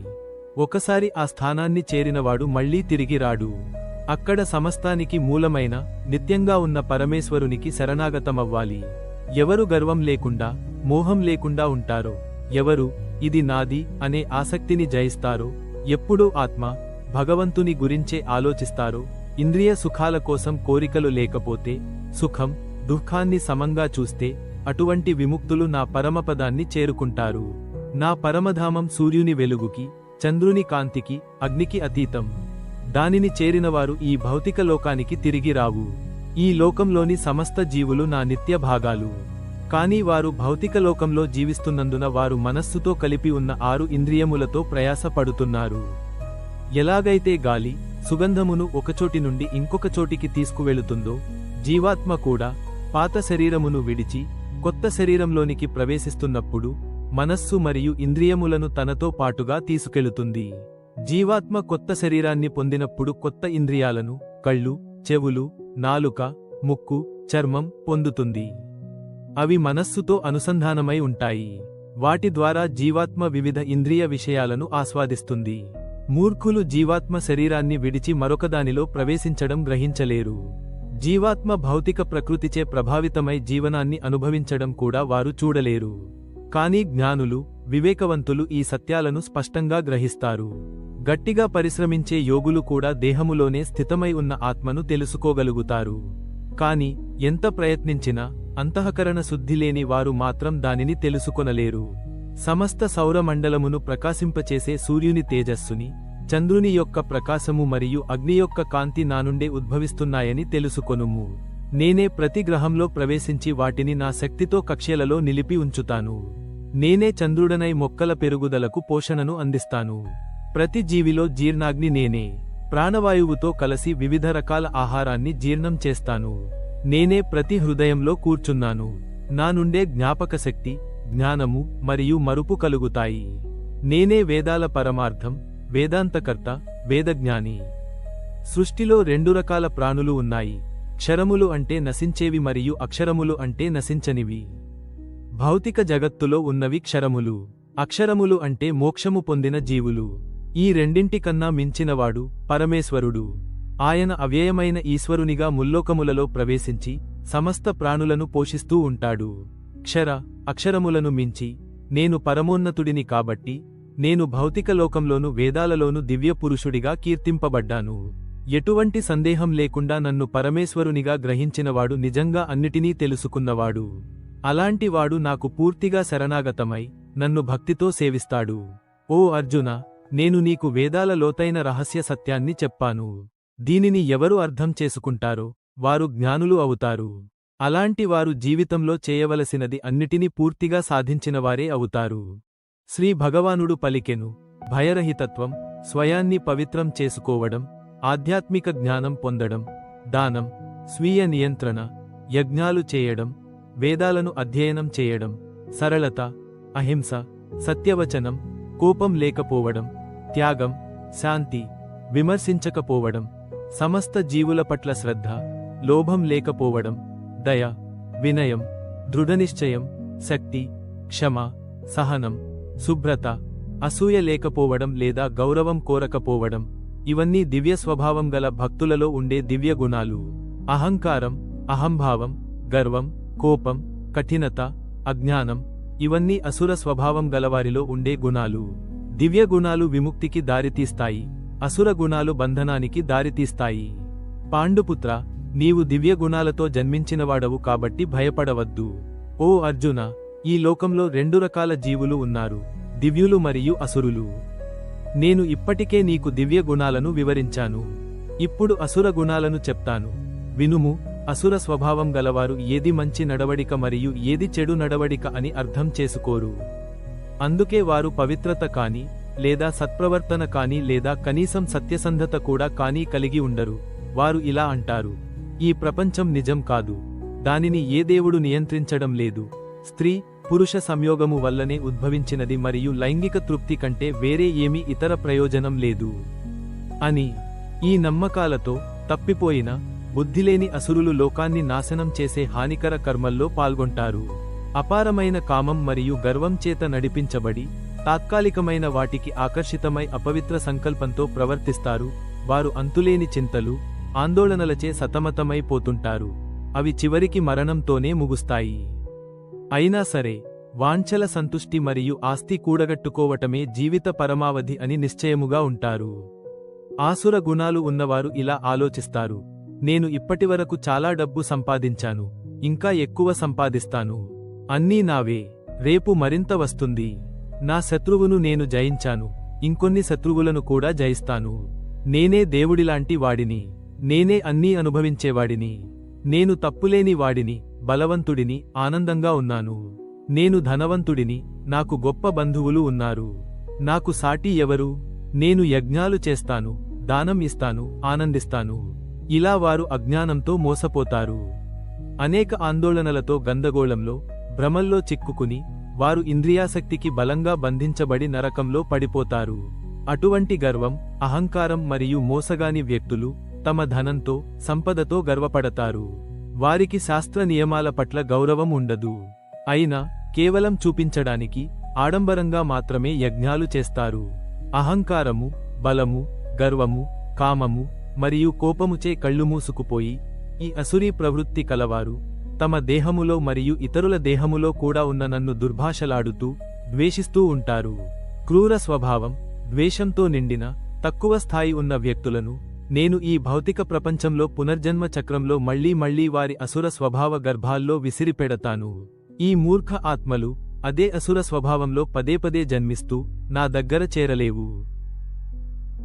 ఒకసారి ఆ స్థానాన్ని చేరినవాడు మళ్లీ తిరిగి రాడు. అక్కడ సమస్తానికి మూలమైన, నిత్యంగా ఉన్న పరమేశ్వరునికి శరణాగతమవ్వాలి. ఎవరు గర్వం లేకుండా, మోహం లేకుండా ఉంటారో, ఎవరు ఇది నాది అనే ఆసక్తిని జయిస్తారో, ఎప్పుడూ ఆత్మ, భగవంతుని గురించే ఆలోచిస్తారో, ఇంద్రియ సుఖాల కోసం కోరికలు లేకపోతే, సుఖం, దుఃఖాన్ని సమంగా చూస్తే, అటువంటి విముక్తులు నా పరమపదాన్ని చేరుకుంటారు. నా పరమధామం సూర్యుని వెలుగుకి, చంద్రుని కాంతికి, అగ్నికి అతీతం. దానిని చేరినవారు ఈ భౌతిక లోకానికి తిరిగి రావు. ఈ లోకంలోని సమస్త జీవులు నా నిత్య భాగాలు. కానీ వారు భౌతిక లోకంలో జీవిస్తున్నందున వారు మనస్సుతో కలిపి ఉన్న 6 ఇంద్రియములతో ప్రయాస పడుతున్నారు. ఎలాగైతే గాలి సుగంధమును ఒకచోటి నుండి ఇంకొక చోటికి తీసుకువెళుతుందో, జీవాత్మ కూడా పాత శరీరమును విడిచి కొత్త శరీరంలోనికి ప్రవేశిస్తున్నప్పుడు మనస్సు మరియు ఇంద్రియములను తనతో పాటుగా తీసుకెళుతుంది. జీవాత్మ కొత్త శరీరాన్ని పొందినప్పుడు కొత్త ఇంద్రియాలను, కళ్ళు, చెవులు, నాలుక, ముక్కు, చర్మం పొందుతుంది. అవి మనస్సుతో అనుసంధానమై ఉంటాయి. వాటి ద్వారా జీవాత్మ వివిధ ఇంద్రియ విషయాలను ఆస్వాదిస్తుంది. మూర్ఖులు జీవాత్మ శరీరాన్ని విడిచి మరొకదానిలో ప్రవేశించడం గ్రహించలేరు. జీవాత్మ భౌతిక ప్రకృతిచే ప్రభావితమై జీవనాన్ని అనుభవించడం కూడా వారు చూడలేరు. కానీ జ్ఞానులు, వివేకవంతులు ఈ సత్యాలను స్పష్టంగా గ్రహిస్తారు. గట్టిగా పరిశ్రమించే యోగులు కూడా దేహములోనే స్థితమై ఉన్న ఆత్మను తెలుసుకోగలుగుతారు. కాని ఎంత ప్రయత్నించినా అంతఃకరణ శుద్ధి లేని వారు మాత్రం దానిని తెలుసుకొనలేరు. సమస్త సౌరమండలమును ప్రకాశింపచేసే సూర్యుని తేజస్సుని, చంద్రుని యొక్క ప్రకాశము మరియు అగ్ని యొక్క కాంతి నానుండే ఉద్భవిస్తున్నాయని తెలుసుకొనుము. నేనే ప్రతి గ్రహంలో ప్రవేశించి వాటిని నా శక్తితో కక్ష్యలలో నిలిపి ఉంచుతాను. నేనే చంద్రుడనై మొక్కల పెరుగుదలకు పోషణను అందిస్తాను. ప్రతి జీవిలో జీర్ణాగ్ని నేనే. ప్రాణవాయువుతో కలసి వివిధ రకాల ఆహారాన్ని జీర్ణం చేస్తాను. నేనే ప్రతి హృదయంలో కూర్చున్నాను. నా నుండే జ్ఞాపకశక్తి, జ్ఞానము మరియు మరుపు కలుగుతాయి. నేనే వేదాల పరమార్థం, వేదాంతకర్త, వేదజ్ఞాని. సృష్టిలో 2 రకాల ప్రాణులు ఉన్నాయి. క్షరములు అంటే నశించేవి మరియు అక్షరములు అంటే నశించనివి. భౌతిక జగత్తులో ఉన్నవి క్షరములు. అక్షరములు అంటే మోక్షము పొందిన జీవులు. ఈ రెండింటికన్నా మించినవాడు పరమేశ్వరుడు. ఆయన అవ్యయమైన ఈశ్వరునిగా ముల్లోకములలో ప్రవేశించి సమస్త ప్రాణులను పోషిస్తూ ఉంటాడు. క్షర, అక్షరములను మించి నేను పరమోన్నతుడిని కాబట్టి నేను భౌతిక లోకంలోను వేదాలలోను దివ్య పురుషుడిగా కీర్తింపబడ్డాను. ఎటువంటి సందేహం లేకుండా నన్ను పరమేశ్వరునిగా గ్రహించినవాడు నిజంగా అన్నిటినీ తెలుసుకున్నవాడు. అలాంటివాడు నాకు పూర్తిగా శరణాగతమై నన్ను భక్తితో సేవిస్తాడు. ఓ అర్జున, నేను నీకు వేదాల లోతైన రహస్య సత్యాన్ని చెప్పాను. దీనిని ఎవరు అర్థం చేసుకుంటారో వారు జ్ఞానులు అవుతారు. అలాంటి వారు జీవితంలో చేయవలసినది అన్నిటినీ పూర్తిగా సాధించినవారే అవుతారు. శ్రీ భగవానుడు పలికెను, భయరహితత్వం, స్వయాన్ని పవిత్రం చేసుకోవడం, ఆధ్యాత్మిక జ్ఞానం పొందడం, దానం, స్వీయ నియంత్రణ, యజ్ఞాలు చేయడం, వేదాలను అధ్యయనం చేయడం, సరళత, అహింస, సత్యవచనం, కోపం లేకపోవడం, త్యాగం, శాంతి, విమర్శించకపోవడం, సమస్త జీవుల పట్ల శ్రద్ధ, లోభం లేకపోవడం, దయ, వినయం, దృఢనిశ్చయం, శక్తి, క్షమ, సహనం, శుభ్రత, అసూయ లేకపోవడం లేదా గౌరవం కోరకపోవడం, ఇవన్నీ దివ్య స్వభావం గల భక్తులలో ఉండే దివ్య గుణాలు. అహంకారం, అహంభావం, గర్వం, కోపం, కఠినత, అజ్ఞానం, ఇవన్నీ అసుర స్వభావం గలవారిలో ఉండే గుణాలు. దివ్య గుణాలు విముక్తికి దారితీస్తాయి, అసుర గుణాలు బంధనానికి దారితీస్తాయి. పాండుపుత్ర, నీవు దివ్య గుణాలతో జన్మించినవాడవు కాబట్టి భయపడవద్దు. ఓ అర్జున, ఈ లోకంలో 2 రకాల జీవులు ఉన్నారు, దివ్యులు మరియు అసురులు. నేను ఇప్పటికే నీకు దివ్య గుణాలను వివరించాను. ఇప్పుడు అసుర గుణాలను చెప్తాను, వినుము. అసుర స్వభావం గలవారు ఏది మంచి నడవడిక మరియు ఏది చెడు నడవడిక అని అర్థం చేసుకోరు. అందుకే వారు పవిత్రత కాని లేదా సత్ప్రవర్తన కాని లేదా కనీసం సత్యసంధత కూడా కాని కలిగి ఉండరు. వారు ఇలా అంటారు, ఈ ప్రపంచం నిజం కాదు, దానిని ఏ దేవుడు నియంత్రించడం లేదు, స్త్రీ పురుష సంయోగము వల్లనే ఉద్భవించినది మరియు లైంగిక తృప్తి కంటే వేరే ఏమీ ఇతర ప్రయోజనం లేదు అని. ఈ నమ్మకాలతో తప్పిపోయిన బుద్ధిలేని అసురులు లోకాన్ని నాశనం చేసే హానికర కర్మల్లో పాల్గొంటారు. అపారమైన కామం మరియు గర్వం చేత నడిపించబడి తాత్కాలికమైన వాటికి ఆకర్షితమై అపవిత్ర సంకల్పంతో ప్రవర్తిస్తారు. వారు అంతులేని చింతలు, ఆందోళనలచే సతమతమైపోతుంటారు. అవి చివరికి మరణంతోనే ముగుస్తాయి. అయినా సరే, వాంఛల సంతుష్టి మరియు ఆస్తి కూడగట్టుకోవటమే జీవిత పరమావధి అని నిశ్చయముగా ఉంటారు. ఆసుర గుణాలు ఉన్నవారు ఇలా ఆలోచిస్తారు, నేను ఇప్పటివరకు చాలా డబ్బు సంపాదించాను, ఇంకా ఎక్కువ సంపాదిస్తాను, అన్నీ నావే, రేపు మరింత వస్తుంది, నా శత్రువును నేను జయించాను, ఇంకొన్ని శత్రువులను కూడా జయిస్తాను, నేనే దేవుడిలాంటి వాడిని, నేనే అన్నీ అనుభవించేవాడిని, నేను తప్పులేని వాడిని, బలవంతుడిని, ఆనందంగా ఉన్నాను. నేను ధనవంతుడిని, నాకు గొప్ప బంధువులు ఉన్నారు. నాకు సాటి ఎవరు? నేను యజ్ఞాలు చేస్తాను, దానం ఇస్తాను, ఆనందిస్తాను. ఇలా వారు అజ్ఞానంతో మోసపోతారు. అనేక ఆందోళనలతో గందగోళంలో, భ్రమల్లో చిక్కుకుని, వారు ఇంద్రియాసక్తికి బలంగా బంధించబడి నరకంలో పడిపోతారు. అటువంటి గర్వం, అహంకారం మరియు మోసగాని వ్యక్తులు తమ ధనంతో, సంపదతో గర్వపడతారు. వారికి శాస్త్ర నియమాల పట్ల గౌరవం ఉండదు. అయినా కేవలం చూపించడానికి, ఆడంబరంగా మాత్రమే యజ్ఞాలు చేస్తారు. అహంకారము, బలము, గర్వము, కామము మరియు కోపముచే కళ్ళు మూసుకుపోయి, ఈ అసురీ ప్రవృత్తి కలవారు తమ దేహములో మరియు ఇతరుల దేహములో కూడా ఉన్న నన్ను దుర్భాషలాడుతూ, ద్వేషిస్తూ ఉంటారు. క్రూర స్వభావం, ద్వేషంతో నిండిన, తక్కువ స్థాయి ఉన్న వ్యక్తులను నేను ఈ భౌతిక ప్రపంచంలో పునర్జన్మ చక్రంలో మళ్లీ మళ్లీ వారి అసుర స్వభావ గర్భాల్లో విసిరిపెడతాను. ఈ మూర్ఖ ఆత్మలు అదే అసుర స్వభావంలో పదేపదే జన్మిస్తూ నా దగ్గర చేరలేవు.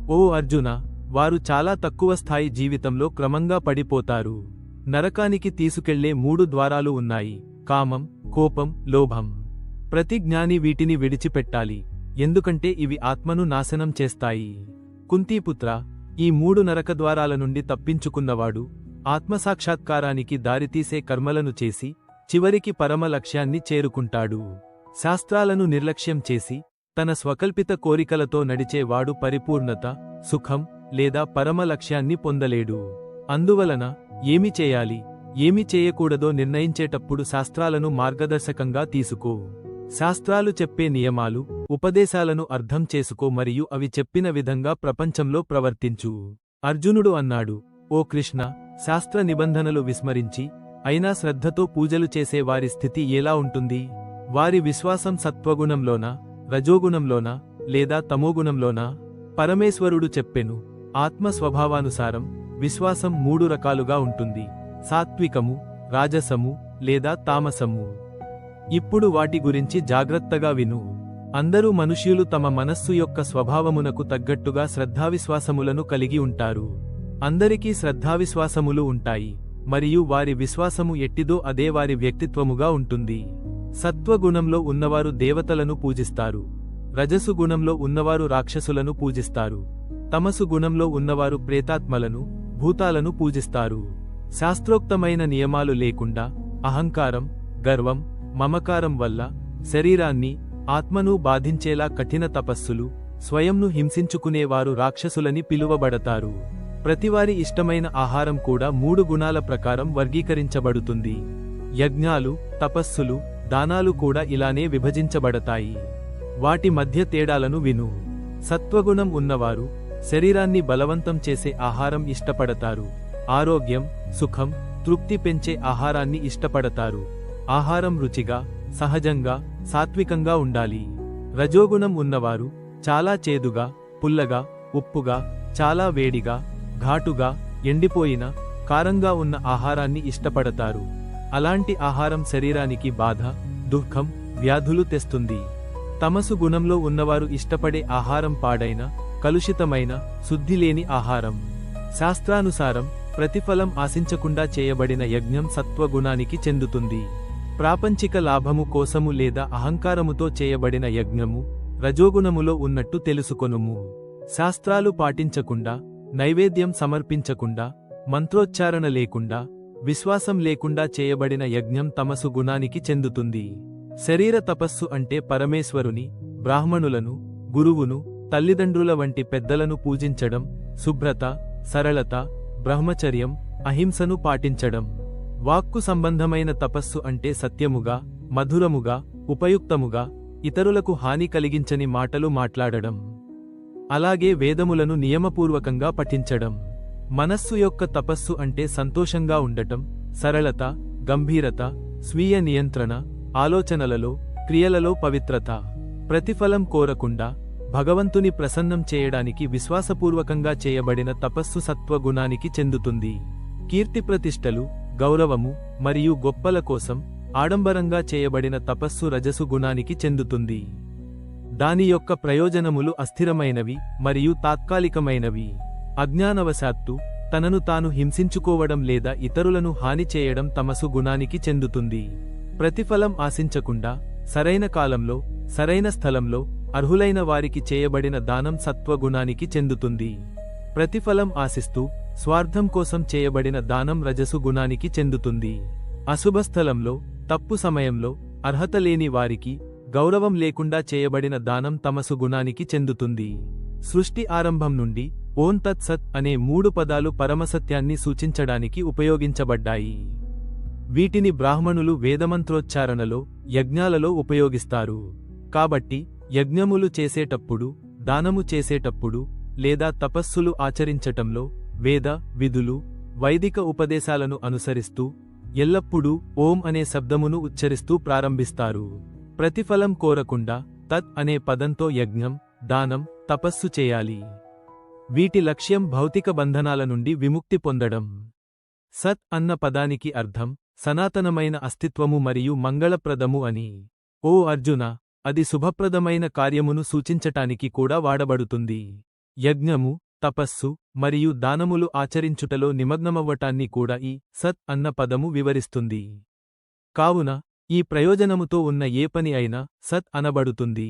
ఓ అర్జున, వారు చాలా తక్కువ స్థాయి జీవితంలో క్రమంగా పడిపోతారు. నరకానికి తీసుకెళ్లే 3 ద్వారాలు ఉన్నాయి: కామం, కోపం, లోభం. ప్రతి జ్ఞాని వీటిని విడిచిపెట్టాలి, ఎందుకంటే ఇవి ఆత్మను నాశనం చేస్తాయి. కుంతీపుత్ర, ఈ 3 నరకద్వారాల నుండి తప్పించుకున్నవాడు ఆత్మసాక్షాత్కారానికి దారితీసే కర్మలను చేసి చివరికి పరమ లక్ష్యాన్ని చేరుకుంటాడు. శాస్త్రాలను నిర్లక్ష్యం చేసి తన స్వకల్పిత కోరికలతో నడిచే వాడు పరిపూర్ణత, సుఖం లేదా పరమ లక్ష్యాన్ని పొందలేడు. అందువలన ఏమి చేయాలి, ఏమి చేయకూడదో నిర్ణయించేటప్పుడు శాస్త్రాలను మార్గదర్శకంగా తీసుకో. శాస్త్రాలు చెప్పే నియమాలు, ఉపదేశాలను అర్థం చేసుకో మరియు అవి చెప్పిన విధంగా ప్రపంచంలో ప్రవర్తించు. అర్జునుడు అన్నాడు, ఓ కృష్ణ, శాస్త్ర నిబంధనలు విస్మరించి అయినా శ్రద్ధతో పూజలు చేసే వారి స్థితి ఎలా ఉంటుంది? వారి విశ్వాసం సత్వగుణంలోనా, రజోగుణంలోనా లేదా తమోగుణంలోనా? పరమేశ్వరుడు చెప్పెను, ఆత్మ స్వభావానుసారం విశ్వాసం 3 రకాలుగా ఉంటుంది: సాత్వికము, రాజసము లేదా తామసము. ఇప్పుడు వాటి గురించి జాగ్రత్తగా విను. అందరూ మనుష్యులు తమ మనస్సు యొక్క స్వభావమునకు తగ్గట్టుగా శ్రద్ధావిశ్వాసములను కలిగి ఉంటారు. అందరికీ శ్రద్ధావిశ్వాసములు ఉంటాయి, మరియు వారి విశ్వాసము ఎట్టిదో అదే వారి వ్యక్తిత్వముగా ఉంటుంది. సత్వగుణంలో ఉన్నవారు దేవతలను పూజిస్తారు. రజసు గుణంలో ఉన్నవారు రాక్షసులను పూజిస్తారు. తమసు గుణంలో ఉన్నవారు ప్రేతాత్మలను, భూతాలను పూజిస్తారు. శాస్త్రోక్తమైన నియమాలు లేకుండా అహంకారం, గర్వం, మమకారం వల్ల శరీరాన్ని, ఆత్మను బాధించేలా కఠిన తపస్సులు, స్వయంను హింసించుకునేవారు రాక్షసులని పిలువబడతారు. ప్రతివారి ఇష్టమైన ఆహారం కూడా 3 గుణాల ప్రకారం వర్గీకరించబడుతుంది. యజ్ఞాలు, తపస్సులు, దానాలు కూడా ఇలానే విభజించబడతాయి. వాటి మధ్య తేడాలను విను. సత్వగుణం ఉన్నవారు శరీరాన్ని బలవంతం చేసే ఆహారం ఇష్టపడతారు. ఆరోగ్యం, సుఖం, తృప్తి పెంచే ఆహారాన్ని ఇష్టపడతారు. ఆహారం రుచిగా, సహజంగా, సాత్వికంగా ఉండాలి. రజోగుణం ఉన్నవారు చాలా చేదుగా, పుల్లగా, ఉప్పుగా, చాలా వేడిగా, ఘాటుగా, ఎండిపోయిన, కారంగా ఉన్న ఆహారాన్ని ఇష్టపడతారు. అలాంటి ఆహారం శరీరానికి బాధ, దుఃఖం, వ్యాధులు తెస్తుంది. తమసు గుణంలో ఉన్నవారు ఇష్టపడే ఆహారం పాడైన, కలుషితమైన, శుద్ధిలేని ఆహారం. శాస్త్రానుసారం ప్రతిఫలం ఆశించకుండా చేయబడిన యజ్ఞం సత్వగుణానికి చెందుతుంది. ప్రాపంచిక లాభము కోసము లేదా అహంకారముతో చేయబడిన యజ్ఞము రజోగుణములో ఉన్నట్టు తెలుసుకొనుము. శాస్త్రాలు పాటించకుండా, నైవేద్యం సమర్పించకుండా, మంత్రోచ్చారణ లేకుండా, విశ్వాసం లేకుండా చేయబడిన యజ్ఞం తమసు గుణానికి చెందుతుంది. శరీర తపస్సు అంటే పరమేశ్వరుని, బ్రాహ్మణులను, గురువును, తల్లిదండ్రుల వంటి పెద్దలను పూజించడం, శుభ్రత, సరళత, బ్రహ్మచర్యం, అహింసను పాటించడం. వాక్కు సంబంధమైన తపస్సు అంటే సత్యముగా, మధురముగా, ఉపయుక్తముగా, ఇతరులకు హాని కలిగించని మాటలు మాట్లాడడం. అలాగే వేదములను నియమపూర్వకంగా పఠించడం. మనస్సు యొక్క తపస్సు అంటే సంతోషంగా ఉండటం, సరళత, గంభీరత, స్వీయ నియంత్రణ, ఆలోచనలలో, క్రియలలో పవిత్రత. ప్రతిఫలం కోరకుండా భగవంతుని ప్రసన్నం చేయడానికి విశ్వాసపూర్వకంగా చేయబడిన తపస్సు సత్వగుణానికి చెందుతుంది. కీర్తిప్రతిష్టలు, గౌరవము మరియు గొప్పల కోసం ఆడంబరంగా చేయబడిన తపస్సు రజసు గుణానికి చెందుతుంది. దాని యొక్క ప్రయోజనములు అస్థిరమైనవి మరియు తాత్కాలికమైనవి. అజ్ఞానవశాత్తు తనను తాను హింసించుకోవడం లేదా ఇతరులను హాని చేయడం తమసు గుణానికి చెందుతుంది. ప్రతిఫలం ఆశించకుండా సరైన కాలంలో సరైన స్థలంలో అర్హులైన వారికి చేయబడిన దానం సత్వగుణానికి చెందుతుంది. ప్రతిఫలం ఆశిస్తూ స్వార్థం కోసం చేయబడిన దానం రజసు గుణానికి చెందుతుంది. అశుభ స్థలంలో తప్పు సమయంలో అర్హత లేని వారికి గౌరవం లేకుండా చేయబడిన దానం తమసు గుణానికి చెందుతుంది. సృష్టి ఆరంభం నుండి ఓం తత్ సత్ అనే 3 పదాలు పరమసత్యాన్ని సూచించడానికి ఉపయోగించబడ్డాయి. వీటిని బ్రాహ్మణులు వేదమంత్రోచ్చారణలో యజ్ఞాలలో ఉపయోగిస్తారు. కాబట్టి యజ్ఞములు చేసేటప్పుడు, దానము చేసేటప్పుడు లేదా తపస్సులు ఆచరించటంలో వేద విధులు, వైదిక ఉపదేశాలను అనుసరిస్తూ ఎల్లప్పుడూ ఓం అనే శబ్దమును ఉచ్చరిస్తూ ప్రారంభిస్తారు. ప్రతిఫలం కోరకుండా తత్ అనే పదంతో యజ్ఞం, దానం, తపస్సు చేయాలి. వీటి లక్ష్యం భౌతిక బంధనాల నుండి విముక్తి పొందడం. సత్ అన్న పదానికి అర్థం సనాతనమైన అస్తిత్వము మరియు మంగళప్రదము అని. ఓ అర్జున, అది శుభప్రదమైన కార్యమును సూచించటానికి కూడా వాడబడుతుంది. యజ్ఞము, తపస్సు మరియు దానములు ఆచరించుటలో నిమగ్నమవ్వటాన్ని కూడా ఈ సత్ అన్న పదము వివరిస్తుంది. కావున ఈ ప్రయోజనముతో ఉన్న ఏ పని అయినా సత్ అనబడుతుంది.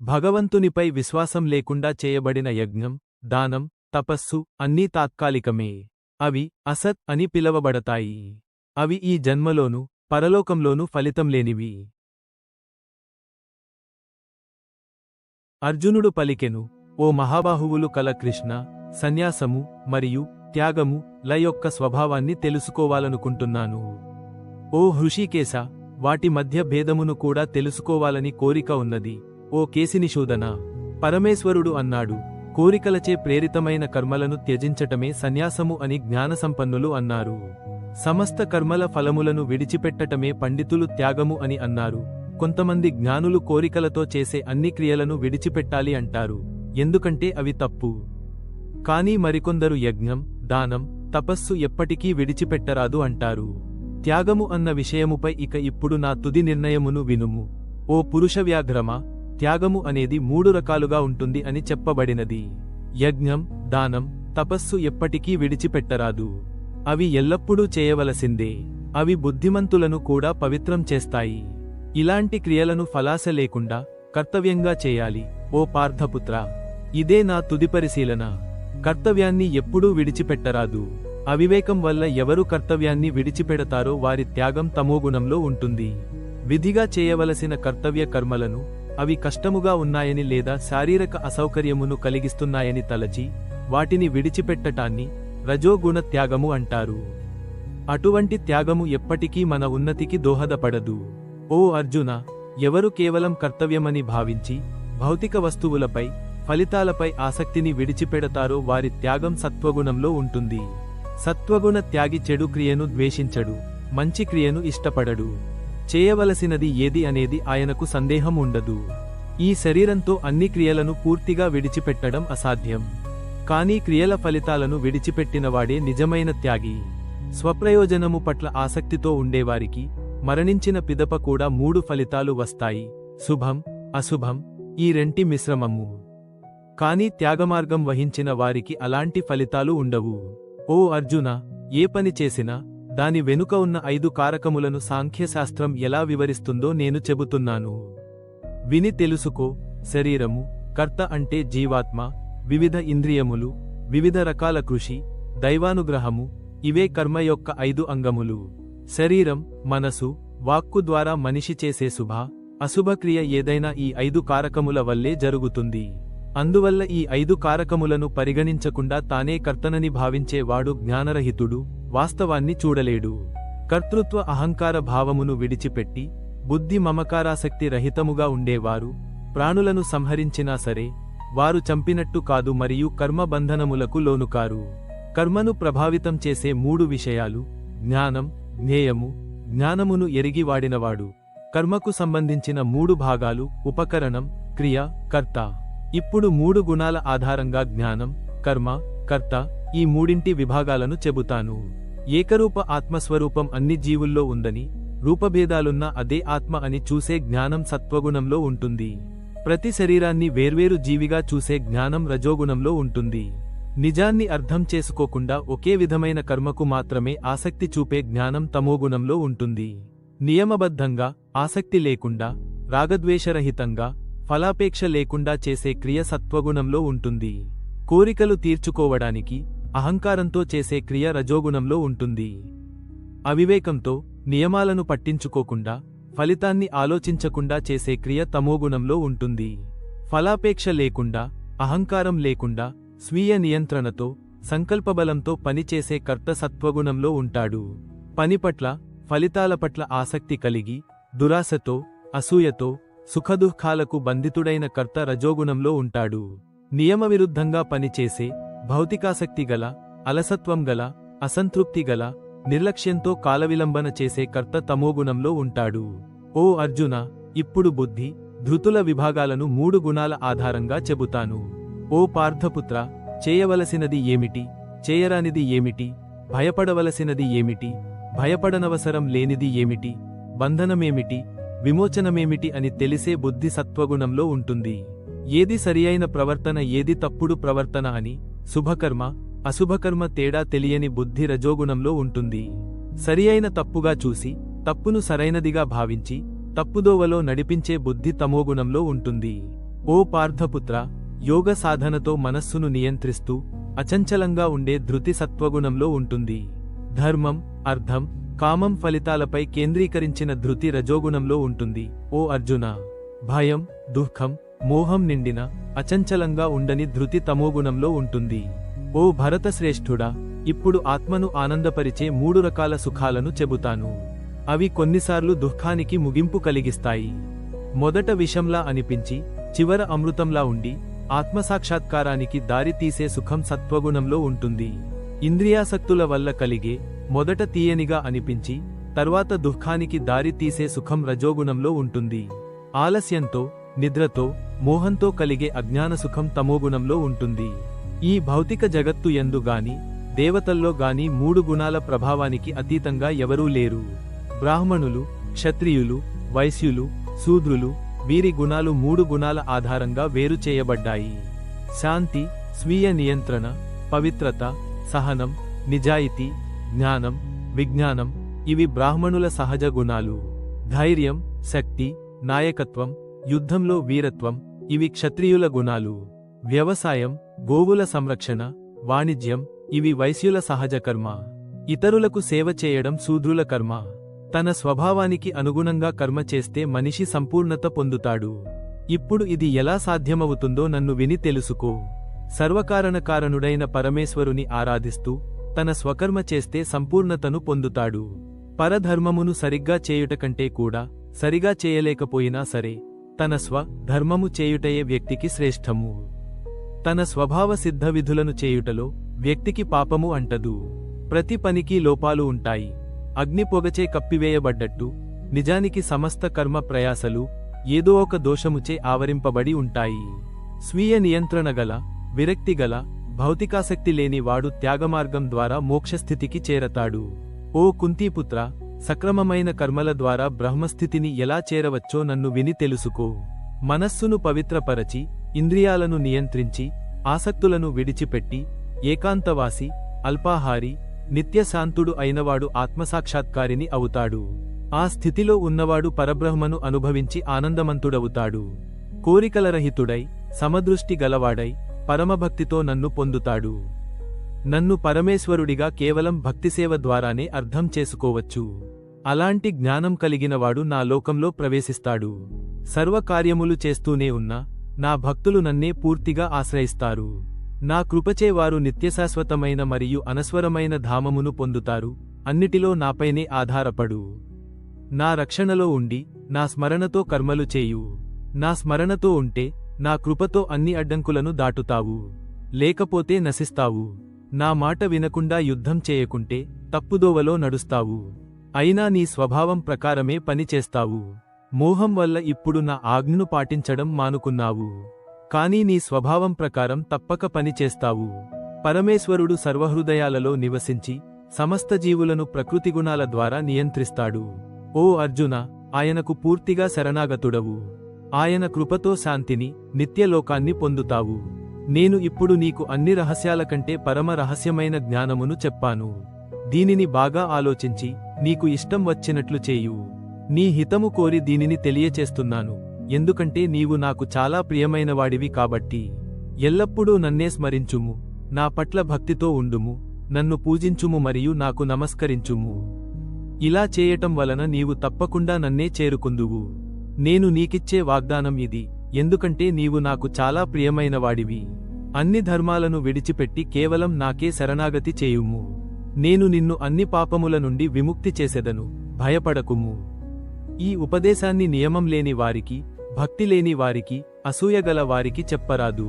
భగవంతునిపై విశ్వాసం లేకుండా చేయబడిన యజ్ఞం, దానం, తపస్సు అన్నీ తాత్కాలికమే. అవి అసత్ అని పిలవబడతాయి. అవి ఈ జన్మలోనూ పరలోకంలోనూ ఫలితం లేనివి. అర్జునుడు పలికెను, ఓ మహాబాహువులు కల కృష్ణ, సన్యాసము మరియు త్యాగము ల యొక్క స్వభావాన్ని తెలుసుకోవాలనుకుంటున్నాను. ఓ హృషీకేశ, వాటి మధ్య భేదమును కూడా తెలుసుకోవాలని కోరిక ఉన్నది. ఓ కేశినిషూదన. పరమేశ్వరుడు అన్నాడు, కోరికలచే ప్రేరితమైన కర్మలను త్యజించటమే సన్యాసము అని జ్ఞానసంపన్నులు అన్నారు. సమస్త కర్మల ఫలములను విడిచిపెట్టటమే పండితులు త్యాగము అని అన్నారు. కొంతమంది జ్ఞానులు కోరికలతో చేసే అన్ని క్రియలను విడిచిపెట్టాలి అంటారు, ఎందుకంటే అవి తప్పు. కానీ మరికొందరు యజ్ఞం, దానం, తపస్సు ఎప్పటికీ విడిచిపెట్టరాదు అంటారు. త్యాగము అన్న విషయముపై ఇప్పుడు నా తుది నిర్ణయమును వినుము. ఓ పురుషవ్యాఘ్రమా, త్యాగము అనేది 3 రకాలుగా ఉంటుంది అని చెప్పబడినది. యజ్ఞం, దానం, తపస్సు ఎప్పటికీ విడిచిపెట్టరాదు. అవి ఎల్లప్పుడూ చేయవలసిందే. అవి బుద్ధిమంతులను కూడా పవిత్రం చేస్తాయి. ఇలాంటి క్రియలను ఫలాశ లేకుండా కర్తవ్యంగా చేయాలి. ఓ పార్థపుత్ర, ఇదే నా తుది పరిశీలన. కర్తవ్యాన్ని ఎప్పుడూ విడిచిపెట్టరాదు. అవివేకం వల్ల ఎవరు కర్తవ్యాన్ని విడిచిపెడతారో వారి త్యాగం తమోగుణంలో ఉంటుంది. విధిగా చేయవలసిన కర్తవ్య కర్మలను అవి కష్టముగా ఉన్నాయని లేదా శారీరక అసౌకర్యమును కలిగిస్తున్నాయని తలచి వాటిని విడిచిపెట్టటాన్ని రజోగుణ త్యాగము అంటారు. అటువంటి త్యాగము ఎప్పటికీ మన ఉన్నతికి దోహదపడదు. ఓ అర్జున, ఎవరు కేవలం కర్తవ్యమని భావించి భౌతిక వస్తువులపై, ఫలితాలపై ఆసక్తిని విడిచిపెడతారో వారి త్యాగం సత్వగుణంలో ఉంటుంది. సత్వగుణ త్యాగి చెడు క్రియను ద్వేషించడు, మంచి క్రియను ఇష్టపడడు. చేయవలసినది ఏది అనేది ఆయనకు సందేహం ఉండదు. ఈ శరీరంతో అన్ని క్రియలను పూర్తిగా విడిచిపెట్టడం అసాధ్యం. కానీ క్రియల ఫలితాలను విడిచిపెట్టినవాడే నిజమైన త్యాగి. స్వప్రయోజనము పట్ల ఆసక్తితో ఉండేవారికి మరణించిన పిదప కూడా 3 ఫలితాలు వస్తాయి: శుభం, అశుభం, ఈ రెంటి మిశ్రమము. కానీ త్యాగమార్గం వహించిన వారికి అలాంటి ఫలితాలు ఉండవు. ఓ అర్జున, ఏ పని చేసినా దాని వెనుక ఉన్న 5 కారకములను సాంఖ్యశాస్త్రం ఎలా వివరిస్తుందో నేను చెబుతున్నాను. విని తెలుసుకో. శరీరము, కర్త అంటే జీవాత్మ, వివిధ ఇంద్రియములు, వివిధ రకాల కృషి, దైవానుగ్రహము, ఇవే కర్మ యొక్క 5 అంగములు. శరీరం, మనసు, వాక్కు ద్వారా మనిషి చేసే శుభ, అశుభ క్రియ ఏదైనా ఈ 5 కారకముల వల్లే జరుగుతుంది. అందువల్ల ఈ 5 కారకములను పరిగణించకుండా తానే కర్తనని భావించే వాడు జ్ఞానరహితుడు, వాస్తవాన్ని చూడలేడు. కర్తృత్వ అహంకార భావమును విడిచిపెట్టి బుద్ధి మమకారాసక్తి రహితముగా ఉండేవారు ప్రాణులను సంహరించినా సరే వారు చంపినట్టు కాదు మరియు కర్మ బంధనములకు లోనుకారు. కర్మను ప్రభావితం చేసే 3 విషయాలు: జ్ఞానం, జ్ఞేయము. జ్ఞానమును ఎరిగి వాడినవాడు. కర్మకు సంబంధించిన 3 భాగాలు: ఉపకరణం, క్రియ, కర్త. ఇప్పుడు 3 గుణాల ఆధారంగా జ్ఞానం, కర్మ, కర్త ఈ 3 విభాగాలను చెబుతాను. ఏకరూప ఆత్మస్వరూపం అన్ని జీవుల్లో ఉందని, రూపభేదాలున్న అదే ఆత్మ అని చూసే జ్ఞానం సత్వగుణంలో ఉంటుంది. ప్రతి శరీరాన్ని వేర్వేరు జీవిగా చూసే జ్ఞానం రజోగుణంలో ఉంటుంది. నిజాన్ని అర్థం చేసుకోకుండా ఒకే విధమైన కర్మకు మాత్రమే ఆసక్తి చూపే జ్ఞానం తమోగుణంలో ఉంటుంది. నియమబద్ధంగా, ఆసక్తి లేకుండా, రాగద్వేషరహితంగా, ఫలాపేక్ష లేకుండా చేసే క్రియ సత్వగుణంలో ఉంటుంది. కోరికలు తీర్చుకోవడానికి, అహంకారంతో చేసే క్రియ రజోగుణంలో ఉంటుంది. అవివేకంతో, నియమాలను పట్టించుకోకుండా, ఫలితాన్ని ఆలోచించకుండా చేసే క్రియ తమోగుణంలో ఉంటుంది. ఫలాపేక్ష లేకుండా, అహంకారం లేకుండా, స్వీయ నియంత్రణతో, సంకల్పబలంతో పనిచేసే కర్త సత్వగుణంలో ఉంటాడు. పని పట్ల, ఫలితాల పట్ల ఆసక్తి కలిగి, దురాశతో, అసూయతో, సుఖదుఃఖాలకు బంధితుడైన కర్త రజోగుణంలో ఉంటాడు. నియమవిరుద్ధంగా పనిచేసే, భౌతికాసక్తి గల, అలసత్వం గల, అసంతృప్తి గల, నిర్లక్ష్యంతో కాలవిలంబన చేసే కర్త తమోగుణంలో ఉంటాడు. ఓ అర్జున, ఇప్పుడు బుద్ధి, ధృతుల విభాగాలను 3 గుణాల ఆధారంగా చెబుతాను. ఓ పార్థపుత్ర, చేయవలసినది ఏమిటి, చేయరానిది ఏమిటి, భయపడవలసినది ఏమిటి, భయపడనవసరం లేనిది ఏమిటి, బంధనమేమిటి, విమోచనమేమిటి అని తెలిసే బుద్ధి సత్వగుణంలో ఉంటుంది. ఏది సరియైన ప్రవర్తన, ఏది తప్పుడు ప్రవర్తన అని, శుభకర్మ, అశుభకర్మ తేడా తెలియని బుద్ధి రజోగుణంలో ఉంటుంది. సరియైన తప్పుగా చూసి, తప్పును సరైనదిగా భావించి, తప్పుదోవలో నడిపించే బుద్ధి తమోగుణంలో ఉంటుంది. ఓ పార్థపుత్ర, యోగ సాధనతో మనస్సును నియంత్రిస్తూ, అచంచలంగా ఉండే ధృతి సత్వగుణంలో ఉంటుంది. ధర్మం, అర్థం, కామం ఫలితాలపై కేంద్రీకరించిన ధృతి రజోగుణంలో ఉంటుంది. ఓ అర్జున, భయం, దుఃఖం, మోహం నిండిన, అచంచలంగా ఉండని ధృతి తమోగుణంలో ఉంటుంది. ఓ భరతశ్రేష్ఠుడా, ఇప్పుడు ఆత్మను ఆనందపరిచే 3 రకాల సుఖాలను చెబుతాను. అవి కొన్నిసార్లు దుఃఖానికి ముగింపు కలిగిస్తాయి. మొదట విషంలా అనిపించి, చివర అమృతంలా ఉండి, ఆత్మసాక్షాత్కారానికి దారి తీసే సుఖం సత్వగుణంలో ఉంటుంది. ఇంద్రియాసక్తుల వల్ల కలిగే, మొదట తీయనిగా అనిపించి, తర్వాత దుఃఖానికి దారి తీసే సుఖం రజోగుణంలో ఉంటుంది. ఆలస్యంతో, నిద్రతో, మోహంతో కలిగే అజ్ఞాన సుఖం తమోగుణంలో ఉంటుంది. ఈ భౌతిక జగత్తు యందు గాని, దేవతల్లో గాని 3 గుణాల ప్రభావానికి అతీతంగా ఎవరూ లేరు. బ్రాహ్మణులు, క్షత్రియులు, వైశ్యులు, శూద్రులు, వీరి గుణాలు 3 గుణాల ఆధారంగా వేరు చేయబడ్డాయి. శాంతి, స్వీయ నియంత్రణ, పవిత్రత, సహనం, నిజాయితీ, జ్ఞానం, విజ్ఞానం ఇవి బ్రాహ్మణుల సహజ గుణాలు. ధైర్యం, శక్తి, నాయకత్వం, యుద్ధంలో వీరత్వం ఇవి క్షత్రియుల గుణాలు. వ్యవసాయం, గోవుల సంరక్షణ, వాణిజ్యం ఇవి వైశ్యుల సహజ కర్మ. ఇతరులకు సేవ చేయడం శూద్రుల కర్మ. తన స్వభావానికి అనుగుణంగా కర్మ చేస్తే మనిషి సంపూర్ణత పొందుతాడు. ఇప్పుడు ఇది ఎలా సాధ్యమవుతుందో నన్ను విని తెలుసుకో. సర్వకారణకారణుడైన పరమేశ్వరుని ఆరాధిస్తూ తన స్వకర్మ చేస్తే సంపూర్ణతను పొందుతాడు. పరధర్మమును సరిగ్గా చేయుటకంటే కూడా సరిగా చేయలేకపోయినా సరే తన ధర్మము చేయుటయే వ్యక్తికి శ్రేష్టము. తన స్వభావ సిద్ధ విధులను చేయుటలో వ్యక్తికి పాపము అంటదు. ప్రతి పనికి లోపాలు ఉంటాయి. అగ్ని పొగచే కప్పివేయబడ్డట్టు నిజానికి సమస్త కర్మ ప్రయాసలు ఏదో ఒక దోషముచే ఆవరింపబడి ఉంటాయి. స్వీయ నియంత్రణ గల, విరక్తి గల, భౌతికాసక్తి లేని వాడు త్యాగమార్గం ద్వారా మోక్షస్థితికి చేరతాడు. ఓ కుంతీపుత్ర, సక్రమమైన కర్మల ద్వారా బ్రహ్మస్థితిని ఎలా చేరవచ్చో నన్ను విని తెలుసుకో. మనస్సును పవిత్రపరచి, ఇంద్రియాలను నియంత్రించి, ఆసక్తులను విడిచిపెట్టి, ఏకాంతవాసి, అల్పాహారి, నిత్యశాంతుడు అయినవాడు ఆత్మసాక్షాత్కారిని అవుతాడు. ఆ స్థితిలో ఉన్నవాడు పరబ్రహ్మను అనుభవించి ఆనందమంతుడవుతాడు. కోరికలరహితుడై, సమదృష్టి గలవాడై, పరమభక్తితో నన్ను పొందుతాడు. నన్ను పరమేశ్వరుడిగా కేవలం భక్తిసేవ ద్వారానే అర్థం చేసుకోవచ్చు. అలాంటి జ్ఞానం కలిగినవాడు నా లోకంలో ప్రవేశిస్తాడు. సర్వకార్యములు చేస్తూనే ఉన్నా నా భక్తులు నన్నే పూర్తిగా ఆశ్రయిస్తారు. నా కృపచే వారు నిత్యశాశ్వతమైన మరియు అనస్వరమైన ధామమును పొందుతారు. అన్నిటిలో నాపైనే ఆధారపడు. నా రక్షణలో ఉండి నా స్మరణతో కర్మలు చేయు. నా స్మరణతో ఉంటే నా కృపతో అన్ని అడ్డంకులను దాటుతావు. లేకపోతే నశిస్తావు. నా మాట వినకుండా యుద్ధం చేయకుంటే తప్పుదోవలో నడుస్తావు. అయినా నీ స్వభావం ప్రకారమే పనిచేస్తావు. మోహం వల్ల ఇప్పుడు నా ఆజ్ఞను పాటించడం మానుకున్నావు. కానీ నీ స్వభావం ప్రకారం తప్పక పనిచేస్తావు. పరమేశ్వరుడు సర్వహృదయాలలో నివసించి సమస్త జీవులను ప్రకృతి గుణాల ద్వారా నియంత్రిస్తాడు. ఓ అర్జున, ఆయనకు పూర్తిగా శరణాగతుడవు. ఆయన కృపతో శాంతిని, నిత్యలోకాన్ని పొందుతావు. నేను ఇప్పుడు నీకు అన్ని రహస్యాల కంటే పరమ రహస్యమైన జ్ఞానమును చెప్పాను. దీనిని బాగా ఆలోచించి నీకు ఇష్టం వచ్చినట్లు చేయు. నీ హితము కోరి దీనిని తెలియచేస్తున్నాను, ఎందుకంటే నీవు నాకు చాలా ప్రియమైనవాడివి కాబట్టి. ఎల్లప్పుడూ నన్నే స్మరించుము, నా పట్ల భక్తితో ఉండుము, నన్ను పూజించుము మరియు నాకు నమస్కరించుము. ఇలా చేయటం వలన నీవు తప్పకుండా నన్నే చేరుకుందువు. నేను నీకిచ్చే వాగ్దానం ఇది, ఎందుకంటే నీవు నాకు చాలా ప్రియమైనవాడివి. అన్ని ధర్మాలను విడిచిపెట్టి కేవలం నాకే శరణాగతి చేయుము. నేను నిన్ను అన్ని పాపముల నుండి విముక్తి చేసెదను, భయపడకుము. ఈ ఉపదేశాన్ని నియమం లేని వారికి, భక్తి లేని వారికి, అసూయగల వారికి చెప్పరాదు.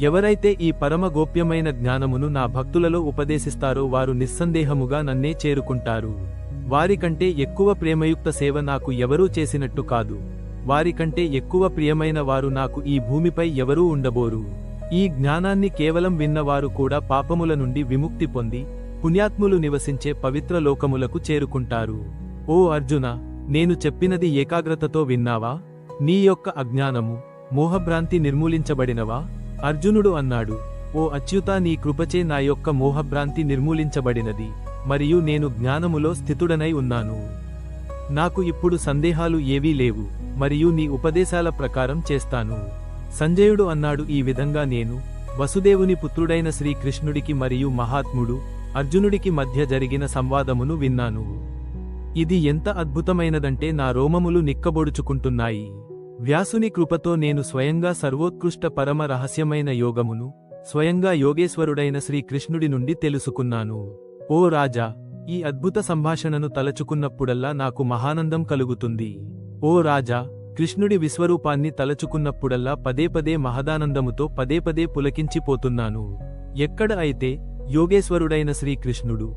ఎవరైతే ఈ పరమ గోప్యమైన జ్ఞానమును నా భక్తులలో ఉపదేశిస్తారో వారు నిస్సందేహముగా నన్నే చేరుకుంటారు. వారికంటే ఎక్కువ ప్రేమయుక్త సేవ నాకు ఎవరూ చేసినట్టు కాదు. వారికంటే ఎక్కువ ప్రియమైన వారు నాకు ఈ భూమిపై ఎవరూ ఉండబోరు. ఈ జ్ఞానాన్ని కేవలం విన్నవారు కూడా పాపముల నుండి విముక్తి పొంది పుణ్యాత్ములు నివసించే పవిత్ర లోకములకు చేరుకుంటారు. ఓ అర్జున, నేను చెప్పినది ఏకాగ్రతతో విన్నావా? నీ యొక్క అజ్ఞానము, మోహభ్రాంతి నిర్మూలించబడినవా? అర్జునుడు అన్నాడు, ఓ అచ్యుతా, నీ కృపచే నా యొక్క మోహభ్రాంతి నిర్మూలించబడినది, మరియు నేను జ్ఞానములో స్థితుడనై ఉన్నాను. నాకు ఇప్పుడు సందేహాలు ఏవీ లేవు, మరియు నీ ఉపదేశాల ప్రకారం చేస్తాను. సంజయుడు అన్నాడు, ఈ విధంగా నేను వసుదేవుని పుత్రుడైన శ్రీకృష్ణుడికి మరియు మహాత్ముడు అర్జునుడికి మధ్య జరిగిన సంవాదమును విన్నాను. ఇది ఎంత అద్భుతమైనదంటే నా రోమములు నిక్కబొడుచుకుంటున్నాయి. వ్యాసుని కృపతో నేను స్వయంగా సర్వోత్కృష్ట పరమ రహస్యమైన యోగమును స్వయంగా యోగేశ్వరుడైన శ్రీకృష్ణుడి నుండి తెలుసుకున్నాను. ఓ రాజా, ఈ అద్భుత సంభాషణను తలచుకున్నప్పుడల్లా నాకు మహానందం కలుగుతుంది. ఓ రాజా, కృష్ణుడి విశ్వరూపాన్ని తలచుకున్నప్పుడల్లా పదే పదే మహదానందముతో పదే పదే పులకించిపోతున్నాను. ఎక్కడ అయితే యోగేశ్వరుడైన శ్రీకృష్ణుడు,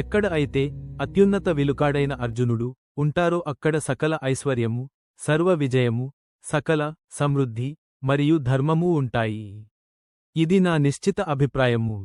ఎక్కడ అయితే అత్యున్నత విలుకాడైన అర్జునుడు ఉంటారో అక్కడ సకల ఐశ్వర్యము, సర్వ విజయము, సకల సమృద్ధి మరియు ధర్మము ఉంటాయి. ఇది నా నిశ్చిత అభిప్రాయము.